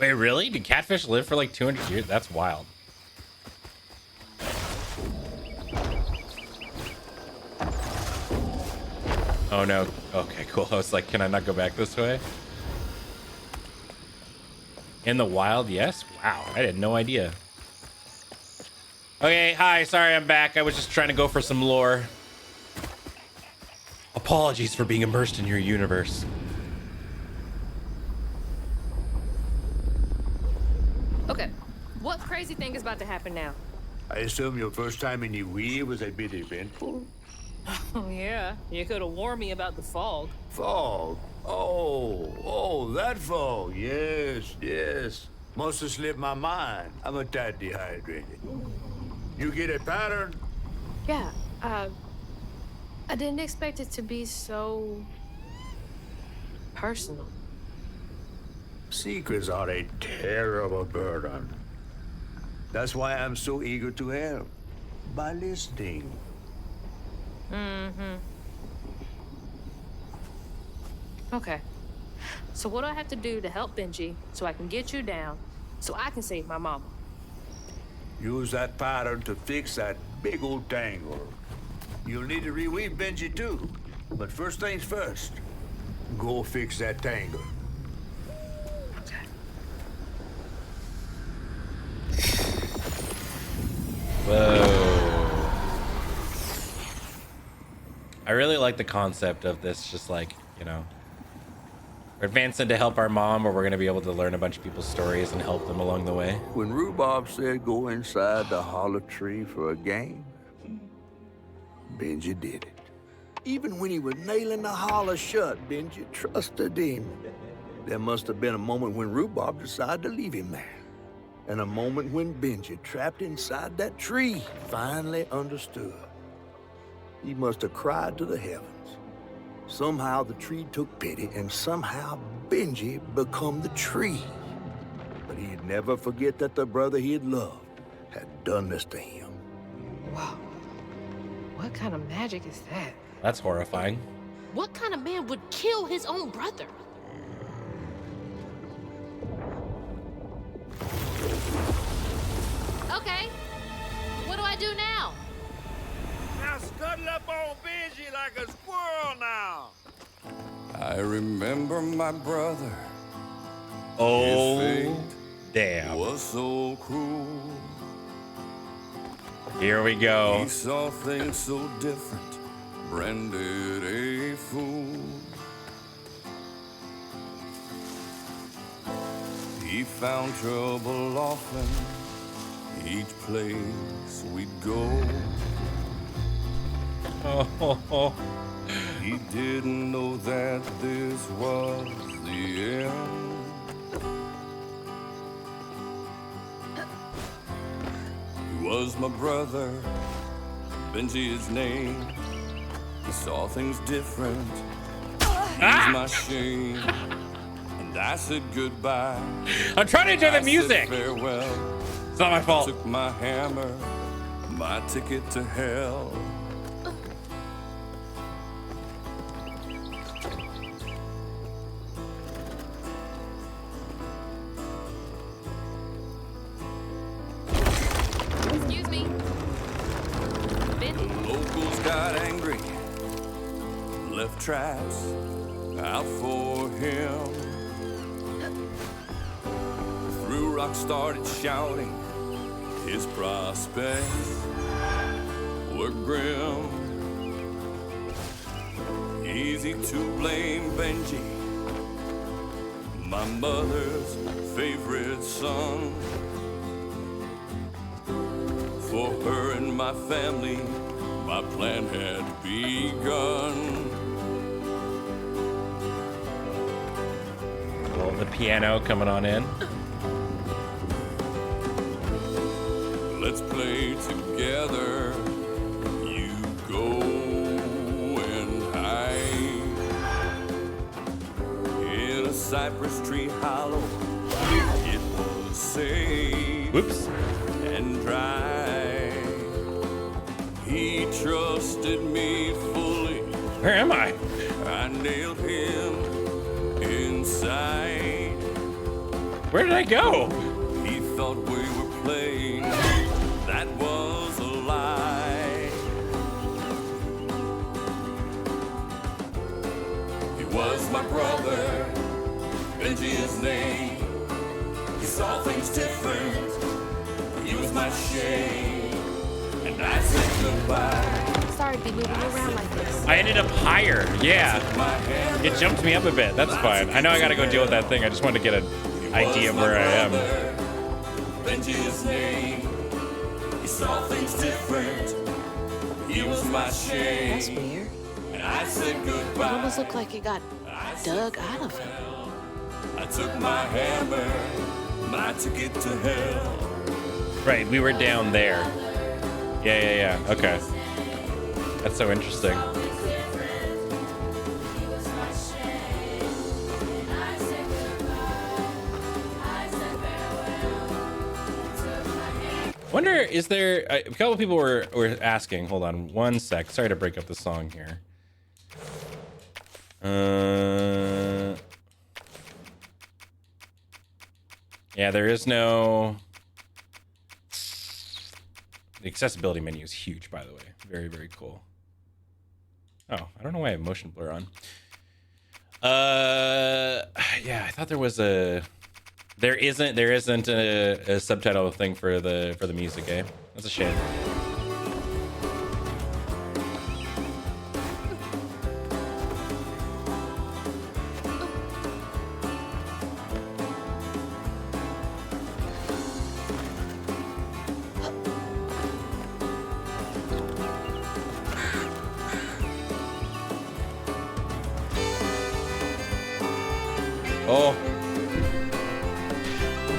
Wait, really? Did catfish live for like 200 years? That's wild. Oh no. Okay, cool. I was like, can I not go back this way? In the wild, yes? Wow, I had no idea. Okay, hi, sorry I'm back. I was just trying to go for some lore. Apologies for being immersed in your universe. Okay, what crazy thing is about to happen now? I assume your first time in the wheel was a bit eventful? Oh, yeah. You could have warned me about the fog. Fog? Oh, that fog. Yes, yes. Must have slipped my mind. I'm a tad dehydrated. You get a pattern? Yeah, I didn't expect it to be so personal. Secrets are a terrible burden. That's why I'm so eager to help. By listening. Mm-hmm. Okay. So what do I have to do to help Benji so I can get you down so I can save my mama? Use that pattern to fix that big old tangle. You'll need to reweave Benji too. But first things first, go fix that tangle. Whoa. I really like the concept of this, just like, you know, we're advancing to help our mom, or we're going to be able to learn a bunch of people's stories and help them along the way. When Rhubarb said go inside the hollow tree for a game, Benji did it. Even when he was nailing the hollow shut, Benji trusted him. There must have been a moment when Rhubarb decided to leave him there. And a moment when Benji, trapped inside that tree, finally understood. He must have cried to the heavens. Somehow the tree took pity, and somehow Benji become the tree. But he'd never forget that the brother he'd loved had done this to him. Wow. What kind of magic is that? That's horrifying. What kind of man would kill his own brother? Okay. What do I do now? Now scuttle up on Benji like a squirrel now. I remember my brother. Oh, His fate damn. Was so cruel. Here we go. He saw things so different, branded a fool. He found trouble often, each place we'd go. Oh. He didn't know that this was the end. He was my brother, Benji his name. He saw things different. He's my shame. And I said goodbye. I'm trying to enjoy the music. Farewell. It's not my fault. Took my hammer, my ticket to hell. Excuse me. The locals got angry, left traps out for him. Threw rocks, started shouting. His prospects were grim. Easy to blame Benji, my mother's favorite son. For her and my family, my plan had begun. Well, the piano coming on in. Let's play together. You go and hide in a cypress tree hollow. It was safe. Whoops. And dry. He trusted me fully. Where am I? I nailed him inside. Where did I go? He thought we were playing. That was a lie. He was my brother, Benji his name. He saw things different. He was my shame. And I said goodbye. Sorry to be moving you around like this. I ended up higher. Yeah. It jumped me up a bit. That's fine. I know I gotta go deal with that thing. I just wanted to get an idea of where I am. Benji his name. He saw things different. He was my shame. That's weird. And I said It goodbye. almost looked like it got dug out of him. I took my hammer, my ticket to hell. Right, we were down there. Yeah. Okay. That's so interesting. Wonder, is there a couple people were asking? Hold on one sec. Sorry to break up the song here. Yeah, there is no. The accessibility menu is huge, by the way. Very, very cool. Oh, I don't know why I have motion blur on. Yeah, I thought there was a. There isn't a subtitle thing for the music, eh? That's a shame. Oh.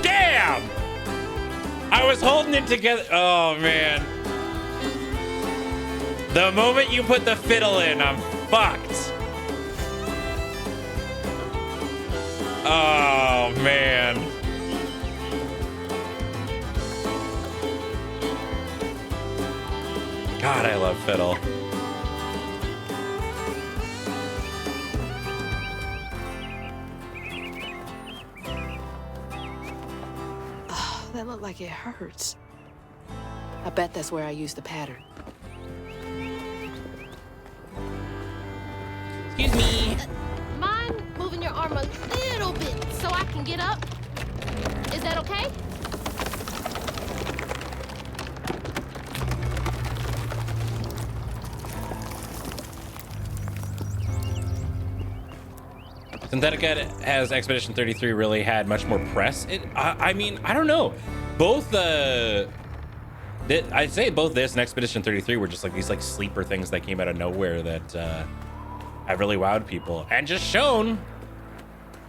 Damn! I was holding it together. Oh, man. The moment you put the fiddle in, I'm fucked. Oh, man. God, I love fiddle. That looked like it hurts. I bet that's where I used the pattern. Excuse me. Mind moving your arm a little bit so I can get up? Is that okay? Synthetica has Expedition 33 really had much more press. I mean, I don't know. Both I'd say both this and Expedition 33 were just like these like sleeper things that came out of nowhere that have really wowed people and just shown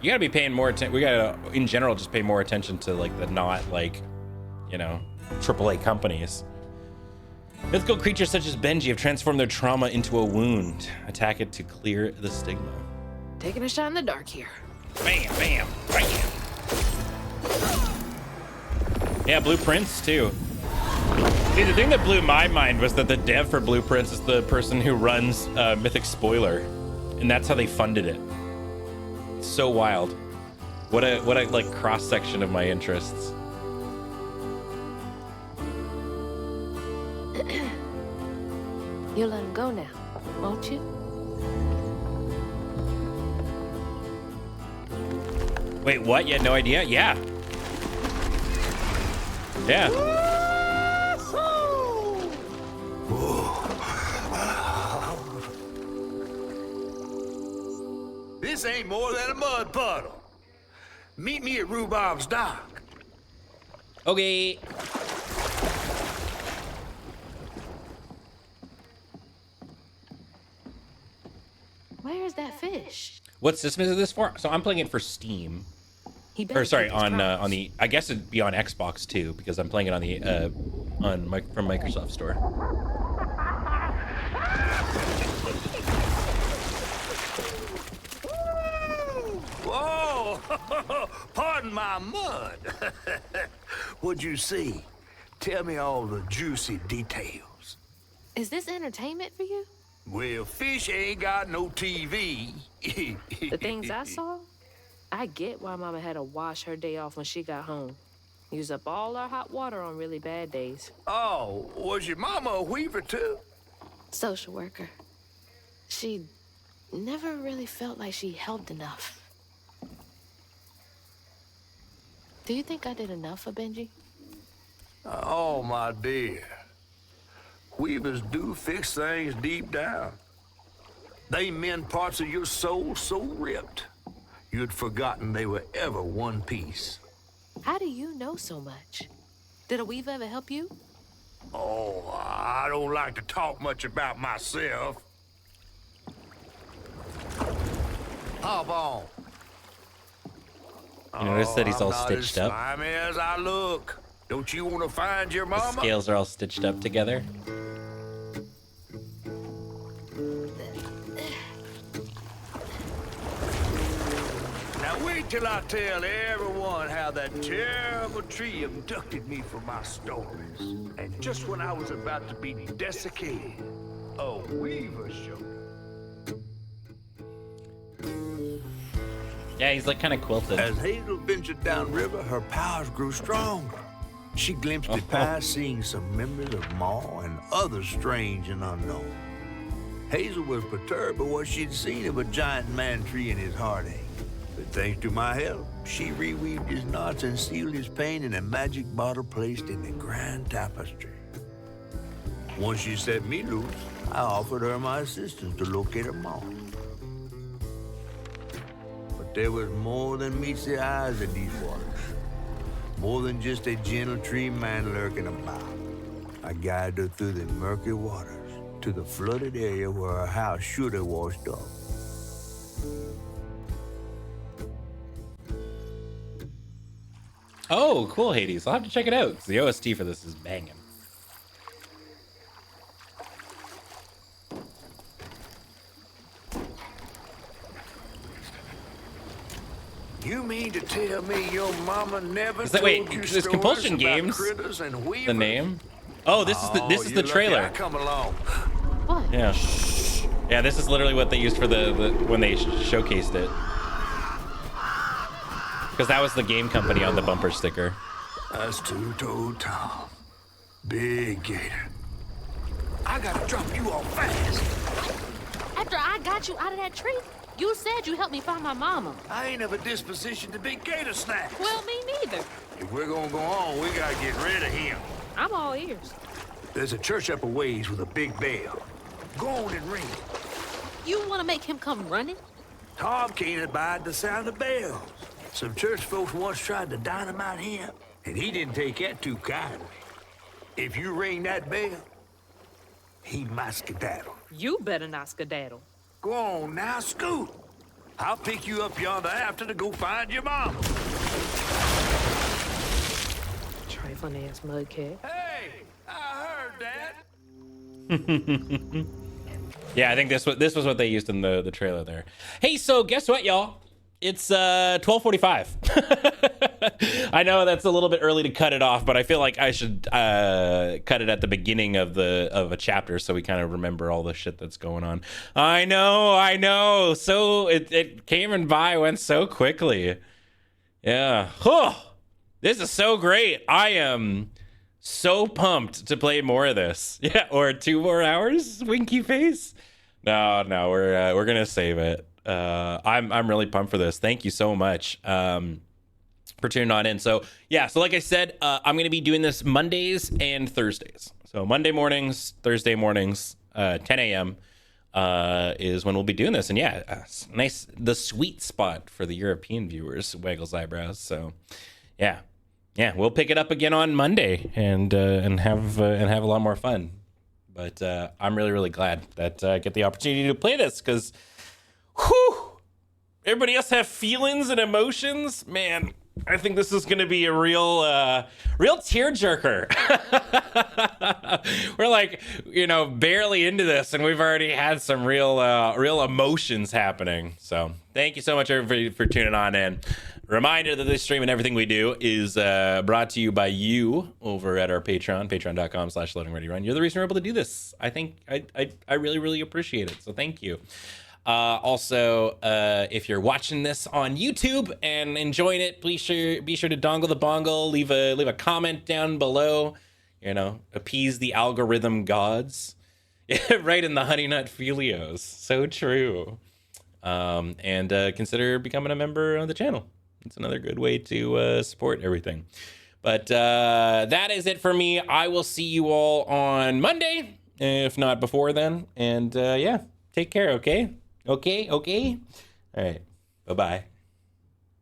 you gotta be paying more attention. We gotta, in general, just pay more attention to like the not like, you know, AAA companies. Mythical creatures such as Benji have transformed their trauma into a wound. Attack it to clear the stigma. Taking a shot in the dark here. Bam, bam, bam. Yeah, Blueprints too. See, the thing that blew my mind was that the dev for Blueprints is the person who runs Mythic Spoiler, and that's how they funded it. It's so wild. What a like cross section of my interests. You'll let him go now, won't you? Wait, what? You had no idea? Yeah. Yeah. This ain't more than a mud puddle. Meet me at Rhubarb's dock. Okay. Where's that fish? What system is this for? So I'm playing it for Steam. Or sorry, on the, I guess it'd be on Xbox too, because I'm playing it on the from Microsoft Store. Whoa! Pardon my mud. What'd you see? Tell me all the juicy details. Is this entertainment for you? Well, fish ain't got no TV. The things I saw? I get why Mama had to wash her day off when she got home. Use up all our hot water on really bad days. Oh, was your mama a weaver too? Social worker. She never really felt like she helped enough. Do you think I did enough for Benji? Oh, my dear. Weavers do fix things deep down. They mend parts of your soul so ripped, you'd forgotten they were ever one piece. How do you know so much? Did a weaver ever help you? Oh, I don't like to talk much about myself. Hop on. You notice that he's all I'm not stitched as up? slimy as I look. Don't you want to find your The mama? scales are all stitched up together. Now wait till I tell everyone how that terrible tree abducted me for my stories. And just when I was about to be desiccated, a weaver showed up. Yeah, he's like kind of quilted. As Hazel ventured downriver, her powers grew stronger. She glimpsed it past, seeing some memories of Ma and others strange and unknown. Hazel was perturbed by what she'd seen of a giant man tree in his heartache. But thanks to my help, she reweaved his knots and sealed his pain in a magic bottle placed in the grand tapestry. Once she set me loose, I offered her my assistance to locate her Ma. But there was more than meets the eyes in these waters. More than just a gentle tree man lurking about. I guided her through the murky waters to the flooded area where her house should have washed up. Oh, cool, Hades. I'll have to check it out, 'cause the OST for this is banging. You mean to tell me your mama never Is that, told wait, you is stories Compulsion about Games critters and weavers? the name? Oh, this is the you're the lucky trailer. I come along. What? Yeah. Yeah, this is literally what they used for the when they showcased it. Because that was the game company on the bumper sticker. That's two-toed Tom. Big gator. I gotta drop you off fast. After I got you out of that tree, you said you helped me find my mama. I ain't of a disposition to be gator snacks. Well, me neither. If we're gonna go on, we gotta get rid of him. I'm all ears. There's a church up a ways with a big bell. Go on and ring it. You want to make him come running? Tom can't abide the sound of bells. Some church folks once tried to dynamite him, and he didn't take that too kindly. If you ring that bell, he might skedaddle. You better not skedaddle. Go on now, scoot. I'll pick you up yonder after to go find your mom. Trifling ass mudcat. Hey, I heard that. Yeah, I think this was what they used in the trailer there. Hey, so guess what, y'all? It's 12:45. I know that's a little bit early to cut it off, but I feel like I should cut it at the beginning of a chapter so we kind of remember all the shit that's going on. I know. So it came and went so quickly. Yeah. This is so great. I am so pumped to play more of this. Yeah, or 2 more hours, winky face. No, we're gonna save it. I'm really pumped for this. Thank you so much for tuning on in. So yeah, so like I said, I'm gonna be doing this Mondays and Thursdays. So Monday mornings, Thursday mornings, 10 a.m. Is when we'll be doing this. And yeah, nice, the sweet spot for the European viewers waggles eyebrows. So yeah, we'll pick it up again on Monday and have a lot more fun. But I'm really glad that I get the opportunity to play this because, whew, everybody else have feelings and emotions. Man, I think this is going to be a real tearjerker. We're like, barely into this, and we've already had some real emotions happening. So thank you so much, everybody, for tuning on in. Reminder that this stream and everything we do is brought to you by you over at our Patreon, patreon.com/loadingreadyrun. You're the reason we're able to do this. I think I really appreciate it. So thank you. Also, if you're watching this on YouTube and enjoying it, be sure to dongle the bongle, leave a comment down below, you know, appease the algorithm gods. Right in the Honey Nut Felios. So true. And consider becoming a member of the channel. It's another good way to support everything. But that is it for me. I will see you all on Monday, if not before then. And yeah, take care, okay? Okay? All right. Bye-bye.